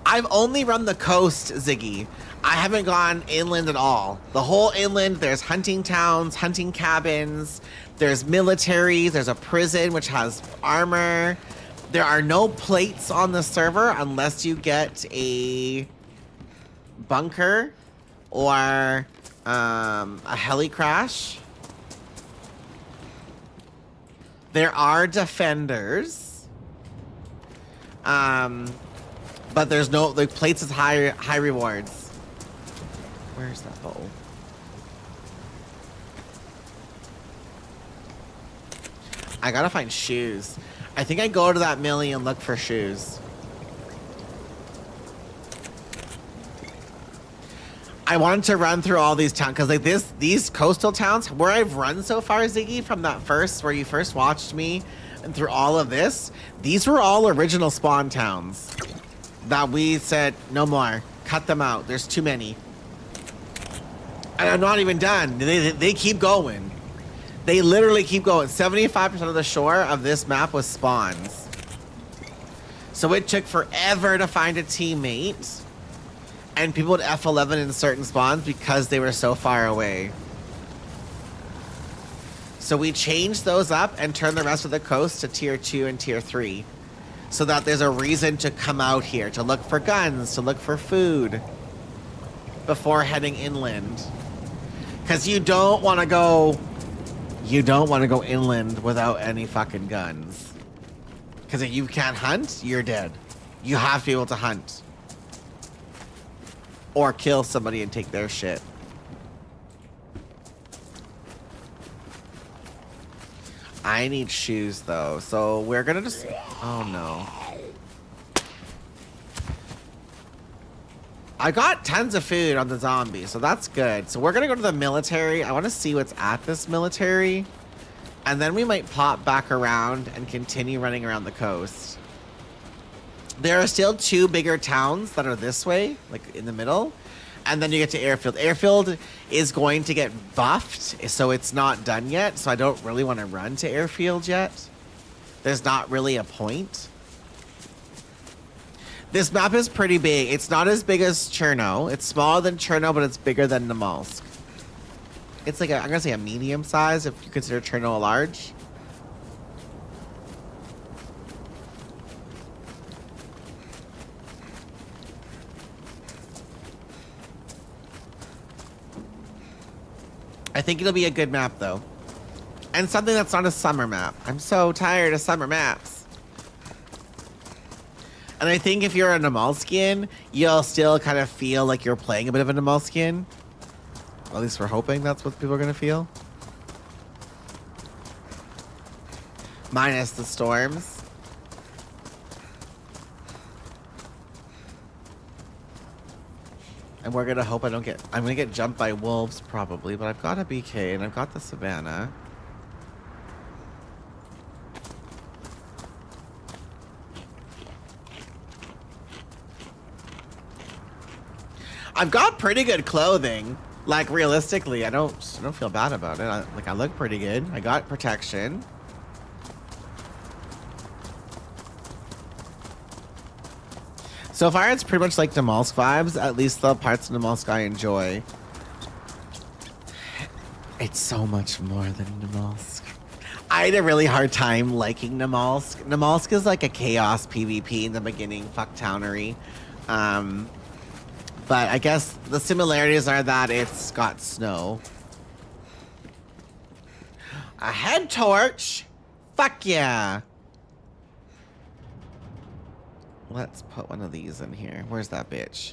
I've only run the coast, Ziggy. I haven't gone inland at all. The whole inland, there's hunting towns, hunting cabins, there's militaries, there's a prison which has armor. There are no plates on the server unless you get a bunker or a heli crash. There are defenders. But there's no, like, plates is high rewards. Where's that bowl? I gotta find shoes. I think I go to that millie and look for shoes. I wanted to run through all these towns because like these coastal towns where I've run so far, Ziggy, from that where you first watched me and through all of this, these were all original spawn towns that we said no more, cut them out. There's too many. And I'm not even done. They keep going. They literally keep going. 75% of the shore of this map was spawns. So it took forever to find a teammate. And people would F11 in certain spawns because they were so far away. So we changed those up and turned the rest of the coast to tier 2 and tier 3. So that there's a reason to come out here, to look for guns, to look for food before heading inland. Because you don't want to go inland without any fucking guns. Because if you can't hunt, you're dead. You have to be able to hunt. Or kill somebody and take their shit. I need shoes though, so we're gonna just... Oh no. I got tons of food on the zombie, so that's good. So we're gonna go to the military. I want to see what's at this military. And then we might pop back around and continue running around the coast. There are still 2 bigger towns that are this way, like in the middle. And then you get to Airfield. Airfield is going to get buffed, so it's not done yet. So I don't really want to run to Airfield yet. There's not really a point. This map is pretty big. It's not as big as Cherno. It's smaller than Cherno, but it's bigger than Namalsk. It's like I'm gonna say a medium size if you consider Cherno a large. I think it'll be a good map though. And something that's not a summer map. I'm so tired of summer maps. And I think if you're a Namalskian, you'll still kind of feel like you're playing a bit of a Namalskian. At least we're hoping that's what people are going to feel. Minus the storms. And we're going to hope I'm going to get jumped by wolves probably, but I've got a BK and I've got the Savannah. I've got pretty good clothing. Like realistically, I don't feel bad about it. I look pretty good. I got protection. So far, it's pretty much like Namalsk vibes. At least the parts of Namalsk I enjoy. It's so much more than Namalsk. I had a really hard time liking Namalsk. Namalsk is like a chaos PvP in the beginning, fucktownery. But I guess the similarities are that it's got snow. A head torch? Fuck yeah. Let's put one of these in here. Where's that bitch?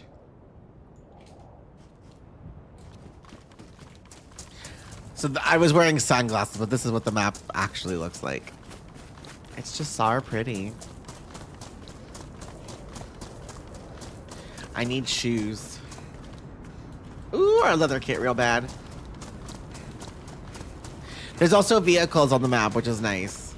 So I was wearing sunglasses, but this is what the map actually looks like. It's just so pretty. I need shoes. Ooh, our leather kit real bad. There's also vehicles on the map, which is nice.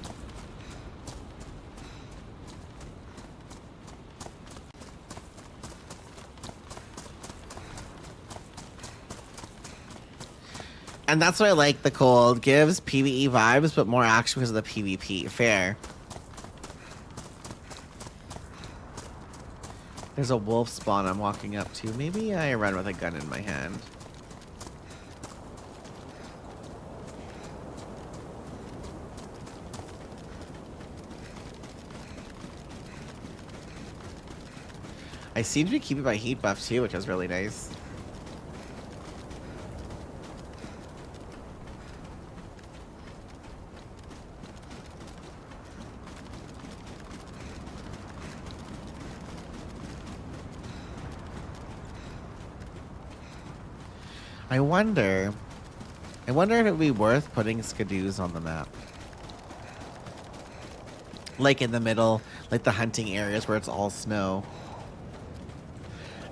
And that's what I like the cold. Gives PvE vibes, but more action because of the PvP. Fair. There's a wolf spawn I'm walking up to. Maybe I run with a gun in my hand. I seem to be keeping my heat buff too, which is really nice. I wonder if it would be worth putting skidoos on the map. Like in the middle, like the hunting areas where it's all snow.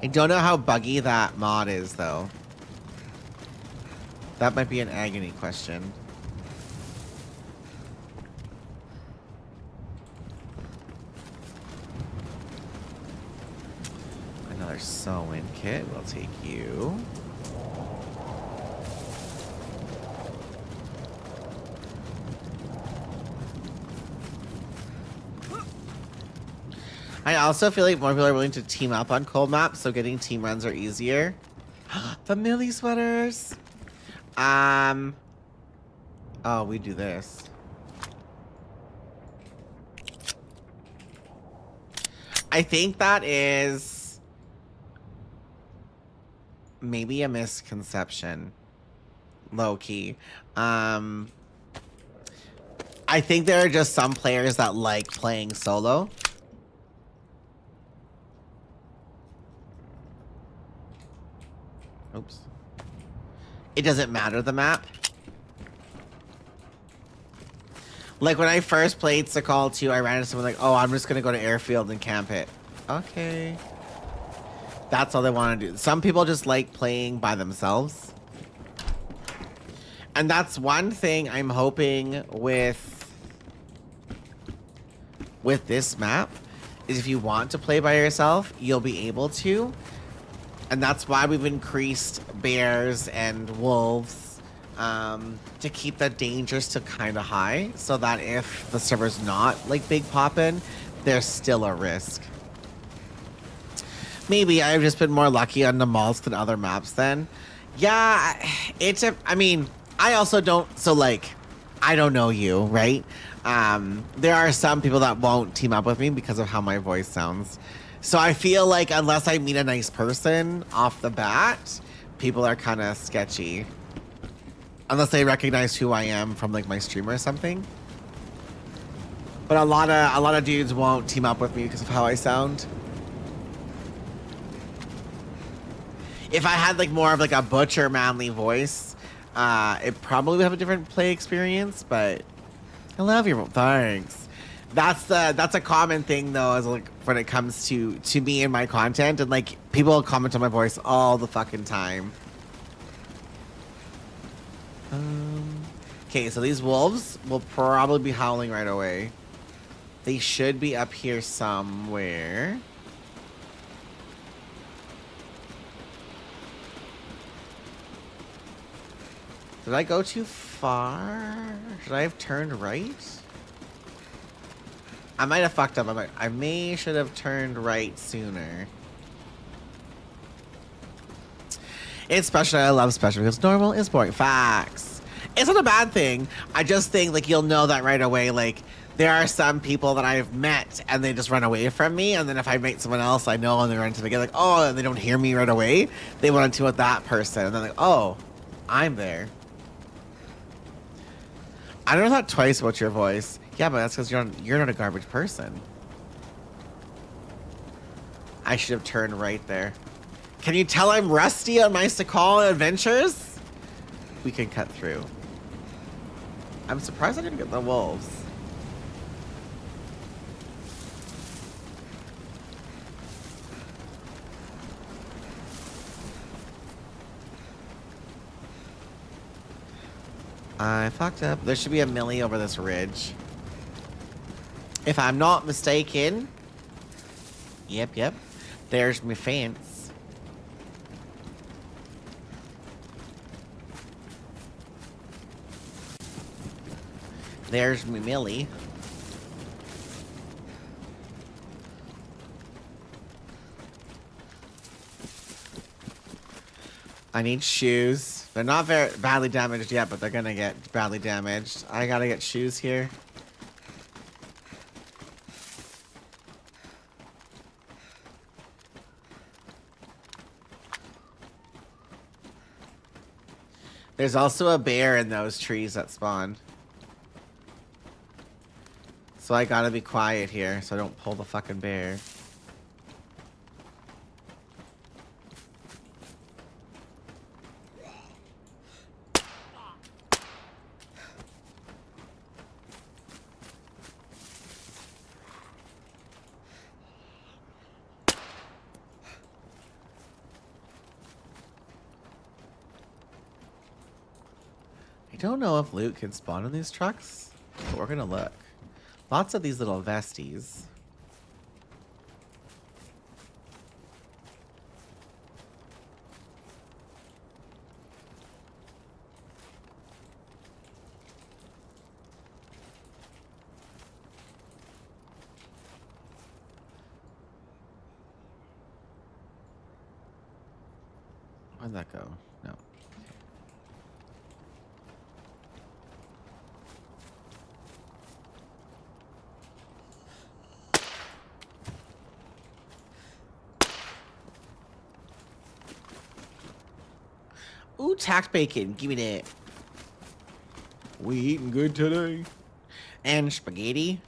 I don't know how buggy that mod is, though. That might be an agony question. Another sew-in kit. We'll take you. I also feel like more people are willing to team up on cold maps, so getting team runs are easier. The Millie sweaters. Oh, we do this. I think that is maybe a misconception. Low key. I think there are just some players that like playing solo. Oops. It doesn't matter the map. Like when I first played Sakhal 2, I ran into someone like, oh, I'm just gonna go to airfield and camp it. Okay. That's all they want to do. Some people just like playing by themselves. And that's one thing I'm hoping with this map, is if you want to play by yourself, you'll be able to. And that's why we've increased bears and wolves to keep the dangers to kind of high, so that if the server's not like big poppin', there's still a risk. Maybe I've just been more lucky on the malls than other maps then. Yeah, I mean, I also don't, so like, I don't know you, right? There are some people that won't team up with me because of how my voice sounds. So I feel like unless I meet a nice person off the bat, people are kind of sketchy. Unless they recognize who I am from like my stream or something. But a lot of dudes won't team up with me because of how I sound. If I had like more of like a butcher manly voice, it probably would have a different play experience, but I love your thanks. That's a common thing though, as like when it comes to me and my content, and like people comment on my voice all the fucking time. Okay, so these wolves will probably be howling right away. They should be up here somewhere. Did I go too far? Should I have turned right? I might have fucked up. I should have turned right sooner. It's special. I love special because normal is boring. Facts. It's not a bad thing. I just think like you'll know that right away. Like there are some people that I've met and they just run away from me, and then if I meet someone else I know and they run into me again, like, oh, and they don't hear me right away, they run into with that person, and they're like, oh, I'm there. I never thought twice about your voice. Yeah, but that's because you're not a garbage person. I should have turned right there. Can you tell I'm rusty on my Sakhal adventures? We can cut through. I'm surprised I didn't get the wolves. I fucked up. There should be a Millie over this ridge. If I'm not mistaken. Yep. There's my fence. There's me Millie. I need shoes. They're not very badly damaged yet, but they're gonna get badly damaged. I gotta get shoes here. There's also a bear in those trees that spawned. So I gotta be quiet here so I don't pull the fucking bear. I don't know if loot can spawn in these trucks, but we're gonna look. Lots of these little vesties. Where'd that go? No. Ooh, tack bacon. Give me that. We eating good today. And spaghetti.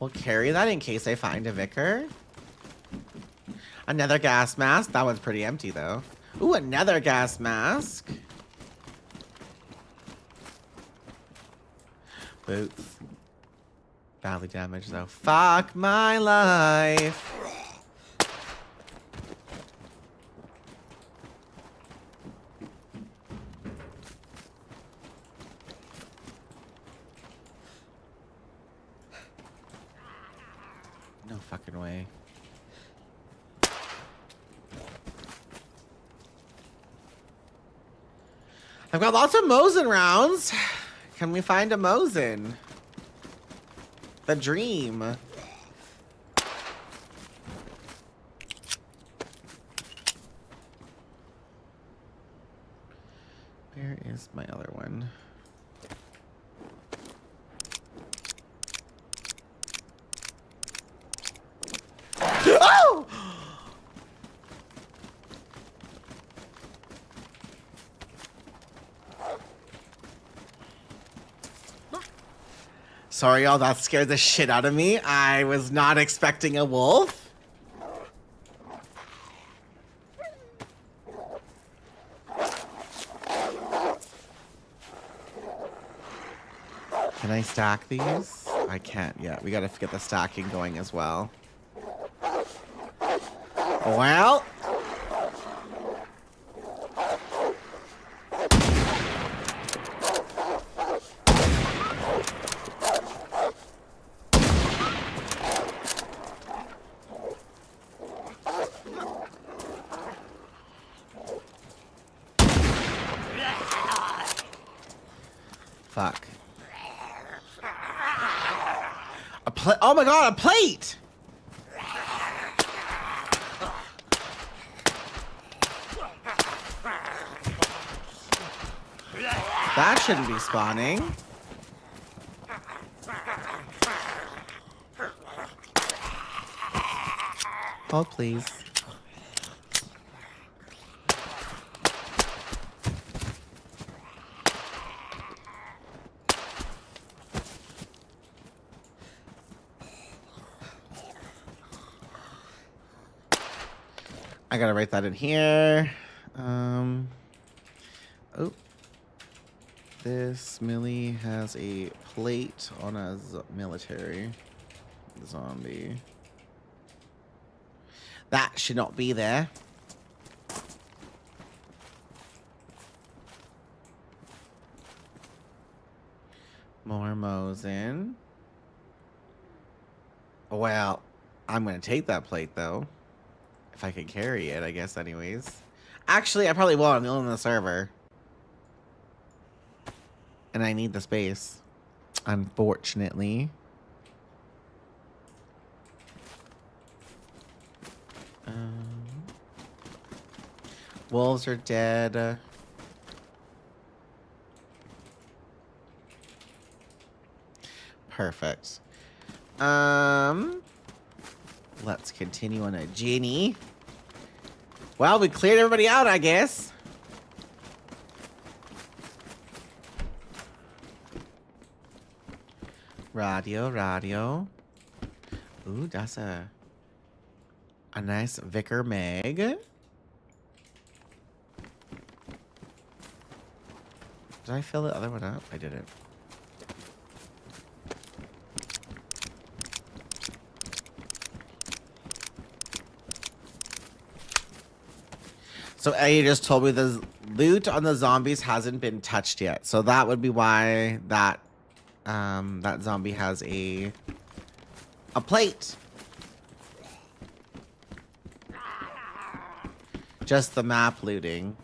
We'll carry that in case I find a vicar. Another gas mask. That one's pretty empty, though. Ooh, another gas mask. Boots. Badly damaged, though. Fuck my life. No fucking way. I've got lots of Mosin rounds. Can we find a Mosin? The dream. Where is my other one? Oh! Sorry, y'all, that scared the shit out of me. I was not expecting a wolf. Can I stack these? I can't yet. We gotta get the stacking going as well. Well. Fuck. A plate. Oh my god, a plate! That shouldn't be spawning. Oh, please. I gotta write that in here. Oh. This Millie has a plate on a military zombie. That should not be there. More Mosin. Well, I'm gonna take that plate though. If I can carry it, I guess anyways. Actually, I probably won't. I'm the only one on the server. And I need the space. Unfortunately. Wolves are dead. Perfect. Let's continue on a genie. Well, we cleared everybody out, I guess. Radio. Ooh, that's a nice Vicar Mag. Did I fill the other one up? I didn't. So Eddie just told me the loot on the zombies hasn't been touched yet. So that would be why that that zombie has a plate. Just the map looting.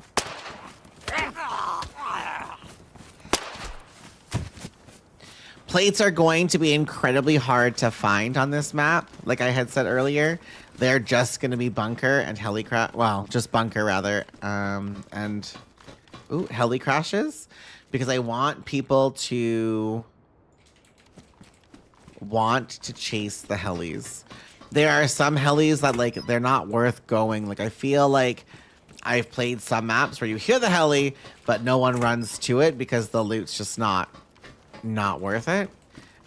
Plates are going to be incredibly hard to find on this map. Like I had said earlier, they're just going to be bunker and heli crash. Well, just bunker rather. And heli crashes, because I want people to want to chase the helis. There are some helis that like they're not worth going. Like I feel like I've played some maps where you hear the heli, but no one runs to it because the loot's just not worth it.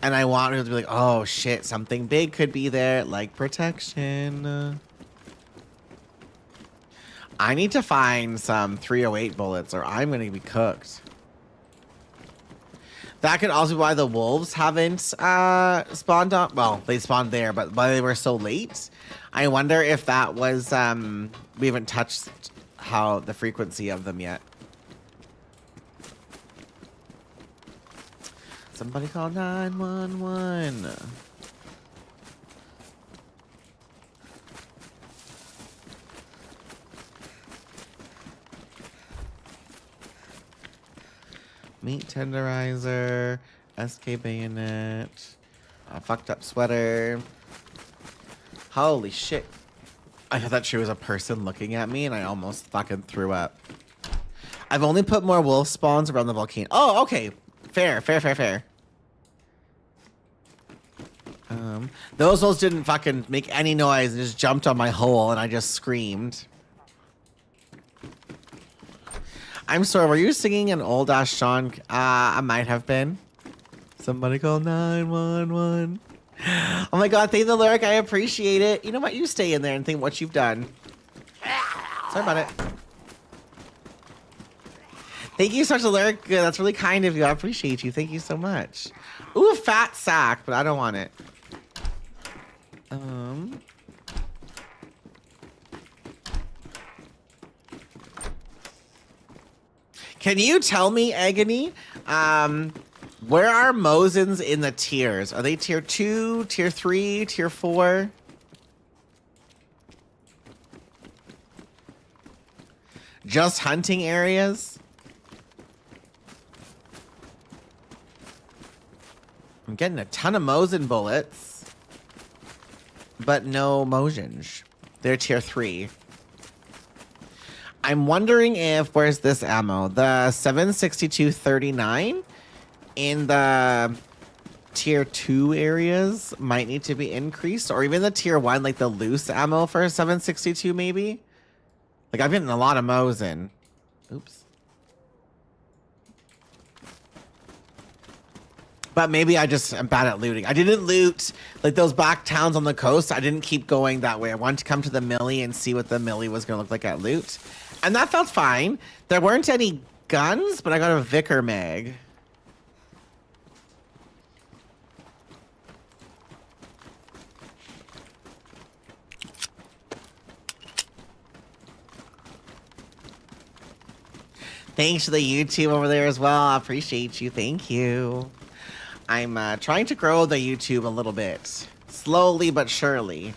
And I want people to be like, oh shit, something big could be there, like protection. I need to find some 308 bullets or I'm gonna be cooked. That could also be why the wolves haven't spawned on. Well, they spawned there, but why they were so late. I wonder if that was we haven't touched how the frequency of them yet. Somebody call 911. Meat tenderizer, SK bayonet, a fucked up sweater. Holy shit. I thought she was a person looking at me and I almost fucking threw up. I've only put more wolf spawns around the volcano. Oh, okay. Fair. Those wolves didn't fucking make any noise and just jumped on my hole and I just screamed. I'm sorry, were you singing an old ass Sean? I might have been. Somebody call 911. Oh my god, thank the lyric, I appreciate it. You know what, you stay in there and think what you've done. Sorry about it. Thank you so much, the lyric. That's really kind of you. I appreciate you. Thank you so much. Ooh, a fat sack, but I don't want it. Can you tell me, Agony, where are Mosins in the tiers? Are they tier 2, tier 3, tier 4? Just hunting areas? I'm getting a ton of Mosin bullets, but no Mosins. They're tier 3. I'm wondering if, where's this ammo? The 762-39 in the tier 2 areas might need to be increased, or even the tier 1, like the loose ammo for 762 maybe? Like I've gotten a lot of Mosin. Oops. But maybe I just am bad at looting. I didn't loot like those back towns on the coast. I didn't keep going that way. I wanted to come to the Millie and see what the Millie was going to look like at loot. And that felt fine. There weren't any guns, but I got a Vicar Mag. Thanks to the YouTube over there as well. I appreciate you. Thank you. I'm trying to grow the YouTube a little bit. Slowly but surely.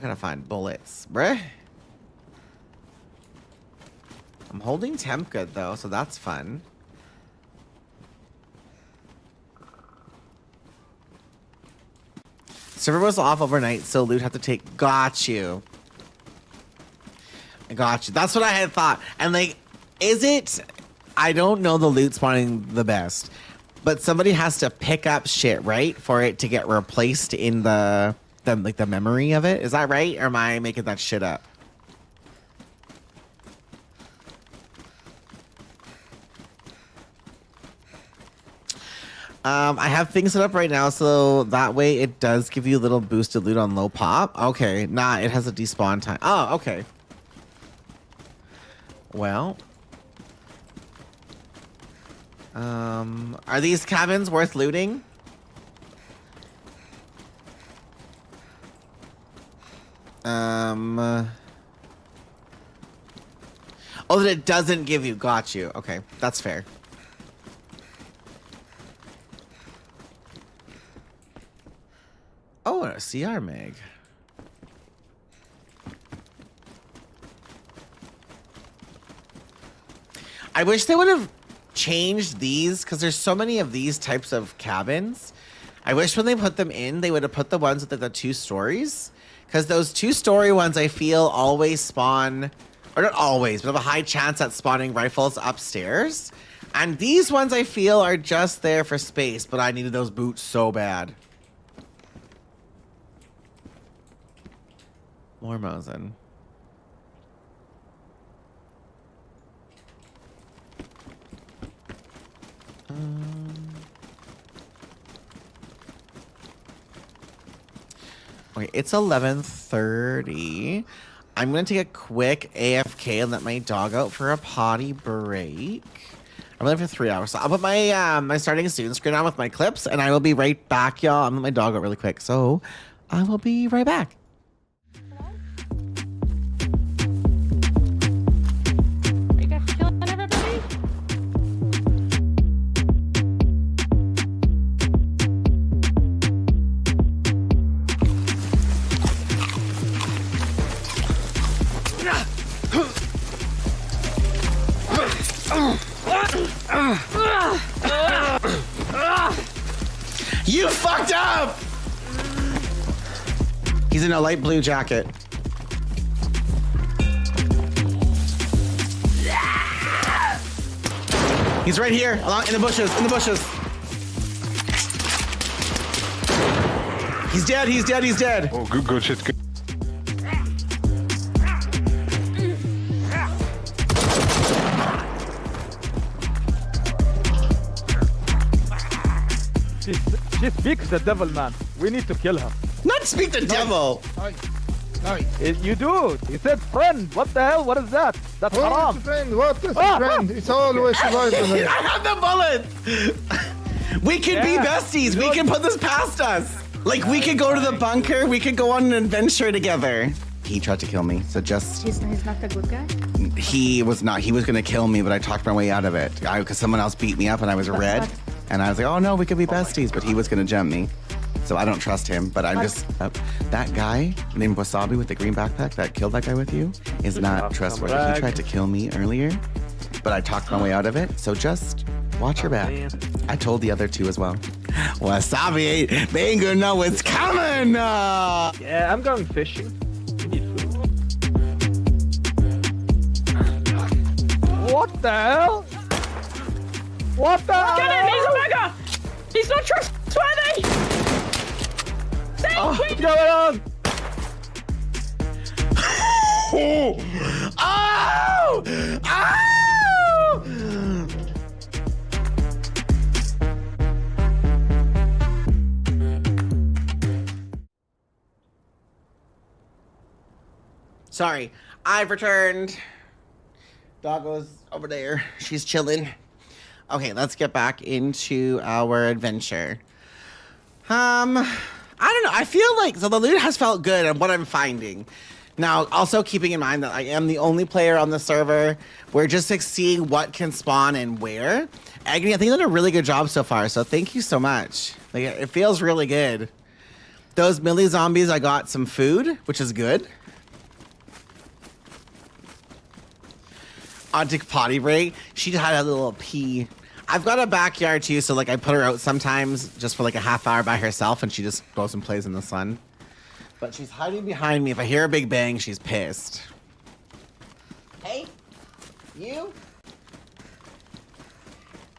gotta find bullets, bruh. I'm holding temp good though, so that's fun. Server was off overnight, so loot had to take. Got you. I got you. That's what I had thought. And like, is it? I don't know the loot spawning the best, but somebody has to pick up shit, right, for it to get replaced in the memory of it. Is that right, or am I making that shit up? I have things set up right now, so that way it does give you a little boosted loot on low pop. Okay, nah, it has a despawn time. Oh, okay. Well, are these cabins worth looting? Oh, that it doesn't give you. Got you. Okay, that's fair. Oh, a CR mag. I wish they would have changed these because there's so many of these types of cabins. I wish when they put them in, they would have put the ones with the 2 stories. Because those 2-story ones, I feel, always spawn, or not always, but have a high chance at spawning rifles upstairs. And these ones, I feel, are just there for space, but I needed those boots so bad. More Mosin. Okay, it's 11:30. I'm gonna take a quick AFK and let my dog out for a potty break. I'm there for 3 hours, so I'll put my my starting student screen on with my clips, and I will be right back, y'all. I'm gonna let my dog out really quick, so I will be right back. Are you guys killing everybody? You fucked up! He's in a light blue jacket. He's right here, along in the bushes, in the bushes. He's dead, he's dead, he's dead. Oh, good shit, good. She speaks the devil, man. We need to kill her. Not speak the devil. You do. You said friend. What the hell? What is that? That's Who is haram. the friend? What is the friend? It's always survival. I have the bullets. We can be besties. We can put this past us. Like, we could go to the bunker. We could go on an adventure together. He tried to kill me, so just... He's not the good guy? He was not. He was going to kill me, but I talked my way out of it. Because someone else beat me up and I was red. And I was like, oh no, we could be besties. But he was going to jump me. So I don't trust him. But I'm just... that guy named Wasabi with the green backpack that killed that guy with you is not trustworthy. He tried to kill me earlier, but I talked my way out of it. So just watch your back. I told the other two as well. Wasabi, they ain't gonna know what's coming. Yeah, I'm going fishing. We need food. What the hell? What the hell? Get him! He's a mugger! He's not trustworthy! Oh, what's going on? Oh! Oh! Sorry, I've returned. Doggo's over there. She's chilling. Okay, let's get back into our adventure. I don't know. I feel like, so the loot has felt good and what I'm finding. Now, also keeping in mind that I am the only player on the server. We're just like seeing what can spawn and where. Agony, I think you've done a really good job so far, so thank you so much. Like, it feels really good. Those Millie zombies, I got some food, which is good. On to potty break. She had a little pee. I've got a backyard too, so like I put her out sometimes just for like a half hour by herself, and she just goes and plays in the sun. But she's hiding behind me. If I hear a big bang, she's pissed. Hey, you?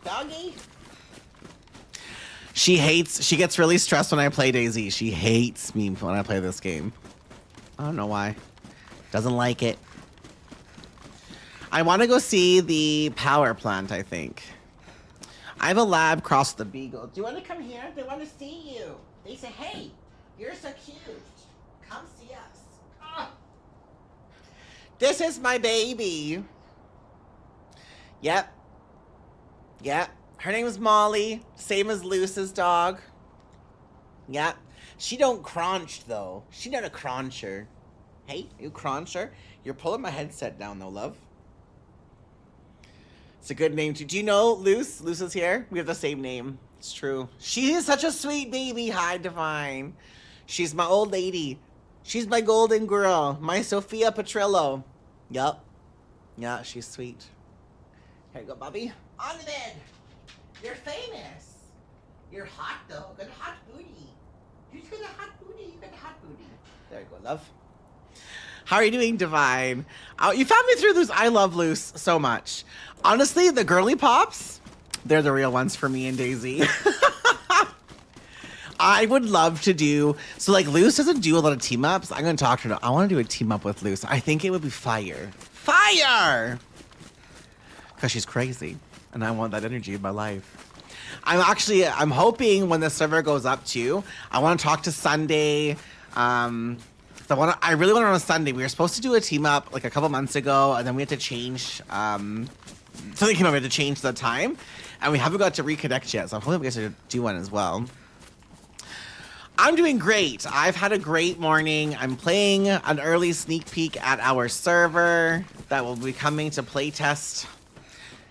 Doggy? She gets really stressed when I play Daisy. She hates me when I play this game. I don't know why. Doesn't like it. I want to go see the power plant, I think. I have a lab across the Beagle. Do you want to come here? They want to see you. They say, hey, you're so cute. Come see us. Ah. This is my baby. Yep. Yep. Her name is Molly. Same as Luce's dog. Yep. She don't crunch, though. She not a cruncher. Hey, you cruncher? You're pulling my headset down, though, love. It's a good name, too. Do you know Luce? Luce is here. We have the same name. It's true. She is such a sweet baby. Hi, Divine. She's my old lady. She's my golden girl. My Sophia Petrillo. Yup. Yeah, she's sweet. Here you go, Bobby. On the bed. You're famous. You're hot, though. Got a hot booty. You got a hot booty. You got a hot booty. There you go, love. How are you doing, Divine? You found me through Luce. I love Luce so much. Honestly, the girly pops, they're the real ones for me and Daisy. I would love to do, so like Luce doesn't do a lot of team ups. I'm going to talk to her. I want to do a team up with Luce. I think it would be fire. Fire! Because she's crazy and I want that energy in my life. I'm hoping when the server goes up too, I want to talk to Sunday. I really want to on a Sunday. We were supposed to do a team up like a couple months ago, and then we had to change. Something came up. We had to change the time, and we haven't got to reconnect yet. So I'm hoping we get to do one as well. I'm doing great. I've had a great morning. I'm playing an early sneak peek at our server that will be coming to playtest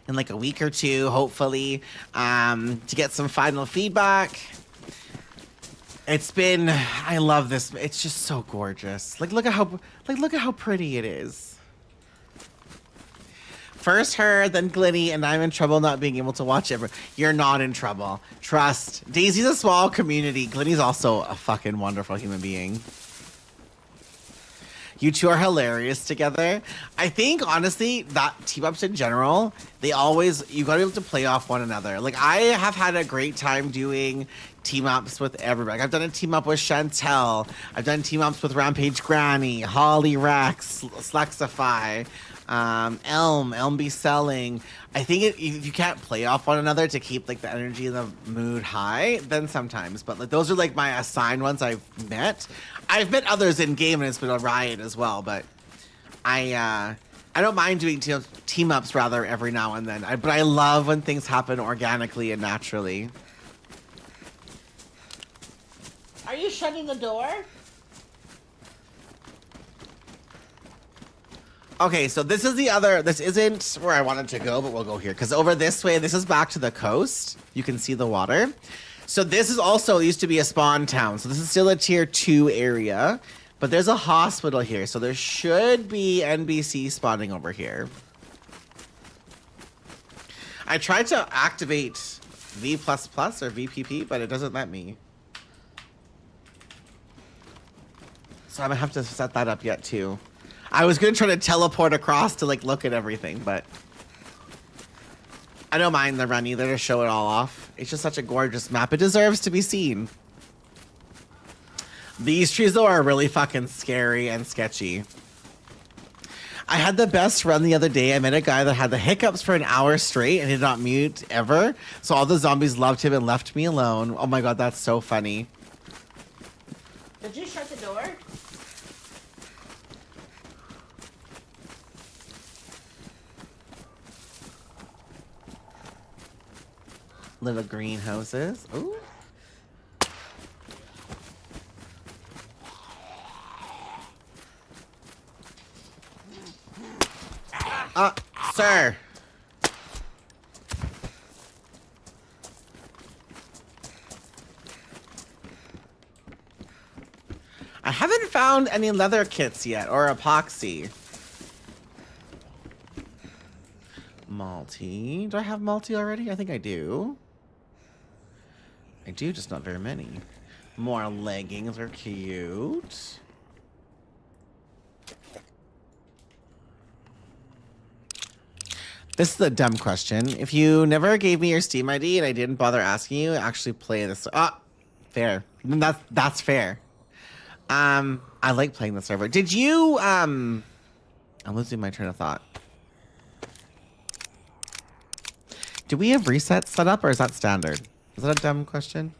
in like a week or two, hopefully, to get some final feedback. I love this. It's just so gorgeous. Look at how pretty it is. First her, then Glinny, and I'm in trouble not being able to watch it. You're not in trouble. Trust. Daisy's a small community. Glinny's also a fucking wonderful human being. You two are hilarious together. I think, honestly, that team-ups in general, you gotta be able to play off one another. Like, I have had a great time doing team-ups with everybody. I've done a team-up with Chantel. I've done team-ups with Rampage Granny, Holly Rex, Slexify, Elm be selling. I think if you can't play off one another to keep like the energy and the mood high, then sometimes. But like those are like my assigned ones I've met. I've met others in game and it's been a riot as well. But I don't mind doing team ups rather every now and then. But I love when things happen organically and naturally. Are you shutting the door? Okay, so this isn't where I wanted to go, but we'll go here. Because over this way, this is back to the coast. You can see the water. So this is also, used to be a spawn town. So this is still a tier 2 area. But there's a hospital here. So there should be NBC spawning over here. I tried to activate V++ or VPP, but it doesn't let me. So I'm going to have to set that up yet, too. I was going to try to teleport across to, like, look at everything, but I don't mind the run either to show it all off. It's just such a gorgeous map. It deserves to be seen. These trees, though, are really fucking scary and sketchy. I had the best run the other day. I met a guy that had the hiccups for an hour straight and did not mute ever. So all the zombies loved him and left me alone. Oh my god, that's so funny. Did you shut the door? Little greenhouses. Ooh. Sir. found any leather kits yet or epoxy. Multi. Do I have multi already? I think I do. I do, just not very many. More leggings are cute. This is a dumb question. If you never gave me your Steam ID and I didn't bother asking you, actually play this. Ah, fair. That's fair. I like playing the server. Did you I'm losing my train of thought. Do we have resets set up or is that standard? Is that a dumb question?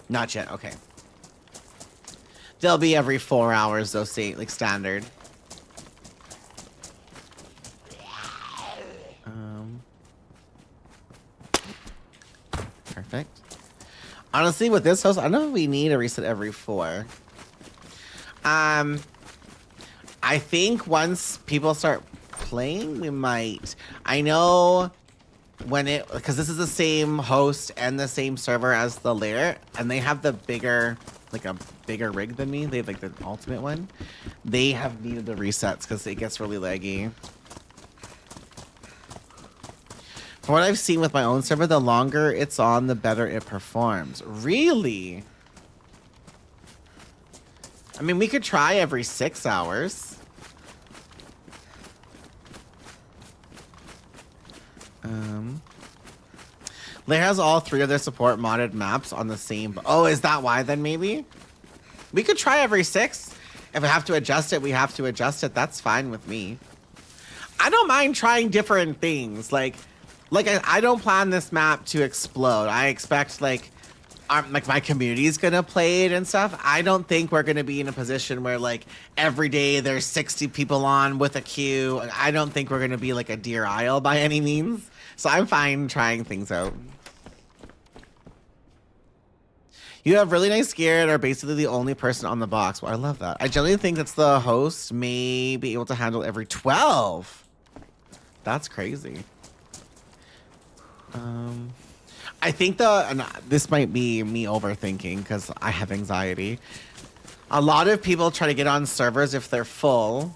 Not yet, okay. They'll be every 4 hours though, say like standard. Perfect. Honestly, with this host, I don't know if we need a reset every 4. I think once people start playing, we might. I know when it, because this is the same host and the same server as the lair, and they have the bigger, like a bigger rig than me. They have like the ultimate one. They have needed the resets because it gets really laggy. From what I've seen with my own server, the longer it's on, the better it performs. Really? I mean, we could try every 6 hours. Lair has all 3 of their support modded maps on the same... Oh, is that why then maybe? We could try every 6. If I have to adjust it, we have to adjust it. That's fine with me. I don't mind trying different things. Like I don't plan this map to explode. I expect like my community is gonna play it and stuff. I don't think we're gonna be in a position where like every day there's 60 people on with a queue. I don't think we're gonna be like a Deer Isle by any means. So I'm fine trying things out. You have really nice gear and are basically the only person on the box. Well, I love that. I generally think that's the host may be able to handle every 12. That's crazy. I think this might be me overthinking because I have anxiety. A lot of people try to get on servers if they're full.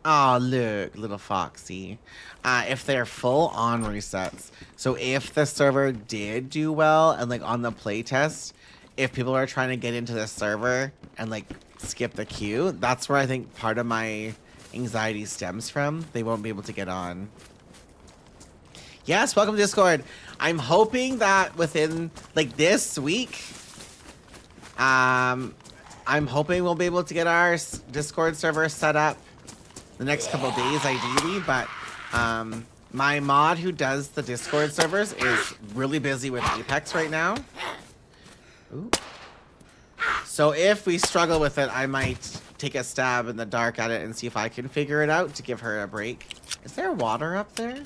Oh, look, little Foxy. If they're full on resets. So if the server did do well and like on the playtest, if people are trying to get into the server and like skip the queue, that's where I think part of my anxiety stems from. They won't be able to get on. Yes, welcome to Discord. I'm hoping that within like this week, I'm hoping we'll be able to get our Discord server set up the next couple days ideally, but my mod who does the Discord servers is really busy with Apex right now. Ooh. So if we struggle with it, I might take a stab in the dark at it and see if I can figure it out to give her a break. Is there water up there?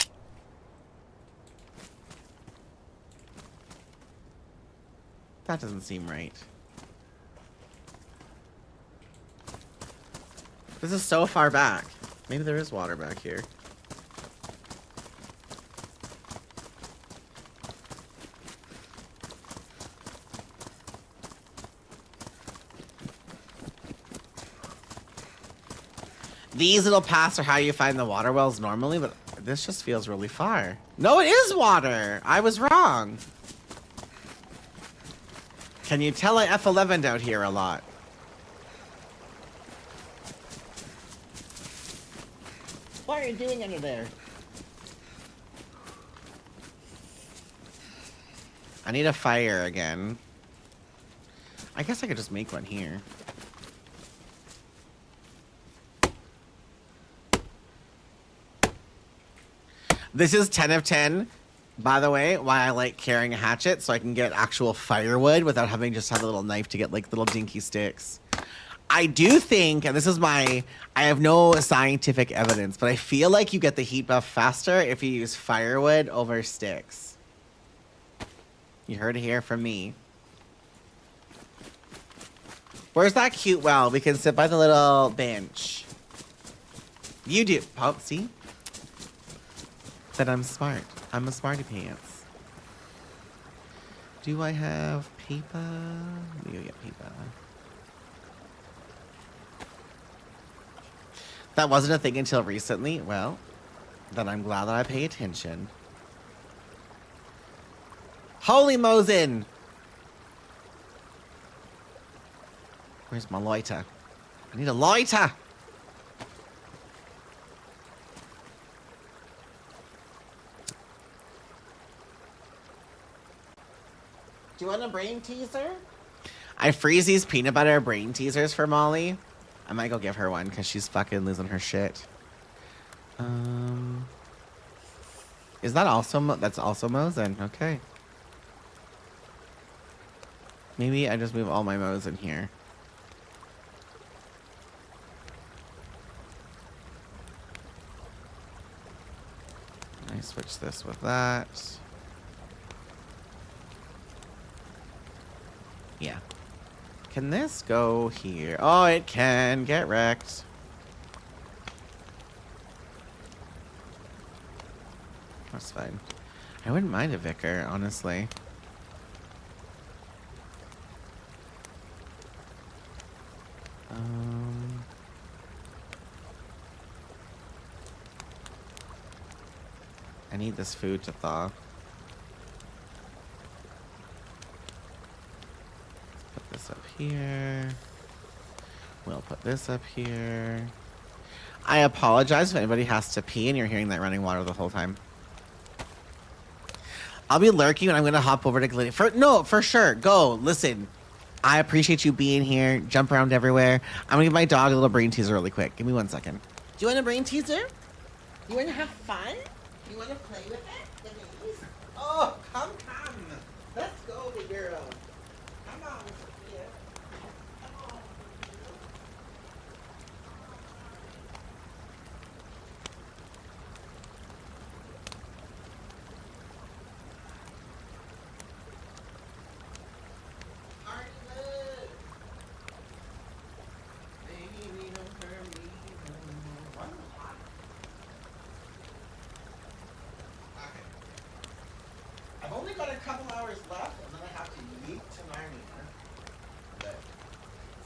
That doesn't seem right. This is so far back. Maybe there is water back here. These little paths are how you find the water wells normally, but this just feels really far. No, it is water! I was wrong. Can you tell I F11'd out here a lot? What are you doing under there? I need a fire again. I guess I could just make one here. This is 10 of 10, by the way, why I like carrying a hatchet, so I can get actual firewood without having just have a little knife to get like little dinky sticks. I do think, and this is I have no scientific evidence, but I feel like you get the heat buff faster if you use firewood over sticks. You heard it here from me. Where's that cute well? We can sit by the little bench. You do. Oh, see? Said I'm smart. I'm a smarty pants. Do I have paper? Let me go get paper. That wasn't a thing until recently. Well, then I'm glad that I pay attention. Holy Mosin! Where's my lighter? I need a lighter! Do you want a brain teaser? I freeze these peanut butter brain teasers for Molly. I might go give her one because she's fucking losing her shit. Is that also that's also Mosin? Okay. Maybe I just move all my Mo's in here. I switch this with that. Yeah. Can this go here? Oh, it can. Get wrecked. That's fine. I wouldn't mind a vicar, honestly. I need this food to thaw. Put this up here. We'll put this up here. I apologize if anybody has to pee and you're hearing that running water the whole time. I'll be lurking and I'm gonna hop over to Glitty. For sure. Go. Listen. I appreciate you being here. Jump around everywhere. I'm gonna give my dog a little brain teaser really quick. Give me 1 second. Do you want a brain teaser? You wanna have fun? You wanna play with it? Denise? Oh, come. Let's go, big girl. Come on, Sophia. Come on. I've only got a couple hours left, and then I have to yeet to Narnia. But,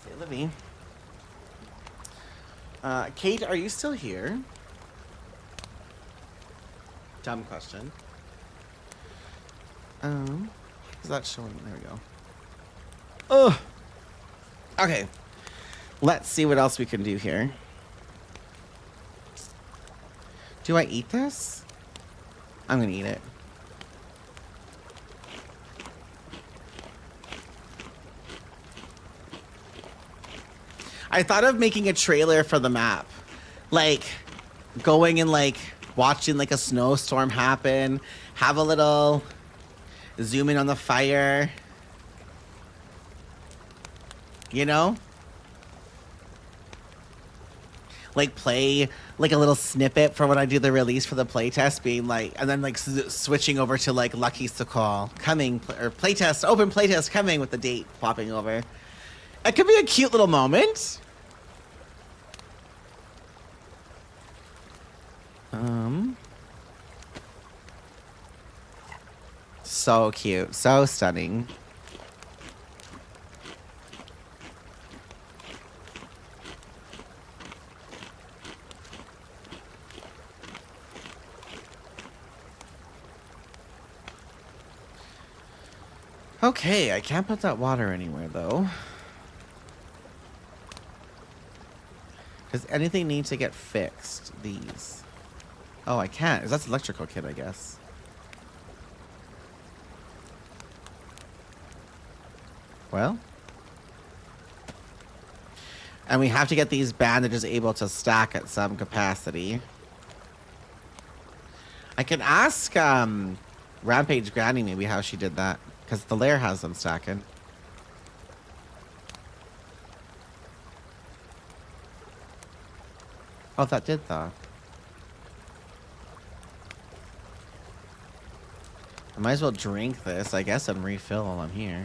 say Livy. Kate, are you still here? Dumb question. Is that showing? There we go. Oh. Okay. Let's see what else we can do here. Do I eat this? I'm gonna eat it. I thought of making a trailer for the map. Like, going and, like, watching, like, a snowstorm happen. Have a little zoom in on the fire. You know? Like, play, like, a little snippet for when I do the release for the playtest, being like, and then, like, switching over to, like, Lucky Sakhal coming, or playtest, open playtest coming with the date popping over. It could be a cute little moment. So cute. So stunning. Okay, I can't put that water anywhere, though. Does anything need to get fixed? These. Oh, I can't. That's electrical kit, I guess. Well. And we have to get these bandages able to stack at some capacity. I can ask Rampage Granny maybe how she did that. Because the lair has them stacking. Oh, that did though. I might as well drink this, I guess, and refill while I'm here.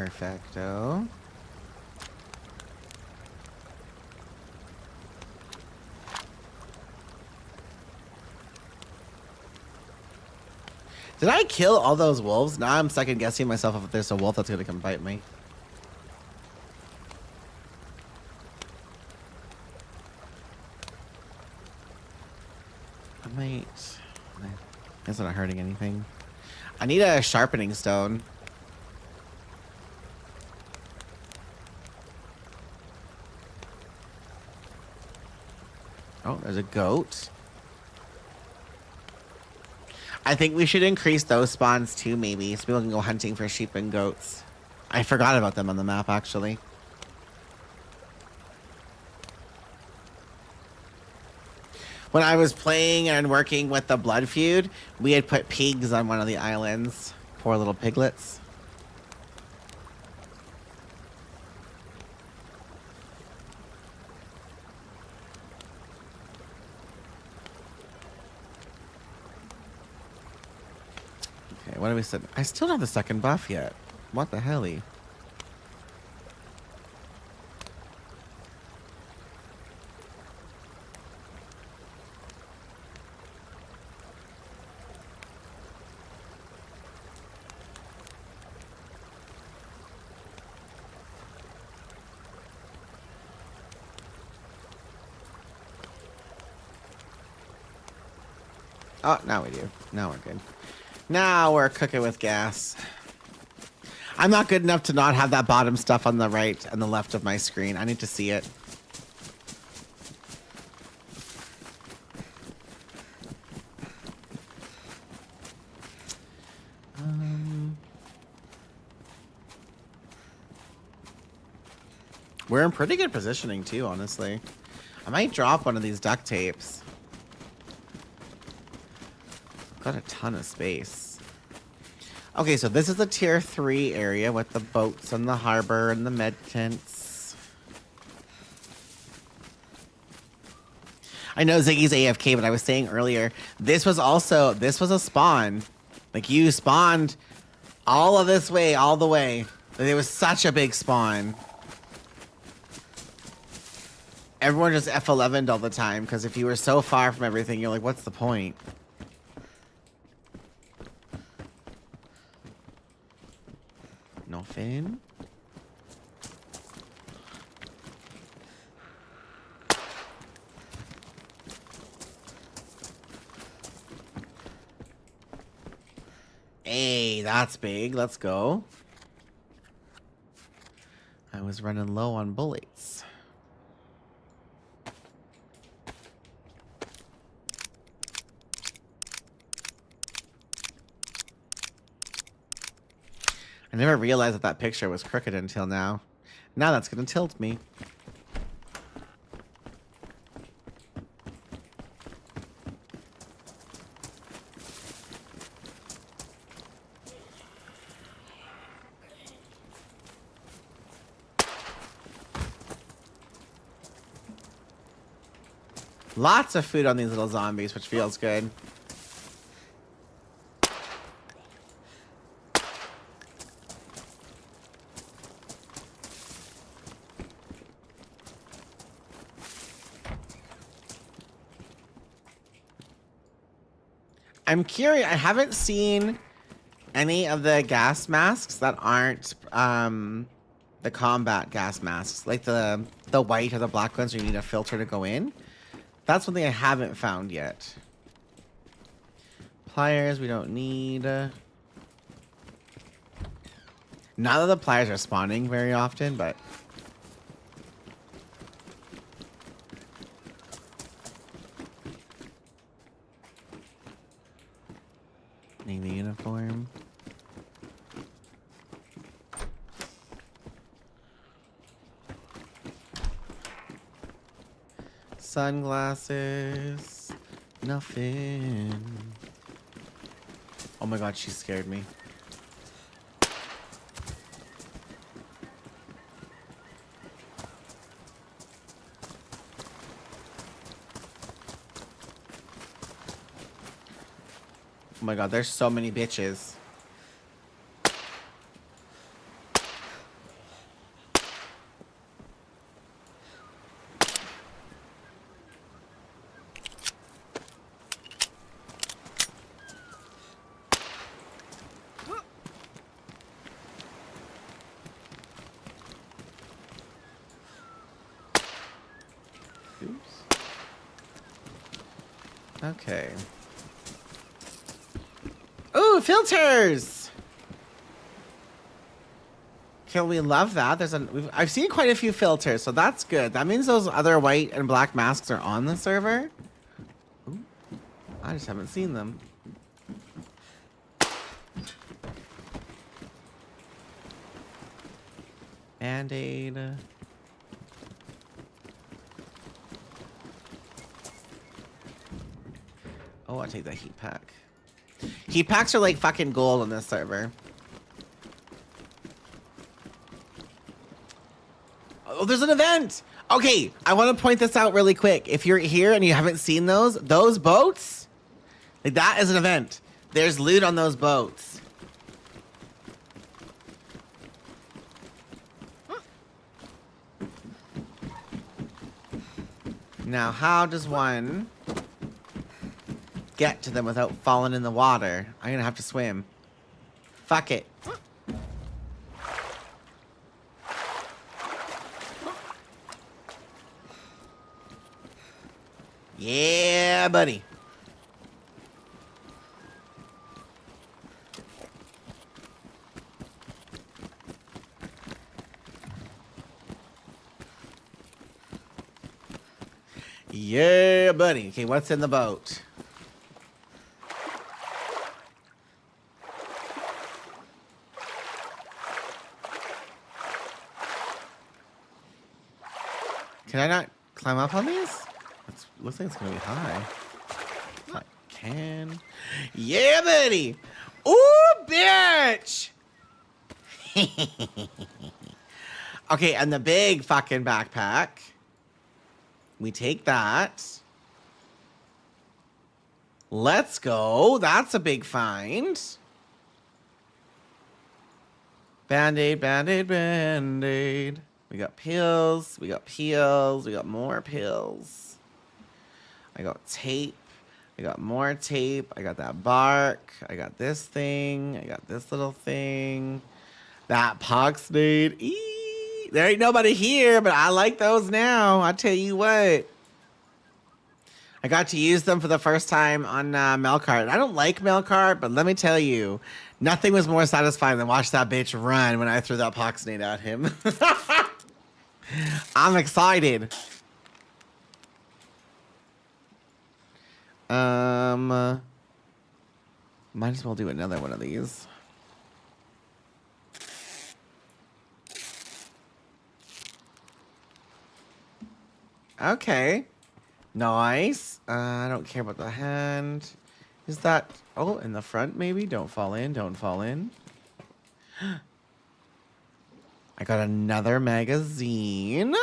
Perfecto. Did I kill all those wolves? Now I'm second guessing myself if there's a wolf that's gonna come bite me. I might. That's not hurting anything. I need a sharpening stone. Oh, there's a goat. I think we should increase those spawns too, maybe, so people can go hunting for sheep and goats. I forgot about them on the map, actually. When I was playing and working with the Blood Feud, we had put pigs on one of the islands. Poor little piglets. Okay, what do we said? I still don't have the second buff yet. What the helly? Oh, now we do. Now we're good. Now we're cooking with gas. I'm not good enough to not have that bottom stuff on the right and the left of my screen. I need to see it. We're in pretty good positioning too, honestly. I might drop one of these duct tapes. Got a ton of space. Okay, so this is the tier 3 area with the boats and the harbor and the med tents. I know Ziggy's AFK, but I was saying earlier, this was a spawn. Like, you spawned all of this way, all the way. It was such a big spawn. Everyone just F11'd all the time, because if you were so far from everything, you're like, what's the point? Nothing. Hey, that's big. Let's go. I was running low on bullets. I never realized that that picture was crooked until now. Now that's gonna tilt me. Lots of food on these little zombies, which feels good. I'm curious. I haven't seen any of the gas masks that aren't the combat gas masks, like the white or the black ones where you need a filter to go in. That's something I haven't found yet. Pliers we don't need. Not that the pliers are spawning very often, but need the uniform. Sunglasses. Nothing. Oh my god, she scared me. Oh my god, there's so many bitches. Oops. Okay. Ooh, filters! Okay, we love that. I've seen quite a few filters, so that's good. That means those other white and black masks are on the server. Ooh, I just haven't seen them. Band-Aid. Oh, I'll take that heat pack. Heat packs are like fucking gold on this server. Oh, there's an event! Okay, I want to point this out really quick. If you're here and you haven't seen those boats, like that is an event. There's loot on those boats. Now, how does one get to them without falling in the water? I'm gonna have to swim. Fuck it. Yeah, buddy. Yeah, buddy. Okay, what's in the boat? Can I not climb up on these? Looks like it's gonna be high. I can. Yeah, buddy. Ooh, bitch. Okay, and the big fucking backpack. We take that. Let's go. That's a big find. Band-Aid, Band-Aid, Band-Aid. We got pills. We got peels. We got more pills. I got tape. I got more tape. I got that bark. I got this thing. I got this little thing. That poxnade. Eee! There ain't nobody here, but I like those now. I tell you what. I got to use them for the first time on Melkart. I don't like Melkart, but let me tell you, nothing was more satisfying than watch that bitch run when I threw that poxnade at him. I'm excited. Might as well do another one of these. Okay. Nice. I don't care about the hand. Is that... Oh, in the front, maybe? Don't fall in. Don't fall in. I got another magazine.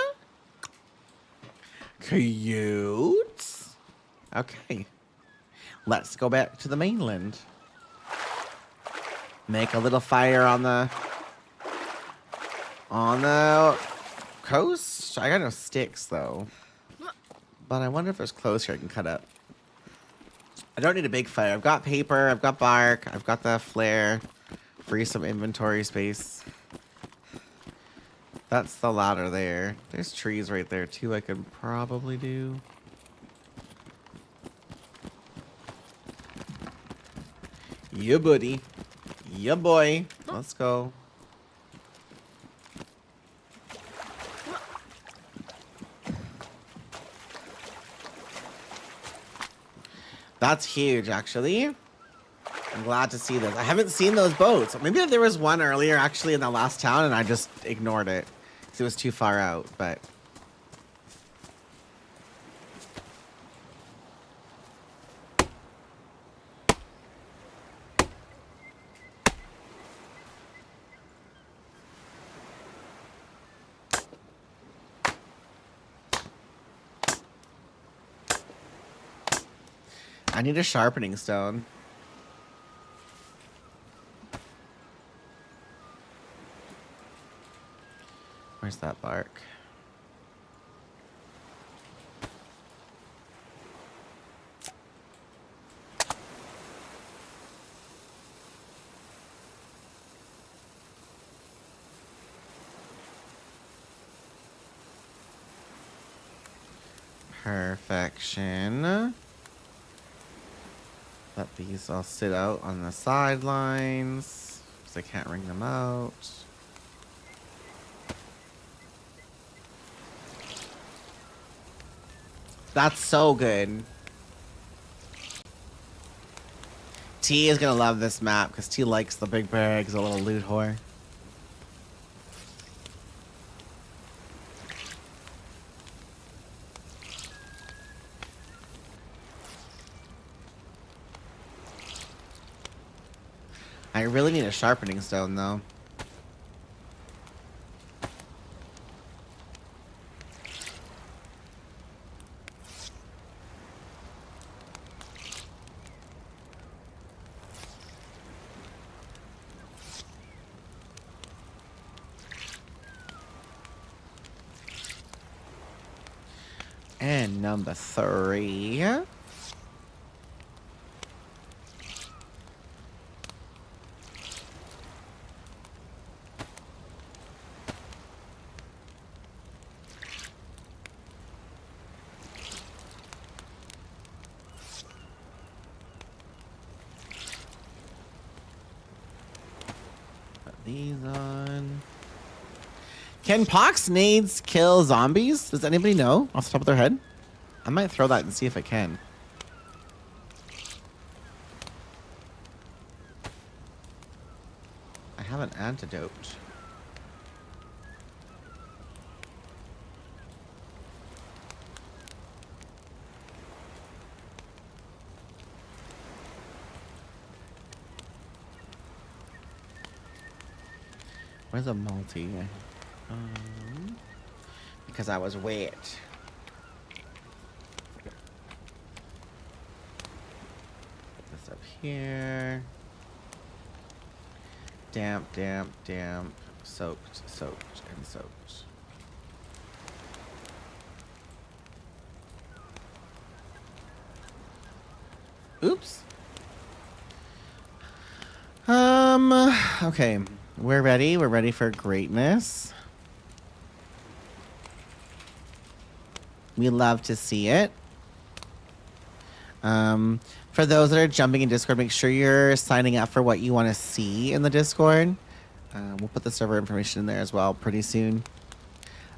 Cute. Okay. Let's go back to the mainland. Make a little fire on the coast. I got no sticks, though. But I wonder if there's clothes here I can cut up. I don't need a big fire. I've got paper. I've got bark. I've got the flare. Free some inventory space. That's the ladder there. There's trees right there, too, I could probably do. Yeah, buddy. Yeah, boy. Let's go. That's huge, actually. I'm glad to see this. I haven't seen those boats. Maybe there was one earlier, actually, in the last town, and I just ignored it. Because it was too far out, but... I need a sharpening stone. Where's that bark? Perfection. Let these all sit out on the sidelines, because I can't ring them out. That's so good. T is gonna love this map because T likes the big bags, a little loot whore. I really need a sharpening stone though. And number 3. Put these on. Can pox nades kill zombies? Does anybody know off the top of their head? I might throw that and see if it can. I have an antidote. Where's a multi? Because I was wet. Put this up here. Damp, damp, damp. Soaked, soaked, and soaked. Oops. Okay. We're ready. We're ready for greatness. We love to see it. For those that are jumping in Discord, make sure you're signing up for what you want to see in the Discord. We'll put the server information in there as well pretty soon.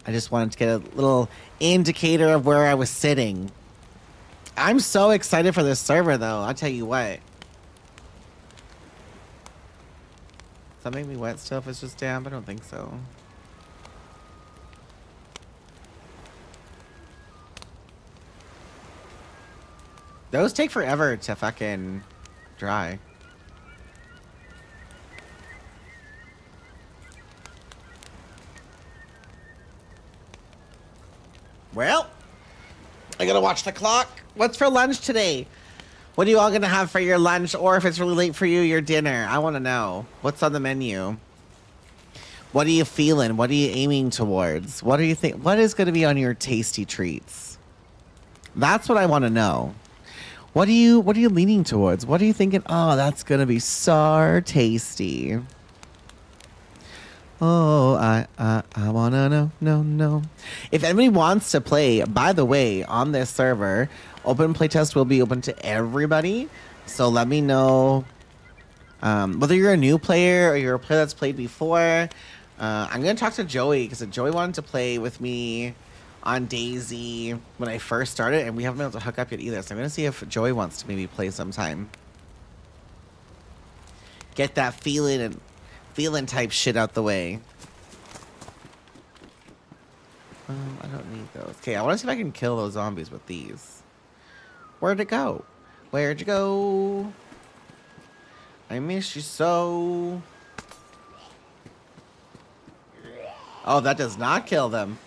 I just wanted to get a little indicator of where I was sitting. I'm so excited for this server, though. I'll tell you what. Does that make me wet still if it's just damp? I don't think so. Those take forever to fucking dry. Well, I gotta watch the clock. What's for lunch today? What are you all gonna have for your lunch, or if it's really late for you, your dinner? I want to know. What's on the menu? What are you feeling? What are you aiming towards? What do you think? What is gonna be on your tasty treats? That's what I want to know. What are you leaning towards? What are you thinking? Oh, that's gonna be so tasty. Oh, I wanna know, no. If anybody wants to play, by the way, on this server, open playtest will be open to everybody. So let me know whether you're a new player or you're a player that's played before. I'm gonna talk to Joey because Joey wanted to play with me on Daisy when I first started, and we haven't been able to hook up yet either. So I'm gonna see if Joey wants to maybe play sometime. Get that feeling type shit out the way. I don't need those. Okay, I want to see if I can kill those zombies with these. Where'd it go? Where'd you go? I miss you so. Oh, that does not kill them.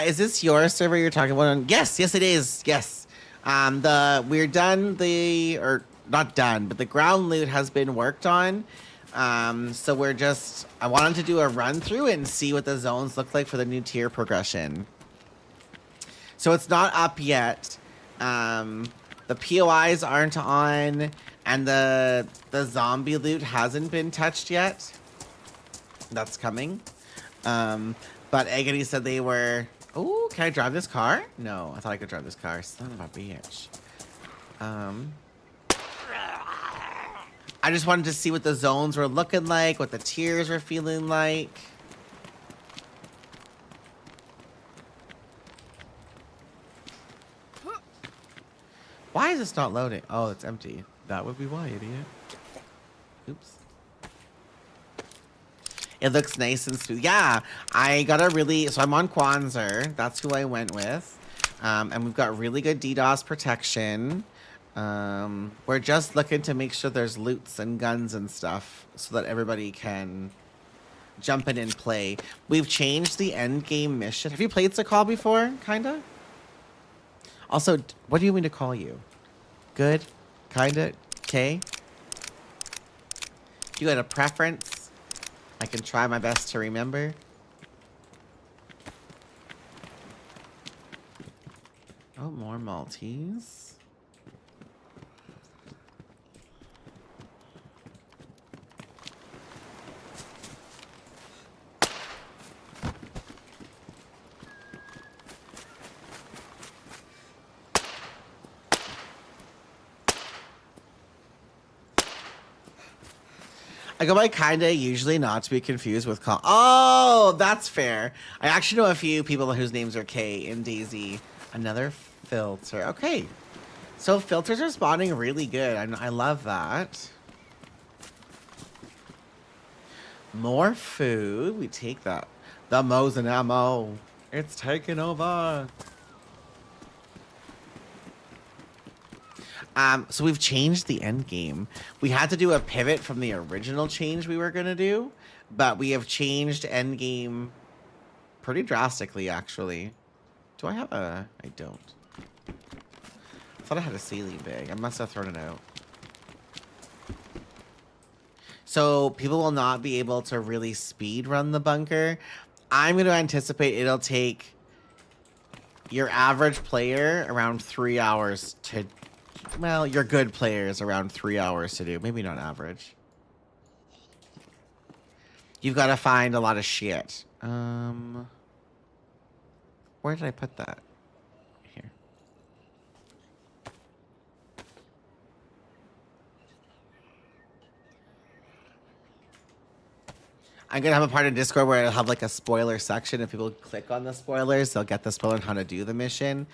Is this your server you're talking about? Yes, it is. Yes. We're done or not done, but the ground loot has been worked on. So we're just, I wanted to do a run through and see what the zones look like for the new tier progression. So it's not up yet. The POIs aren't on, and the zombie loot hasn't been touched yet. That's coming. But Agony said they were. Oh, can I drive this car? No, I thought I could drive this car. Son of a bitch. I just wanted to see what the zones were looking like, what the tiers were feeling like. Why is this not loading? Oh, it's empty. That would be why, idiot. Oops. It looks nice and smooth. Yeah, I got a really... So I'm on Kwanzaa. That's who I went with. And we've got really good DDoS protection. We're just looking to make sure there's loots and guns and stuff so that everybody can jump in and play. We've changed the end game mission. Have you played Sakhal before? Kinda? Also, what do you mean to call you? Good? Kinda? Okay? You got a preference? I can try my best to remember. Oh, more Maltese. I go by kinda, usually not to be confused with call. Oh, that's fair. I actually know a few people whose names are K in Daisy. Another filter. Okay. So filters are spawning really good. I love that. More food. We take that. The Mo's and ammo. It's taking over. So we've changed the end game. We had to do a pivot from the original change we were gonna do, but we have changed end game pretty drastically, actually. Do I have a? I don't. I thought I had a saline bag. I must have thrown it out. So people will not be able to really speed run the bunker. I'm gonna anticipate it'll take your average player around 3 hours to. Well, your good players around 3 hours to do. Maybe not average. You've got to find a lot of shit. Where did I put that? Here. I'm going to have a part of Discord where I'll have like a spoiler section. If people click on the spoilers, they'll get the spoiler on how to do the mission.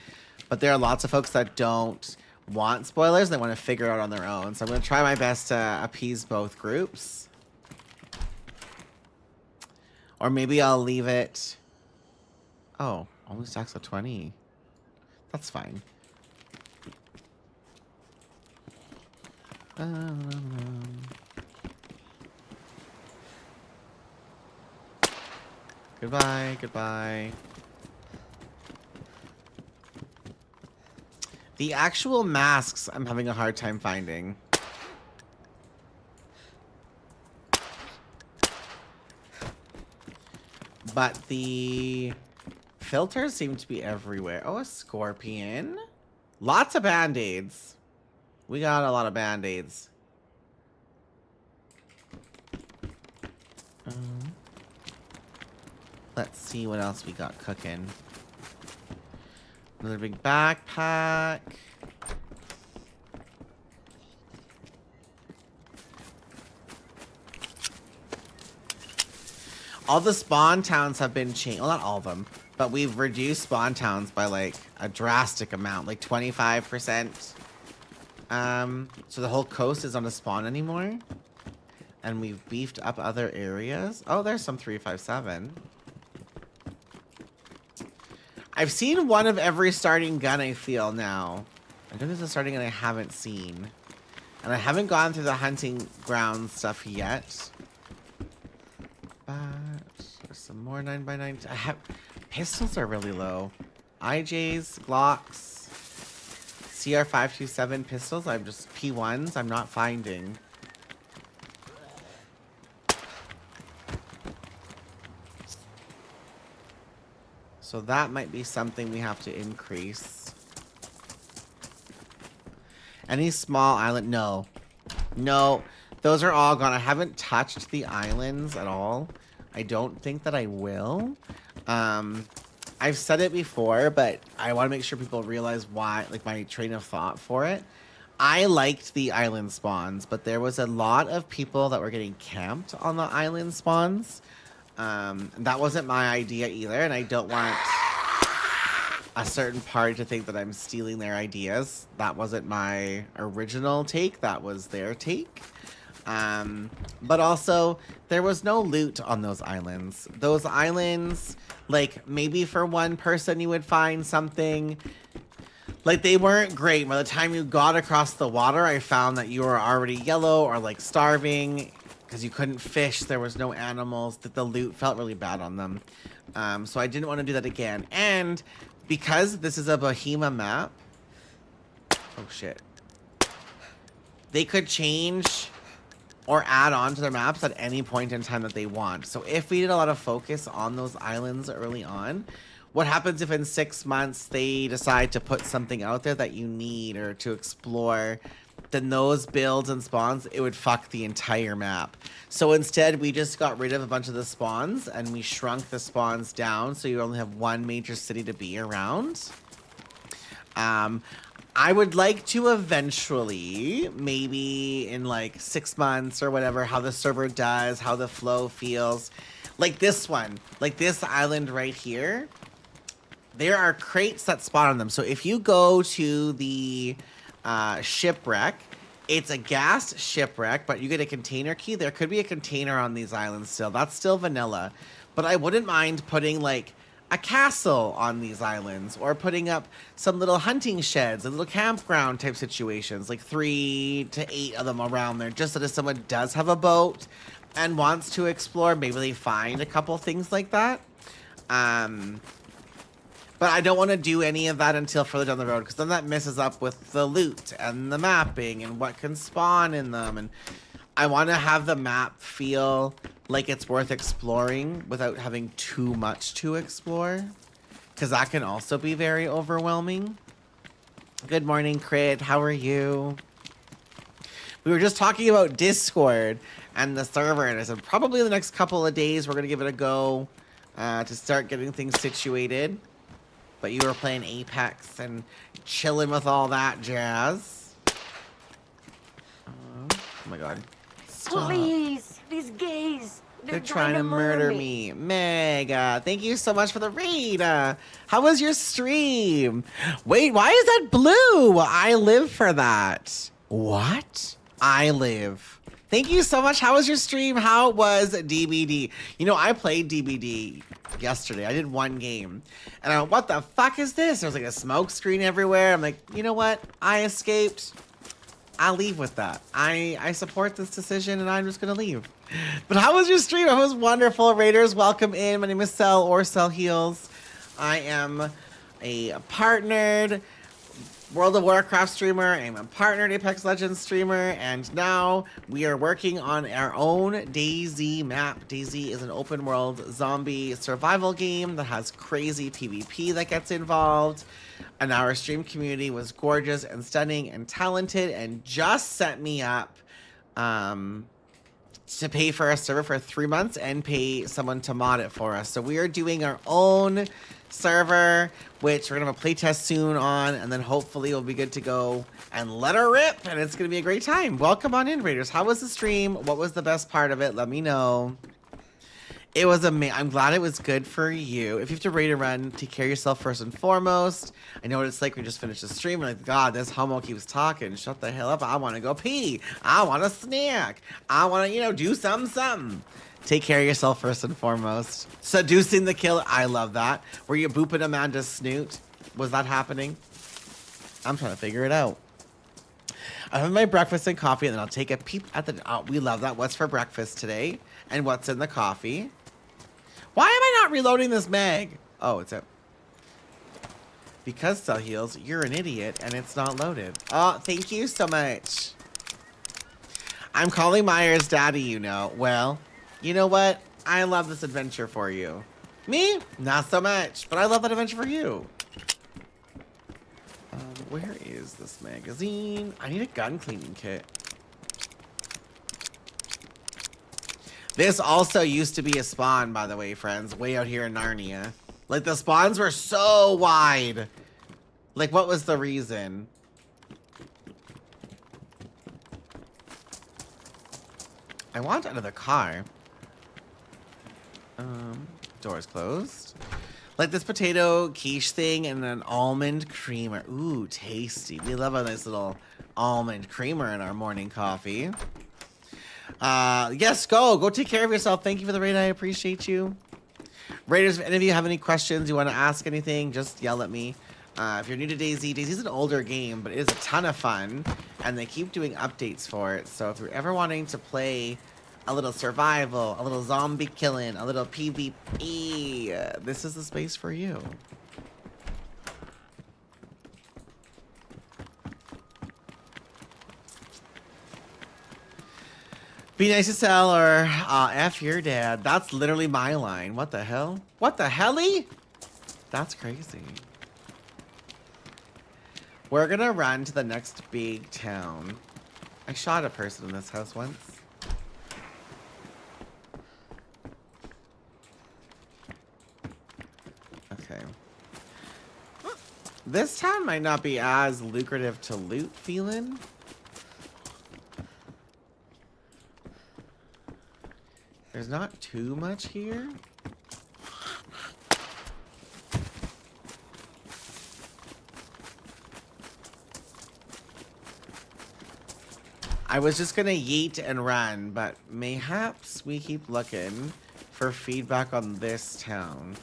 But there are lots of folks that don't want spoilers. They want to figure it out on their own. So I'm going to try my best to appease both groups. Or maybe I'll leave it. Oh, only stacks of 20. That's fine. Goodbye, goodbye. The actual masks, I'm having a hard time finding. But the filters seem to be everywhere. Oh, a scorpion. Lots of band-aids. We got a lot of band-aids. Let's see what else we got cooking. Another big backpack. All the spawn towns have been changed. Well, not all of them, but we've reduced spawn towns by like a drastic amount, like 25%. So the whole coast is on a spawn anymore. And we've beefed up other areas. Oh, there's some 357. I've seen one of every starting gun, I feel, now. I know there's a starting gun I haven't seen. And I haven't gone through the hunting ground stuff yet. But there's some more 9x9. Pistols are really low. IJs, Glocks, CR527 pistols. I'm just P1s. I'm not finding. So that might be something we have to increase. Any small island? No. No. Those are all gone. I haven't touched the islands at all. I don't think that I will. I've said it before, but I want to make sure people realize why, like my train of thought for it. I liked the island spawns, but there was a lot of people that were getting camped on the island spawns. That wasn't my idea either, and I don't want a certain party to think that I'm stealing their ideas. That wasn't my original take, that was their take. But also, there was no loot on those islands. Those islands, like, maybe for one person you would find something. Like, they weren't great. By the time you got across the water, I found that you were already yellow or, like, starving because you couldn't fish. There was no animals. That the loot felt really bad on them. So I didn't want to do that again. And because this is a Bahima map... Oh, shit. They could change or add on to their maps at any point in time that they want. So if we did a lot of focus on those islands early on, what happens if in 6 months they decide to put something out there that you need or to explore? Then those builds and spawns, it would fuck the entire map. So instead, we just got rid of a bunch of the spawns and we shrunk the spawns down so you only have one major city to be around. I would like to eventually, maybe in like 6 months or whatever, how the server does, how the flow feels. Like this one, like this island right here, there are crates that spawn on them. So if you go to the shipwreck, it's a gas shipwreck, but you get a container key. There could be a container on these islands still. That's still vanilla. But I wouldn't mind putting like a castle on these islands or putting up some little hunting sheds, a little campground type situations, like 3 to 8 of them around there, just that if someone does have a boat and wants to explore, maybe they find a couple things like that. But I don't want to do any of that until further down the road, because then that messes up with the loot and the mapping and what can spawn in them. And I want to have the map feel like it's worth exploring without having too much to explore, because that can also be very overwhelming. Good morning, Crit. How are you? We were just talking about Discord and the server, and I said probably the next couple of days we're going to give it a go to start getting things situated. But you were playing Apex and chilling with all that jazz. Oh my god. Stop. Please, these gays. They're trying to murder me. Mega, thank you so much for the raid. How was your stream? Wait, why is that blue? I live for that. What? I live. Thank you so much. How was your stream? How was DBD? You know, I played DBD yesterday. I did one game. And I went, what the fuck is this? There was like a smoke screen everywhere. I'm like, you know what? I escaped. I'll leave with that. I support this decision and I'm just going to leave. But how was your stream? It was wonderful. Raiders, welcome in. My name is Cell or Cell Heals. I am a partnered World of Warcraft streamer. I'm a partnered Apex Legends streamer. And now we are working on our own DayZ map. DayZ is an open world zombie survival game that has crazy PvP that gets involved. And our stream community was gorgeous and stunning and talented and just set me up to pay for a server for 3 months and pay someone to mod it for us. So we are doing our own server, which we're gonna have a playtest soon on, and then hopefully we'll be good to go and let her rip, and it's gonna be a great time. Welcome on in, Raiders. How was the stream? What was the best part of it? Let me know. It was amazing. I'm glad it was good for you. If you have to raid a run, take care of yourself first and foremost. I know what it's like when you just finish the stream and like, God, this homo keeps talking. Shut the hell up. I want to go pee. I want a snack. I want to, you know, do something. Take care of yourself first and foremost. Seducing the killer. I love that. Were you booping Amanda's snoot? Was that happening? I'm trying to figure it out. I have my breakfast and coffee, and then I'll take a peep at the... Oh, we love that. What's for breakfast today? And what's in the coffee? Why am I not reloading this mag? Oh, it's it. Because Cell Heals, you're an idiot, and it's not loaded. Oh, thank you so much. I'm calling Myers daddy, you know. Well, you know what? I love this adventure for you. Me? Not so much, but I love that adventure for you. Where is this magazine? I need a gun cleaning kit. This also used to be a spawn, by the way, friends, way out here in Narnia. Like, the spawns were so wide. Like, what was the reason? I want out of the car. Door's closed. Like this potato quiche thing and an almond creamer. Ooh, tasty. We love a nice little almond creamer in our morning coffee. Yes, go take care of yourself. Thank you for the raid. I appreciate you. Raiders, if any of you have any questions, you want to ask anything, just yell at me. If you're new to DayZ, DayZ's an older game, but it is a ton of fun, and they keep doing updates for it. So if you're ever wanting to play a little survival, a little zombie killing, a little PvP, this is the space for you. Be nice to Sal or F your dad. That's literally my line. What the hell? What the helly? That's crazy. We're gonna run to the next big town. I shot a person in this house once. Okay. This town might not be as lucrative to loot, feeling. There's not too much here. I was just gonna yeet and run, but mayhaps we keep looking for feedback on this town.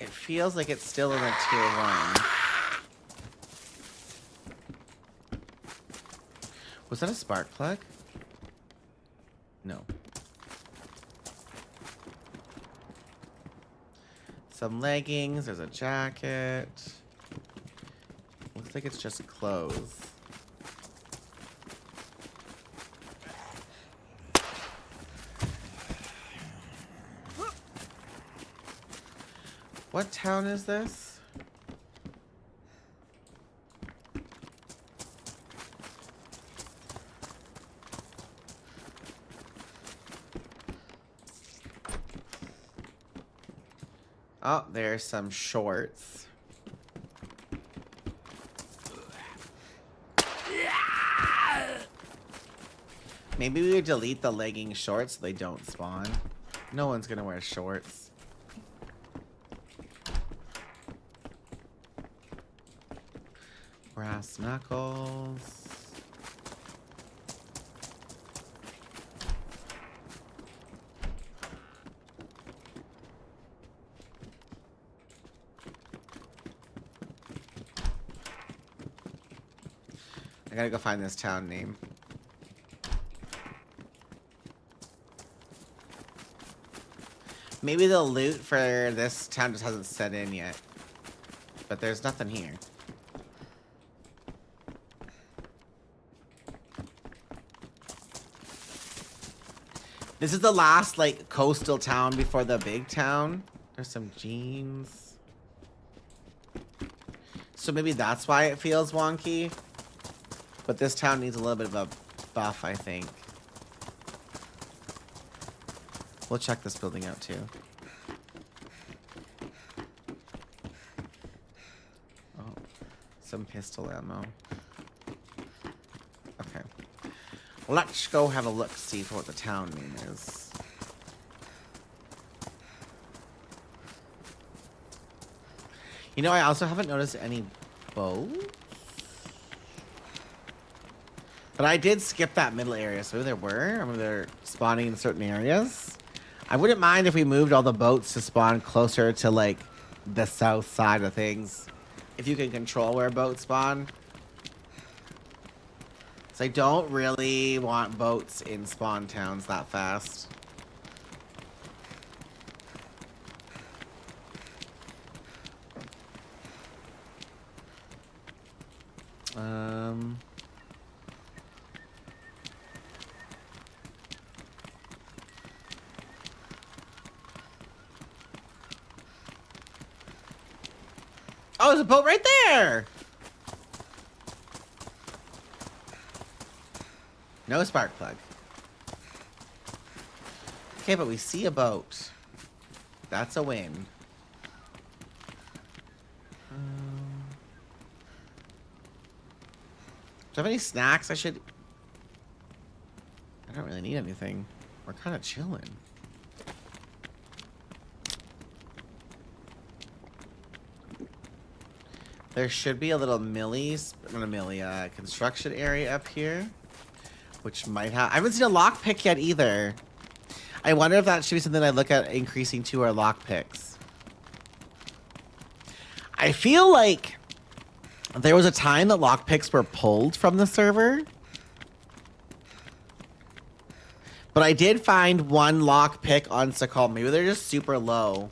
It feels like it's still in a tier 1. Was that a spark plug? No. Some leggings, there's a jacket. Looks like it's just clothes. What town is this? Oh, there's some shorts. Maybe we would delete the legging shorts so they don't spawn. No one's gonna wear shorts. Brass knuckles. I gotta go find this town name. Maybe the loot for this town just hasn't set in yet. But there's nothing here. This is the last, like, coastal town before the big town. There's some jeans. So maybe that's why it feels wonky. But this town needs a little bit of a buff, I think. We'll check this building out, too. Oh, some pistol ammo. Okay. Let's go have a look-see for what the town name is. You know, I also haven't noticed any boats. But I did skip that middle area, so maybe there were. I mean, they're spawning in certain areas. I wouldn't mind if we moved all the boats to spawn closer to, like, the south side of things. If you can control where boats spawn. So I don't really want boats in spawn towns that fast. Oh, there's a boat right there. No spark plug. Okay, but we see a boat. That's a win. Do I have any snacks I should... I don't really need anything. We're kind of chilling. There should be a little construction area up here. Which might have... I haven't seen a lockpick yet either. I wonder if that should be something I look at increasing to our lockpicks. I feel like there was a time that lockpicks were pulled from the server. But I did find one lockpick on Sakhal. Maybe they're just super low.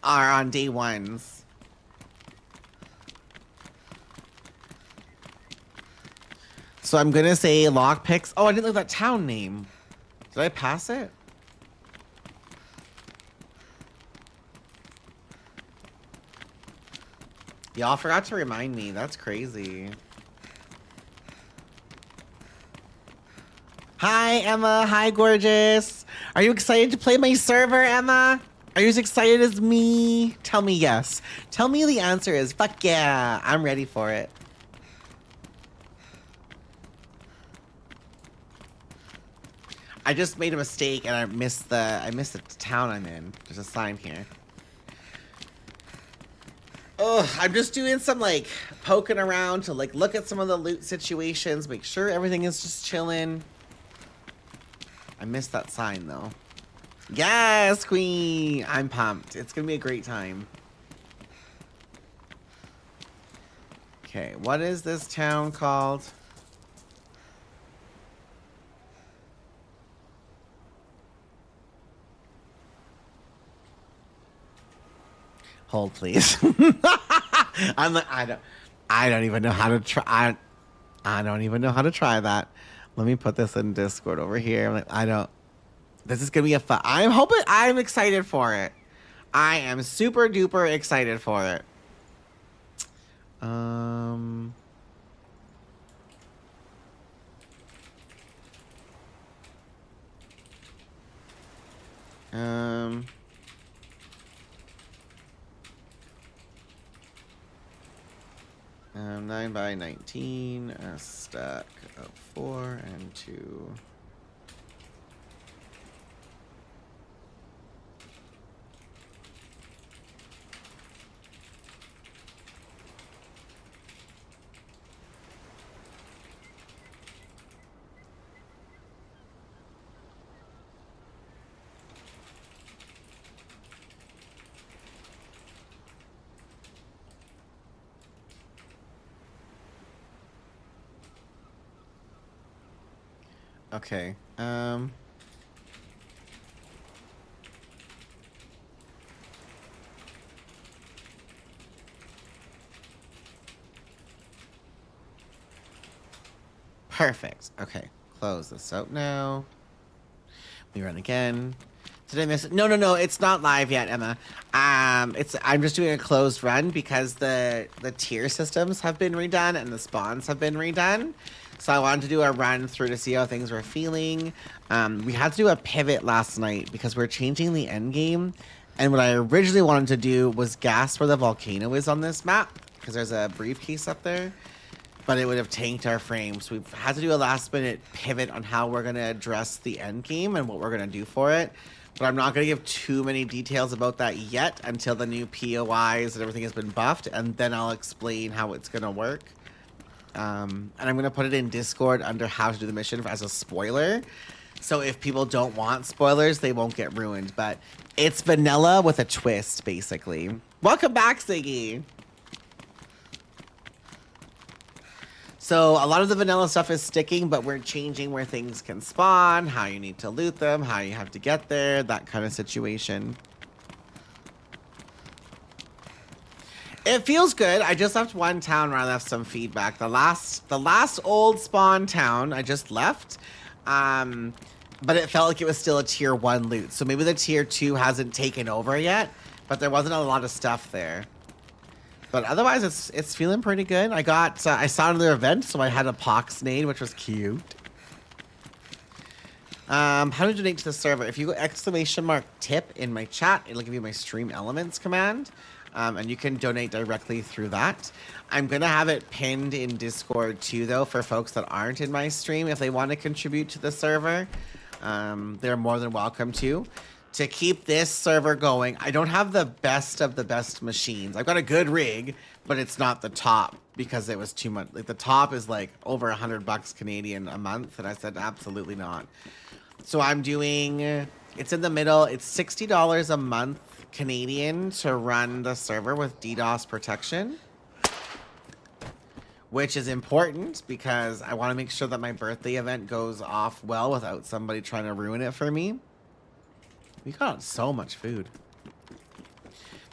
Are on day ones. So I'm gonna say lockpicks. Oh, I didn't look at that town name. Did I pass it? Y'all forgot to remind me. That's crazy. Hi, Emma. Hi, gorgeous. Are you excited to play my server, Emma? Are you as excited as me? Tell me yes. Tell me the answer is fuck yeah. I'm ready for it. I just made a mistake and I missed the town I'm in. There's a sign here. Oh, I'm just doing some like poking around to like look at some of the loot situations, make sure everything is just chilling. I missed that sign though. Yes, queen! I'm pumped. It's gonna be a great time. Okay, what is this town called? Hold, please. I'm like, I don't even know how to try. I don't even know how to try that. Let me put this in Discord over here. I'm like, this is gonna be a fun. I'm excited for it. I am super duper excited for it. Nine by 19, a stack of 4 and 2. Okay. Perfect. Okay. Close this out now. We run again. Did I miss it? No, it's not live yet, Emma. I'm just doing a closed run because the tier systems have been redone and the spawns have been redone. So I wanted to do a run through to see how things were feeling. We had to do a pivot last night because we're changing the end game. And what I originally wanted to do was guess where the volcano is on this map because there's a briefcase up there. But it would have tanked our frame. So we've had to do a last minute pivot on how we're going to address the end game and what we're going to do for it. But I'm not going to give too many details about that yet until the new POIs and everything has been buffed. And then I'll explain how it's going to work. And I'm going to put it in Discord under how to do the mission as a spoiler. So if people don't want spoilers, they won't get ruined. But it's vanilla with a twist, basically. Welcome back, Ziggy. So a lot of the vanilla stuff is sticking, but we're changing where things can spawn, how you need to loot them, how you have to get there, that kind of situation. It feels good. I just left one town where I left some feedback. The last old spawn town I just left, but it felt like it was still a tier 1 loot. So maybe the tier 2 hasn't taken over yet, but there wasn't a lot of stuff there. But otherwise, it's feeling pretty good. I got I saw another event, so I had a Poxnade, which was cute. How to donate to the server? If you go !tip in my chat, it'll give you my stream elements command, and you can donate directly through that. I'm gonna have it pinned in Discord too, though, for folks that aren't in my stream. If they want to contribute to the server, they're more than welcome to. To keep this server going, I don't have the best of the best machines. I've got a good rig, but it's not the top because it was too much. Like the top is like over $100 Canadian a month, and I said absolutely not. So I'm doing, it's in the middle. It's $60 a month Canadian to run the server with DDoS protection, which is important because I want to make sure that my birthday event goes off well without somebody trying to ruin it for me. We got so much food.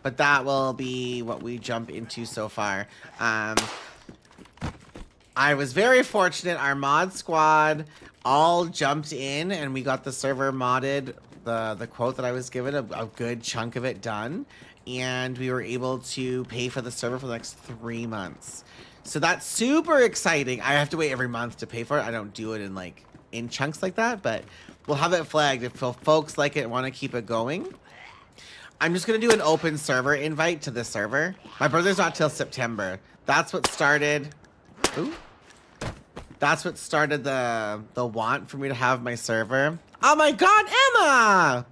But that will be what we jump into so far. I was very fortunate. Our mod squad all jumped in and we got the server modded, the quote that I was given, a good chunk of it done. And we were able to pay for the server for the next 3 months. So that's super exciting. I have to wait every month to pay for it. I don't do it in chunks like that, but we'll have it flagged if folks like it and want to keep it going. I'm just going to do an open server invite to the server. My birthday's not till September. That's what started... Ooh. That's what started the want for me to have my server. Oh my god, Emma!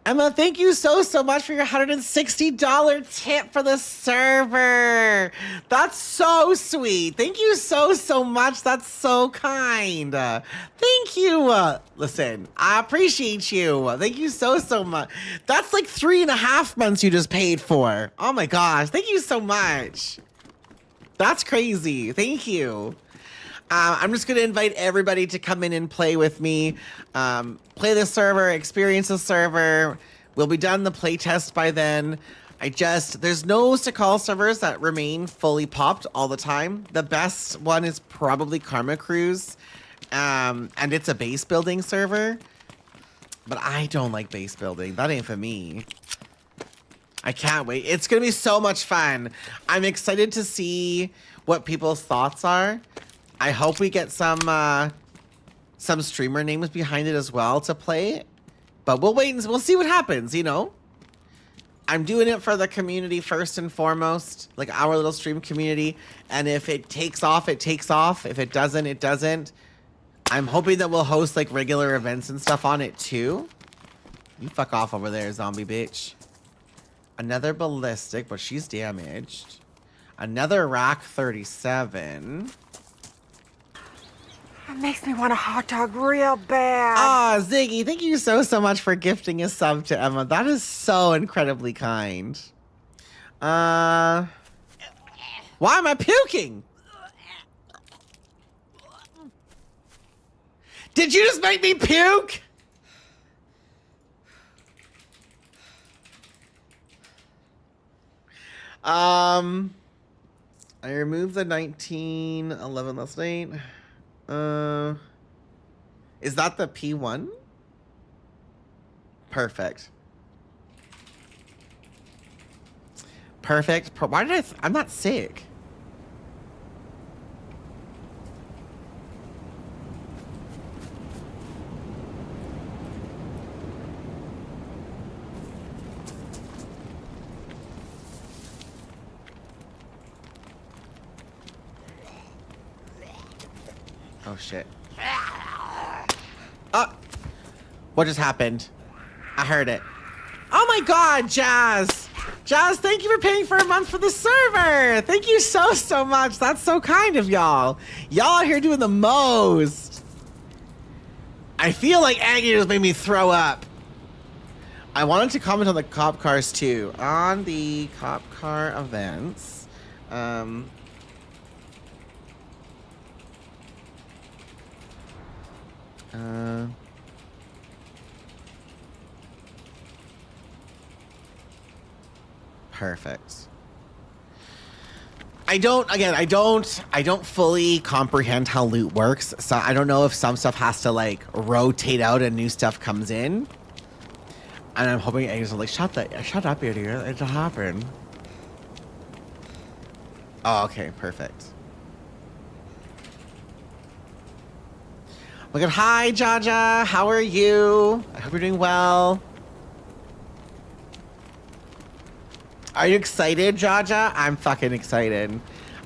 Emma, thank you so much for your $160 tip for the server. That's so sweet. Thank you so much. That's so kind. Thank you. Listen, I appreciate you. Thank you so much. That's like 3.5 months you just paid for. Oh my gosh. Thank you so much. That's crazy. Thank you. I'm just going to invite everybody to come in and play with me. Play the server, experience the server. We'll be done the playtest by then. There's no Sakhal servers that remain fully popped all the time. The best one is probably Karma Cruise. And it's a base building server. But I don't like base building. That ain't for me. I can't wait. It's going to be so much fun. I'm excited to see what people's thoughts are. I hope we get some streamer names behind it as well to play. But we'll wait and we'll see what happens, you know? I'm doing it for the community first and foremost, like our little stream community. And if it takes off, it takes off. If it doesn't, it doesn't. I'm hoping that we'll host like regular events and stuff on it too. You fuck off over there, zombie bitch. Another ballistic, but she's damaged. Another rack 37. It makes me want a hot dog real bad. Ah, Ziggy, thank you so much for gifting a sub to Emma. That is so incredibly kind. Why am I puking? Did you just make me puke? I removed the 1911 last night. Is that the P1? Perfect. Perfect. Why did I'm not sick. Oh shit. What just happened? I heard it. Oh my god, Jazz! Jazz, thank you for paying for a month for the server! Thank you so much. That's so kind of y'all. Y'all are here doing the most. I feel like Aggie just made me throw up. I wanted to comment on the cop cars too. On the cop car events. Perfect. I don't fully comprehend how loot works. So I don't know if some stuff has to like rotate out and new stuff comes in. And I'm hoping Eggs are like, shut up, idiot. It'll happen. Oh, okay, perfect. Look at hi, Jaja. How are you? I hope you're doing well. Are you excited, Jaja? I'm fucking excited.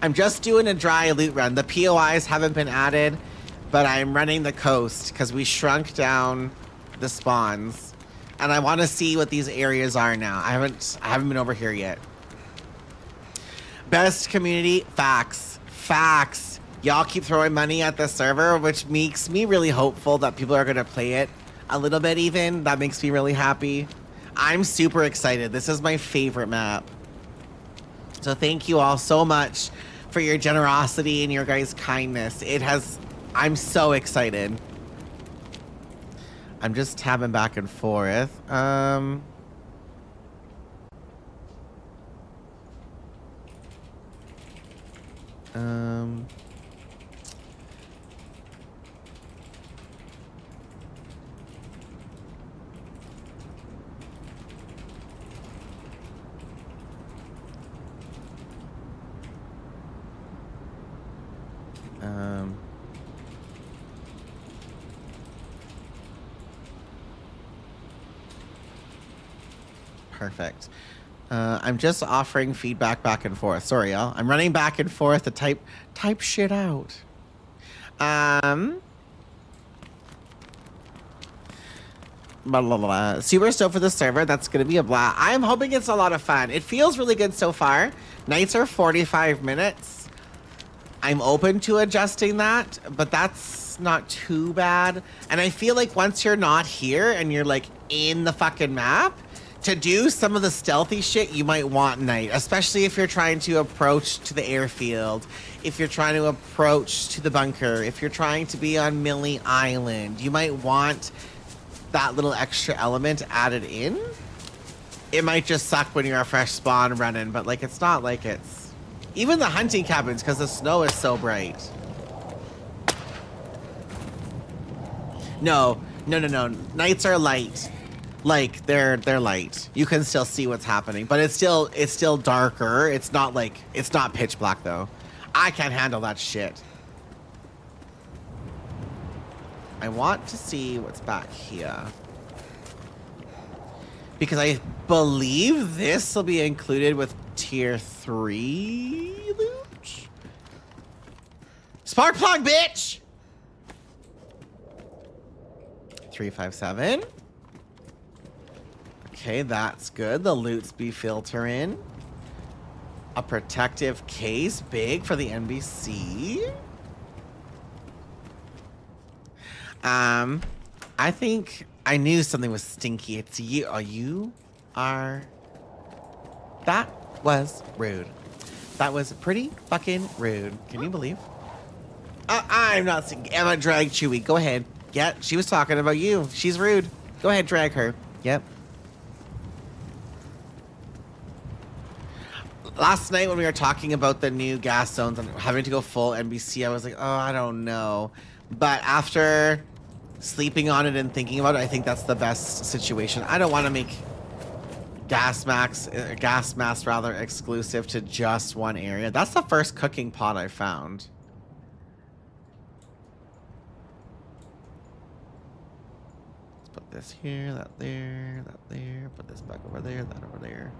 I'm just doing a dry loot run. The POIs haven't been added, but I'm running the coast because we shrunk down the spawns. And I want to see what these areas are now. I haven't been over here yet. Best community, facts. Facts. Y'all keep throwing money at the server, which makes me really hopeful that people are going to play it a little bit even. That makes me really happy. I'm super excited. This is my favorite map. So thank you all so much for your generosity and your guys' kindness. I'm so excited. I'm just tabbing back and forth. Perfect. I'm just offering feedback back and forth. Sorry, y'all. I'm running back and forth to type shit out. Blah, blah, blah. Super stoked for the server. That's going to be a blast. I'm hoping it's a lot of fun. It feels really good so far. Nights are 45 minutes. I'm open to adjusting that, but that's not too bad. And I feel like once you're not here and you're like in the fucking map, to do some of the stealthy shit you might want night, especially if you're trying to approach to the airfield, if you're trying to approach to the bunker, if you're trying to be on Millie Island, you might want that little extra element added in. It might just suck when you're a fresh spawn running, but like it's not like it's even the hunting cabins because the snow is so bright. No. Nights are light. Like they're light. You can still see what's happening, but it's still darker. It's not pitch black though. I can't handle that shit. I want to see what's back here. Because I believe this will be included with tier 3 loot. Spark plug, bitch! 357. Okay, that's good. The loots be filtering. A protective case, big for the NBC. I think I knew something was stinky. It's you. Oh, you are... That was rude. That was pretty fucking rude. Can you believe? I'm not saying... Emma, drag Chewy. Go ahead. Yeah, she was talking about you. She's rude. Go ahead, drag her. Yep. Last night when we were talking about the new gas zones and having to go full NBC, I was like, oh, I don't know. But after sleeping on it and thinking about it, I think that's the best situation. I don't want to make gas mask rather exclusive to just one area. That's the first cooking pot I found. Let's put this here, that there, that there. Put this back over there, that over there.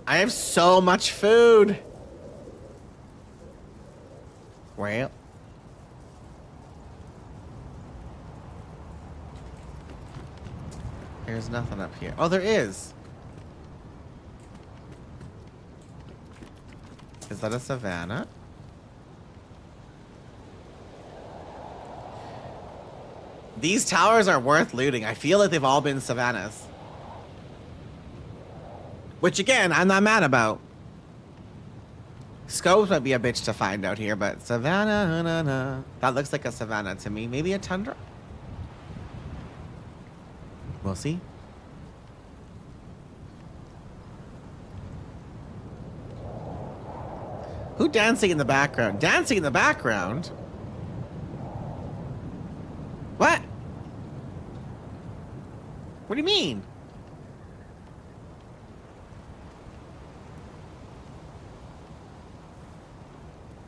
I have so much food. Well. There's nothing up here. Oh, there is. Is that a savannah? These towers are worth looting. I feel like they've all been savannas. Which, again, I'm not mad about. Scopes might be a bitch to find out here, but savannah, that looks like a savannah to me. Maybe a tundra? We'll see. Who dancing in the background? Dancing in the background? What? What do you mean?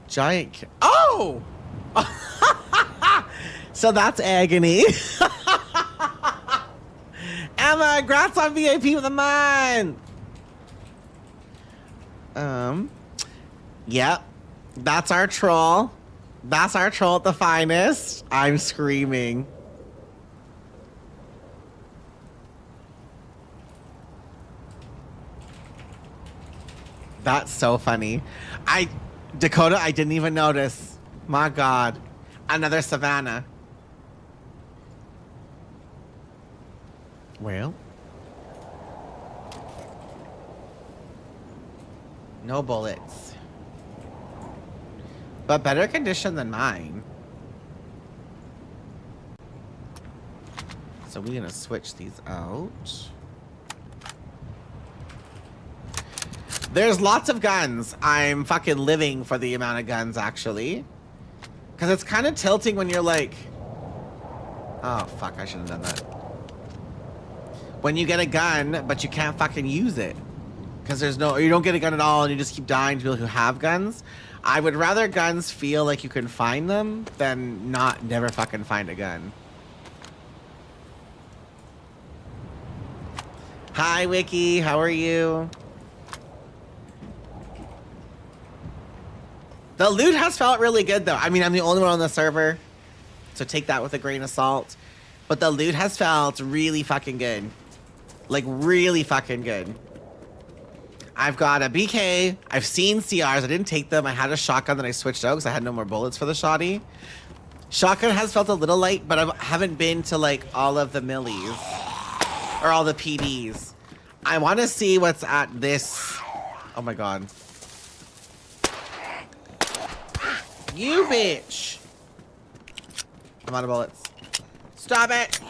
Giant. Oh! So that's agony. Emma, congrats on VIP with a month. Yep. That's our troll. That's our troll at the finest. I'm screaming. That's so funny. Dakota, I didn't even notice. My God. Another Savannah. Well. No bullets. But better condition than mine. So we're gonna switch these out. There's lots of guns. I'm fucking living for the amount of guns, actually. Because it's kind of tilting when you're like... Oh, fuck, I shouldn't have done that. When you get a gun, but you can't fucking use it. Because there's no... Or you don't get a gun at all, and you just keep dying to people who have guns. I would rather guns feel like you can find them than never fucking find a gun. Hi, Wiki. How are you? The loot has felt really good, though. I mean, I'm the only one on the server, so take that with a grain of salt. But the loot has felt really fucking good. Like, really fucking good. I've got a BK. I've seen CRs. I didn't take them. I had a shotgun that I switched out because I had no more bullets for the shoddy. Shotgun has felt a little light, but I haven't been to, like, all of the millies. Or all the PDs. I want to see what's at this... Oh, my God. You bitch! I'm out of bullets. Stop it!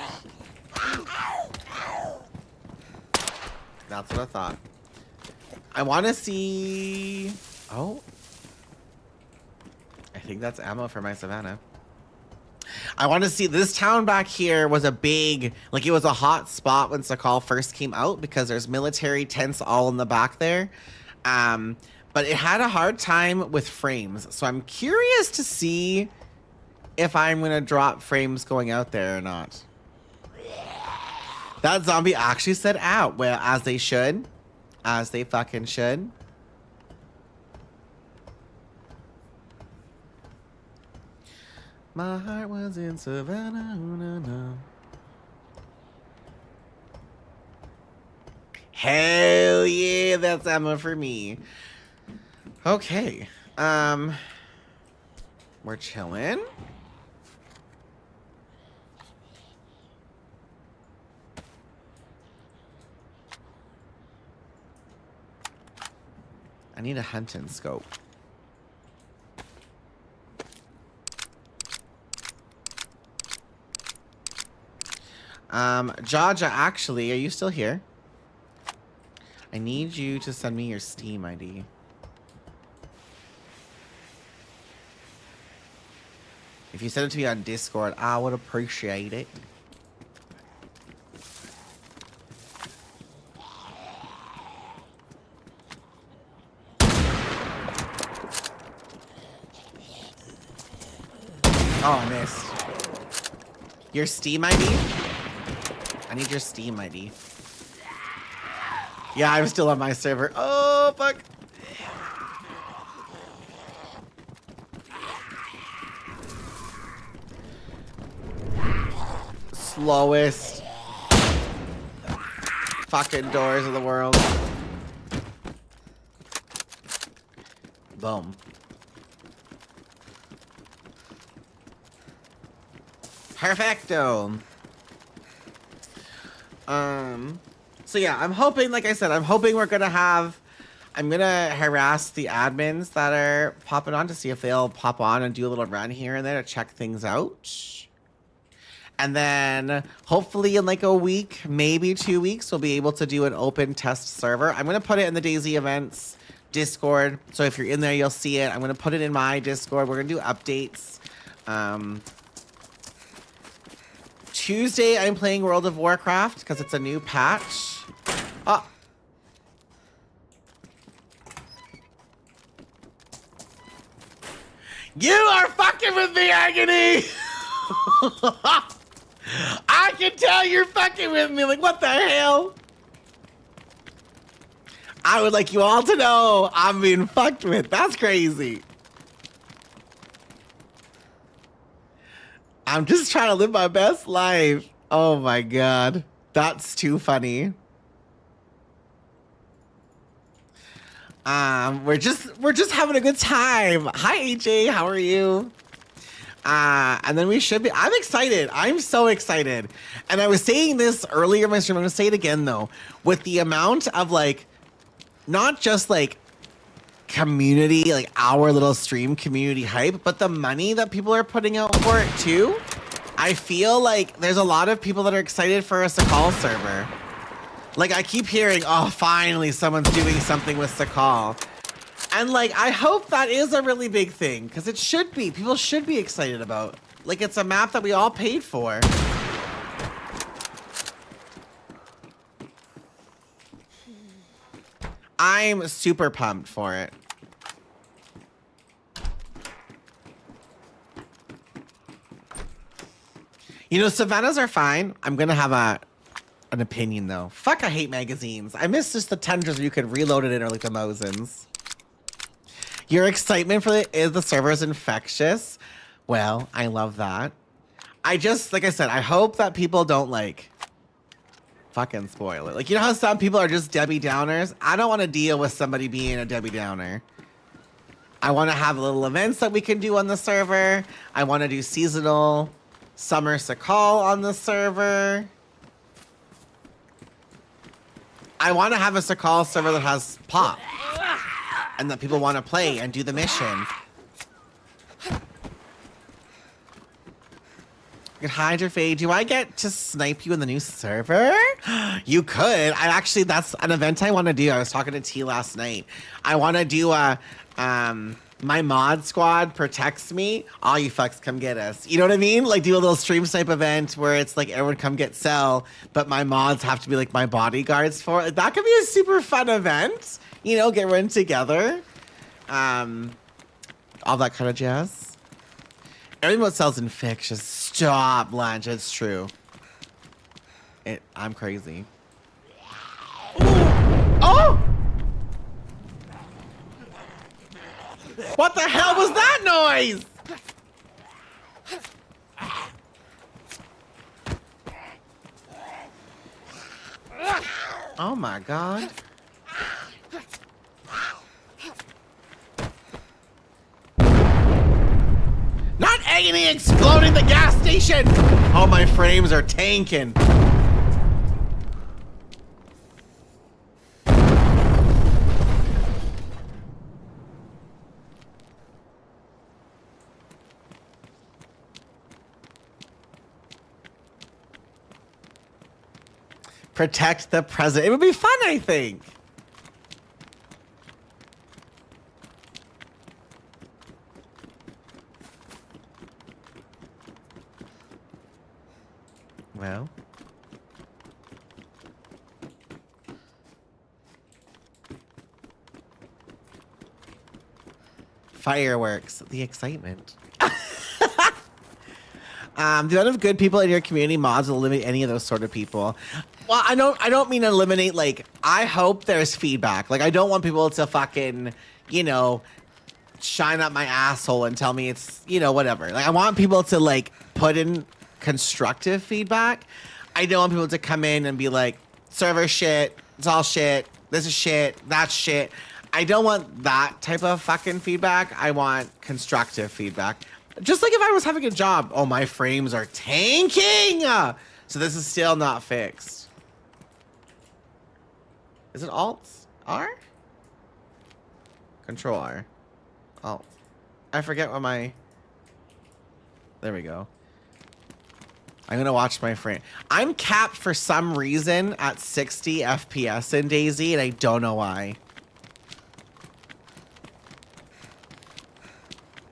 That's what I thought. I want to see... Oh. I think that's ammo for my Savannah. I want to see... This town back here was a big... Like, it was a hot spot when Sakhal first came out because there's military tents all in the back there. But it had a hard time with frames. So I'm curious to see if I'm going to drop frames going out there or not. That zombie actually said out. Well, as they should. As they fucking should. My heart was in Savannah. No. Hell yeah, that's ammo for me. Okay. We're chilling. I need a hunting scope. Jaja, actually, are you still here? I need you to send me your Steam ID. If you send it to me on Discord, I would appreciate it. Oh, I missed. Your Steam ID? I need your Steam ID. Yeah, I'm still on my server. Oh, fuck. Slowest fucking doors in the world. Boom. Perfecto. So yeah, I'm hoping, like I said, I'm hoping we're gonna have, I'm gonna harass the admins that are popping on to see if they'll pop on and do a little run here and there to check things out. And then hopefully in like a week, maybe 2 weeks, we'll be able to do an open test server. I'm gonna put it in the DayZ events Discord. So if you're in there, you'll see it. I'm going to put it in my Discord. We're going to do updates. Tuesday, I'm playing World of Warcraft because it's a new patch. Oh. You are fucking with me, Agony! I can tell you're fucking with me. Like, what the hell? I would like you all to know I'm being fucked with. That's crazy. I'm just trying to live my best life. Oh my god. That's too funny. We're just having a good time. Hi AJ, how are you? And then we should be. I'm excited. I'm so excited. And I was saying this earlier in my stream. I'm gonna say it again though. With the amount of like, not just like community, like our little stream community hype, but the money that people are putting out for it too. I feel like there's a lot of people that are excited for a Sakhal server. Like I keep hearing, oh, finally someone's doing something with Sakhal. And like, I hope that is a really big thing, because it should be. People should be excited about. Like, it's a map that we all paid for. I'm super pumped for it. You know, Savannahs are fine. I'm gonna have an opinion though. Fuck, I hate magazines. I miss just the tenders where you could reload it in, or like the Mosins. Your excitement for the server is infectious. Well, I love that. I just, like I said, I hope that people don't like fucking spoil it. Like, you know how some people are just Debbie Downers? I don't want to deal with somebody being a Debbie Downer. I want to have little events that we can do on the server. I want to do seasonal summer Sakhal on the server. I want to have a Sakhal server that has pop and that people want to play and do the mission. Good Hydra Fade. Do I get to snipe you in the new server? You could. That's an event I want to do. I was talking to T last night. I want to do a my mod squad protects me. All you fucks come get us. You know what I mean? Like do a little stream snipe event where it's like everyone come get Cell, but my mods have to be like my bodyguards for it. That could be a super fun event. You know, get everyone together. All that kind of jazz. Everything about Cell's infectious. Stop, Blanche. It's true. I'm crazy. Ooh. Oh! What the hell was that noise? Oh my god. Not Agony exploding the gas station! Oh, my frames are tanking. Protect the president. It would be fun, I think. Well. Fireworks. The excitement. The amount of good people in your community mods will eliminate any of those sort of people. Well, I don't mean eliminate, like, I hope there's feedback. Like, I don't want people to fucking, you know, shine up my asshole and tell me it's, you know, whatever. Like, I want people to, like, put in constructive feedback. I don't want people to come in and be like, server shit, it's all shit, this is shit, that's shit. I don't want that type of fucking feedback. I want constructive feedback. Just like if I was having a job. Oh, my frames are tanking! So this is still not fixed. Is it Alt R? Control R. Alt. I forget what my... There we go. I'm gonna watch my frame. I'm capped for some reason at 60 FPS in DayZ, and I don't know why.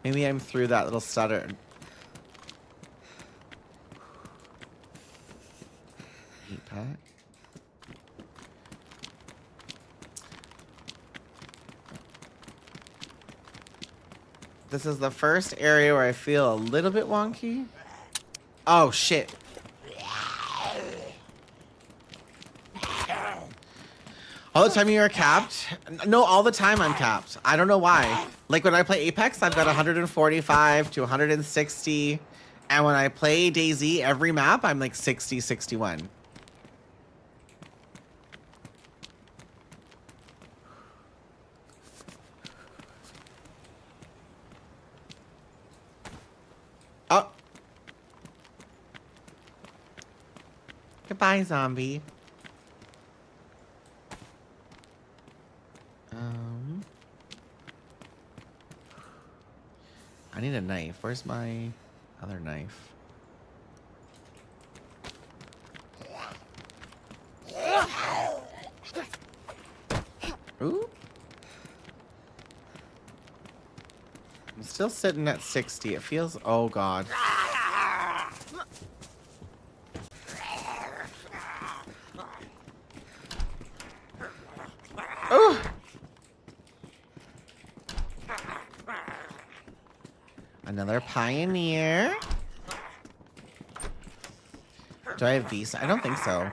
Maybe I'm through that little stutter. Heat pack. This is the first area where I feel a little bit wonky. Oh, shit. All the time you are capped? No, all the time I'm capped. I don't know why. Like when I play Apex, I've got 145 to 160. And when I play DayZ, every map, I'm like 60, 61. Oh. Goodbye, zombie. I need a knife. Where's my other knife? Ooh. I'm still sitting at 60. It feels... Oh, God. Ooh. Another pioneer. Do I have these? I don't think so.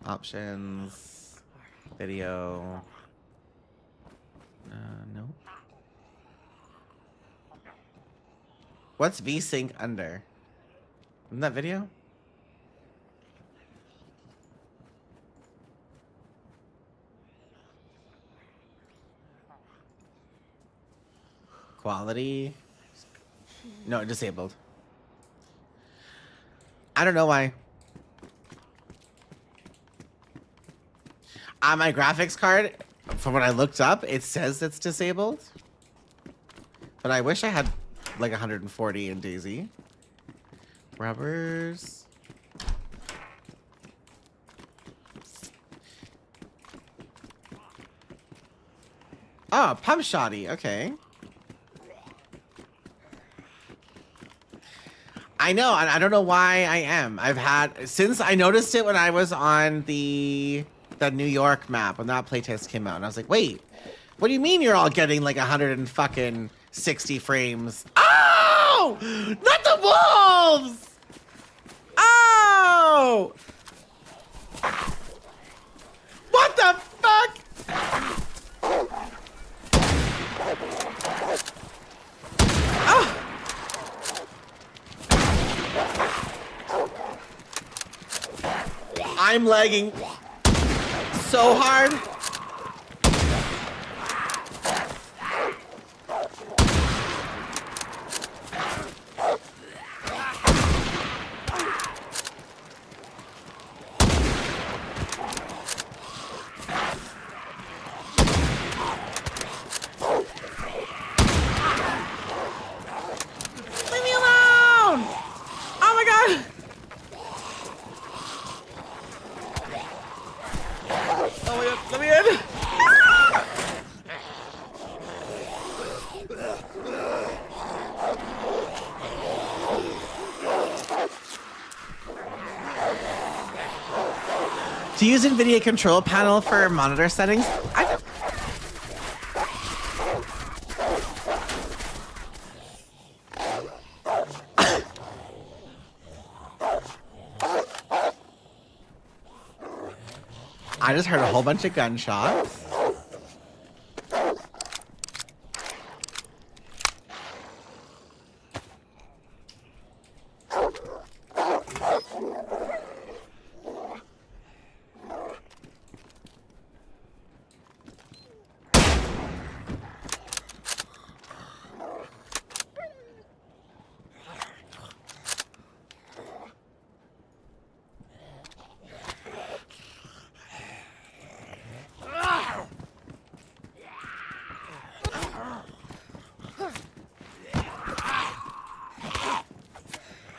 Options. Video. No. What's VSync under? Isn't that video? Quality. No, disabled. I don't know why. On my graphics card, from what I looked up, it says it's disabled. But I wish I had like 140 in DayZ. Rubbers. Oh, pump shotty. Okay. I know, and I don't know why I am. I've had, since I noticed it when I was on the New York map, when that playtest came out, and I was like, wait, what do you mean you're all getting like 160 frames? Oh! Not the wolves! Oh! What the fuck? Oh! I'm lagging so hard. Leave me alone! Oh my god! Oh my god, let me in! To use NVIDIA control panel for monitor settings, I just heard a whole bunch of gunshots.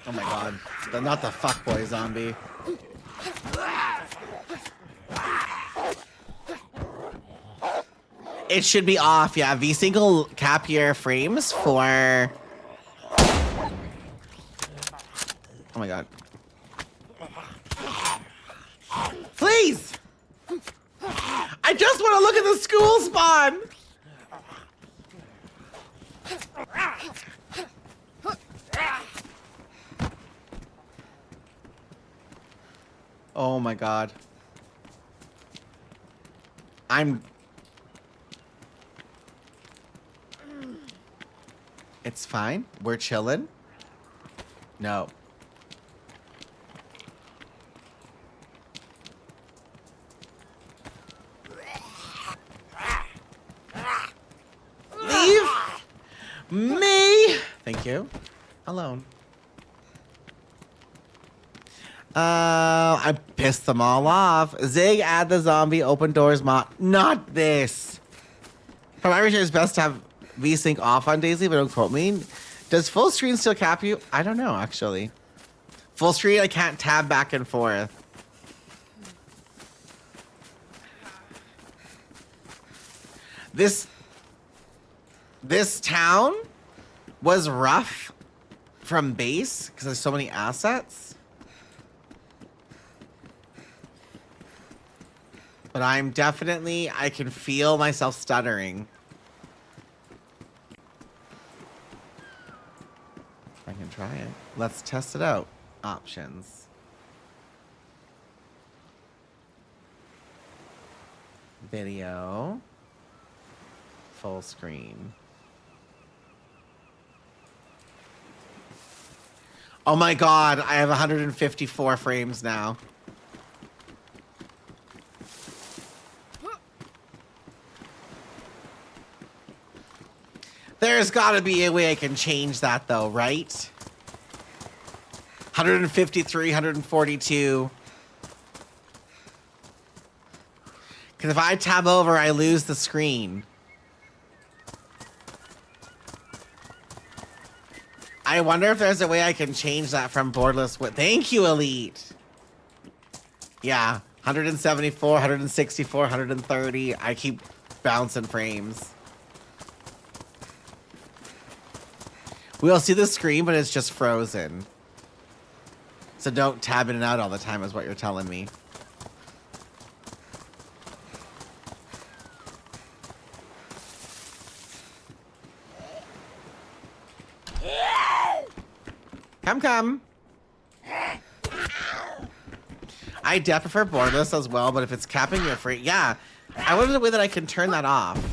Oh my god. Not the fuckboy zombie. It should be off, yeah. V-Sync will cap your frames for Oh my god. Please! I just want to look at the school spawn! Oh my god. It's fine. We're chilling. No. Leave me. Thank you. Alone. I pissed them all off. Zig, add the zombie open doors mod. Not this. From my research, it's best to have VSync off on Daisy, but don't quote me. Does full screen still cap you? I don't know, actually. Full screen, I can't tab back and forth. This town was rough from base because there's so many assets. But I can feel myself stuttering. I can try it. Let's test it out. Options. Video. Full screen. Oh my god, I have 154 frames now. There's gotta be a way I can change that though, right? 153, 142. Because if I tab over, I lose the screen. I wonder if there's a way I can change that from borderless. Thank you, Elite. Yeah, 174, 164, 130. I keep bouncing frames. We'll see the screen, but it's just frozen. So don't tab in and out all the time is what you're telling me. Come. I definitely prefer borderless as well, but if it's capping your free, yeah. I wonder the way that I can turn that off.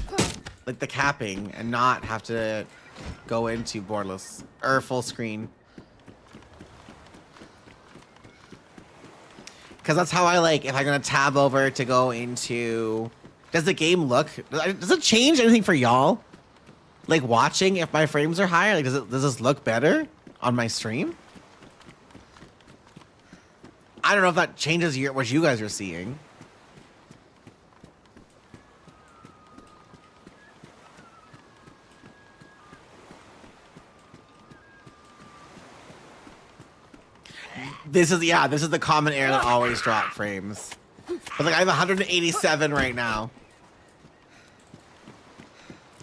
Like the capping and not have to go into borderless or full screen. Because that's how I like, if I'm going to tab over to go into... Does the game look... Does it change anything for y'all? Like watching if my frames are higher? Like does this look better on my stream? I don't know if that changes what you guys are seeing. This is the common error that always drop frames. But like I have 187 right now.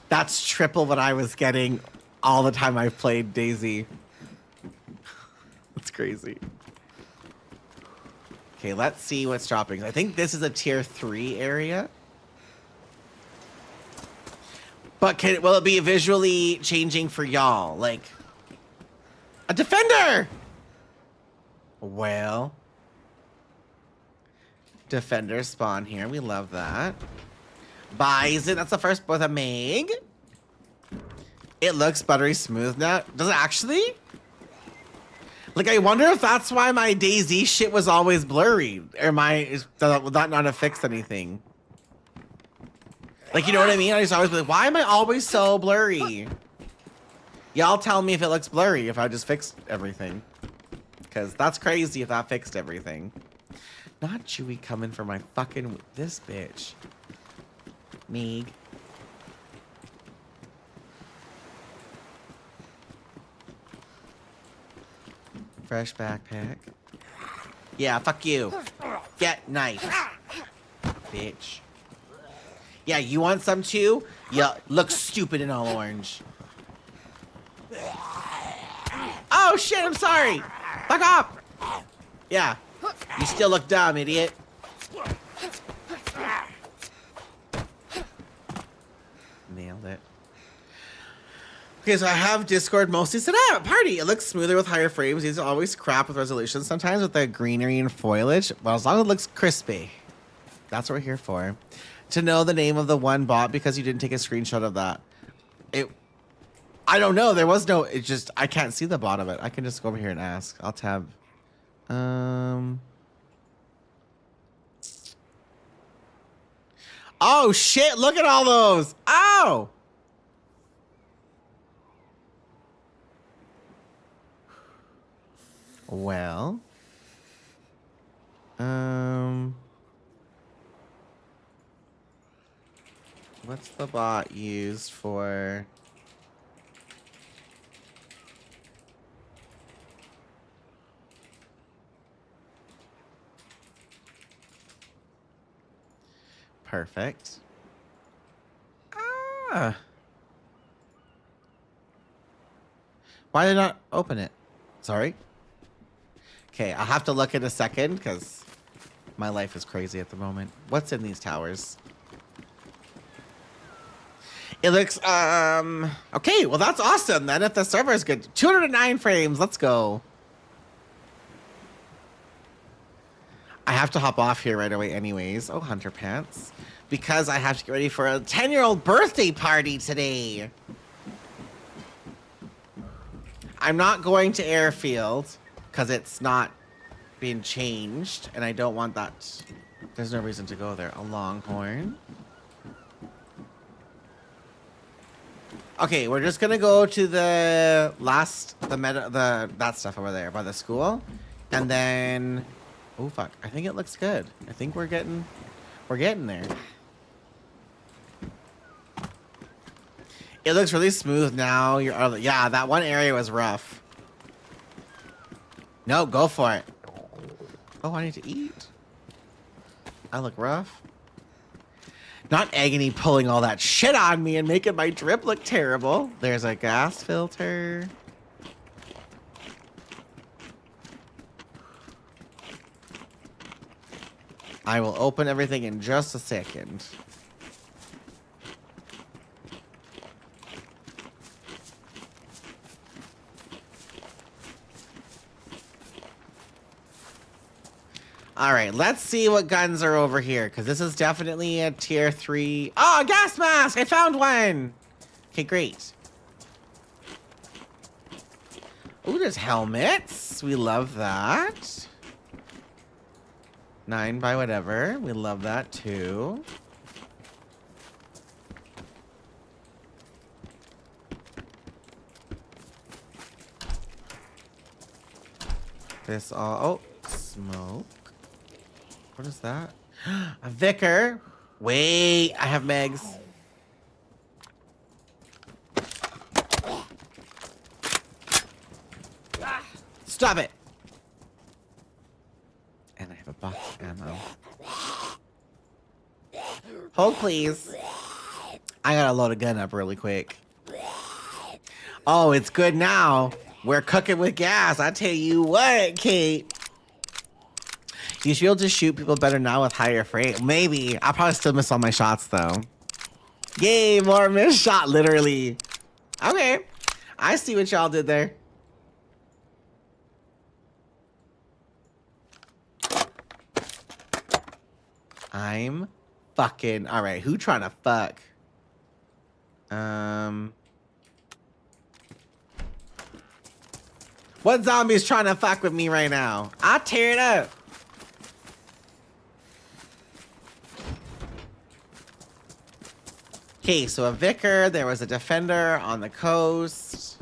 That's triple what I was getting all the time I've played Daisy. That's crazy. Okay, let's see what's dropping. I think this is a tier 3 area. But will it be visually changing for y'all? Like a defender! Well, defender spawn here. We love that. Bison, that's the first with a Meg. It looks buttery smooth now. Does it actually? Like, I wonder if that's why my Daisy shit was always blurry. Or would that not have fixed anything? Like, you know what I mean? I just always be like, why am I always so blurry? Y'all tell me if it looks blurry if I just fixed everything. Because that's crazy if that fixed everything. Not Chewy coming for my fucking... This bitch. Meeg. Fresh backpack. Yeah, fuck you. Get knife. Bitch. Yeah, you want some too? Yeah, look stupid in all orange. Oh shit, I'm sorry. Fuck off! Yeah. You still look dumb, idiot. Nailed it. Okay, so I have Discord mostly set up. Party. It looks smoother with higher frames. These are always crap with resolution. Sometimes with the greenery and foliage. Well, as long as it looks crispy. That's what we're here for. To know the name of the one bot because you didn't take a screenshot of that. I don't know. There was no... It just... I can't see the bot of it. I can just go over here and ask. I'll tab... Oh, shit. Look at all those. Oh! Well... What's the bot used for? Perfect. Ah. Why did I not open it? Sorry. Okay, I'll have to look in a second because my life is crazy at the moment. What's in these towers? It looks, okay, well, that's awesome then if the server is good. 209 frames, let's go. I have to hop off here right away anyways. Oh, Hunter Pants. Because I have to get ready for a 10-year-old birthday party today. I'm not going to Airfield because it's not being changed and I don't want that. There's no reason to go there. A Longhorn. Okay, we're just gonna go to the last, that stuff over there by the school, and then, oh fuck, I think it looks good. I think we're getting there. It looks really smooth now. Yeah, that one area was rough. No, go for it. Oh, I need to eat. I look rough. Not Agony pulling all that shit on me and making my drip look terrible. There's a gas filter. I will open everything in just a second. All right, let's see what guns are over here, because this is definitely a tier 3. Oh, a gas mask! I found one! Okay, great. Ooh, there's helmets. We love that. 9 by whatever. We love that, too. This all... Oh, smoke. What is that? A Vicar. Wait, I have Megs. Stop it. And I have a box of ammo. Hold, please. I gotta load a gun up really quick. Oh, it's good now. We're cooking with gas. I tell you what, Kate. You should be able to shoot people better now with higher frame. Maybe. I'll probably still miss all my shots, though. Yay, more missed shot, literally. Okay. I see what y'all did there. I'm fucking... All right, who trying to fuck? What zombie's trying to fuck with me right now? I'll tear it up. Okay, so a Vicar, there was a Defender on the coast.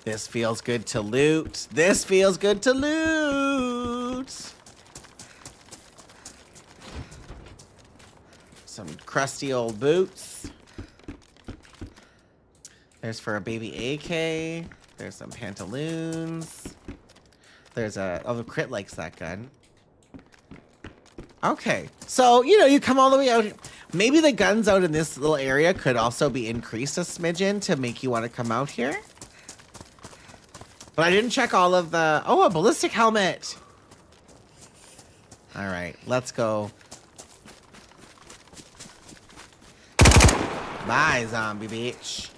This feels good to loot. This feels good to loot. Some crusty old boots. There's for a baby AK. There's some pantaloons. There's a... Oh, the Crit likes that gun. Okay, so, you know, you come all the way out. Maybe the guns out in this little area could also be increased a smidgen to make you want to come out here. But I didn't check all of the... Oh, a ballistic helmet. All right, let's go. Bye, zombie bitch.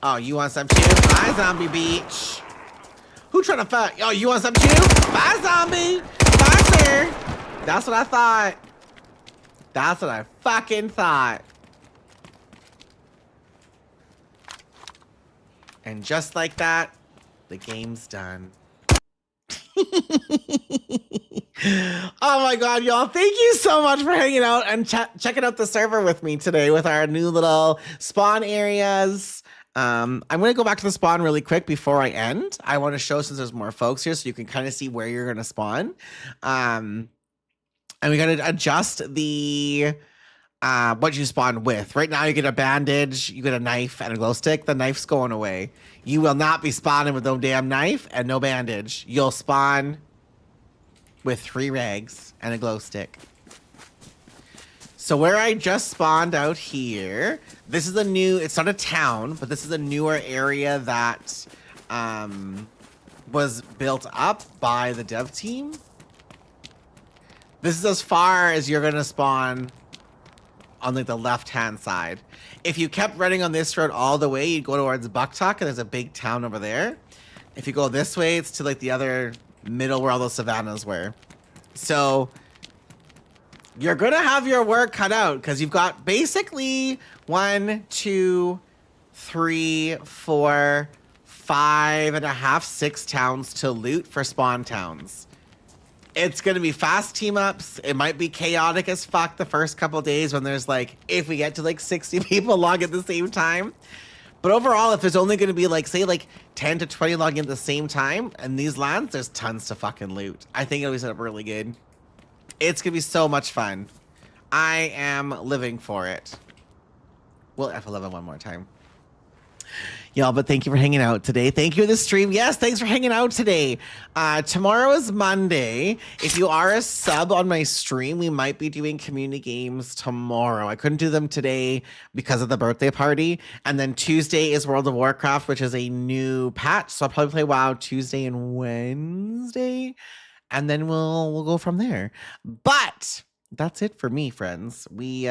Oh, you want some too? Bye, zombie bitch. Who trying to fuck? Oh, you want some too? Bye, zombie. Bye, sir. That's what I thought. That's what I fucking thought. And just like that, the game's done. Oh my god, y'all, thank you so much for hanging out and checking out the server with me today with our new little spawn areas. I'm gonna go back to the spawn really quick before I end. I want to show, since there's more folks here, so you can kind of see where you're gonna spawn. And we gotta adjust the what you spawn with. Right now you get a bandage, you get a knife, and a glow stick. The knife's going away. You will not be spawning with no damn knife and no bandage. You'll spawn with 3 rags and a glow stick. So where I just spawned out here, this is a new, it's not a town, but this is a newer area that was built up by the dev team. This is as far as you're gonna spawn on like the left-hand side. If you kept running on this road all the way, you'd go towards Bucktuck, and there's a big town over there. If you go this way, it's to like the other middle where all those savannas were. So you're gonna have your work cut out, because you've got basically 1, 2, 3, 4, 5.5, 6 towns to loot for spawn towns. It's gonna be fast team ups. It might be chaotic as fuck the first couple days when there's like, if we get to like 60 people log at the same time. But overall, if there's only gonna be like, say like 10 to 20 logging at the same time, and these lands, there's tons to fucking loot. I think it'll be set up really good. It's gonna be so much fun. I am living for it. We'll F11 one more time. Y'all, but thank you for hanging out today. Thank you for the stream. Yes, thanks for hanging out today. Tomorrow is Monday. If you are a sub on my stream, we might be doing community games tomorrow. I couldn't do them today because of the birthday party. And then Tuesday is World of Warcraft, which is a new patch. So I'll probably play WoW Tuesday and Wednesday. And then we'll go from there. But that's it for me, friends. We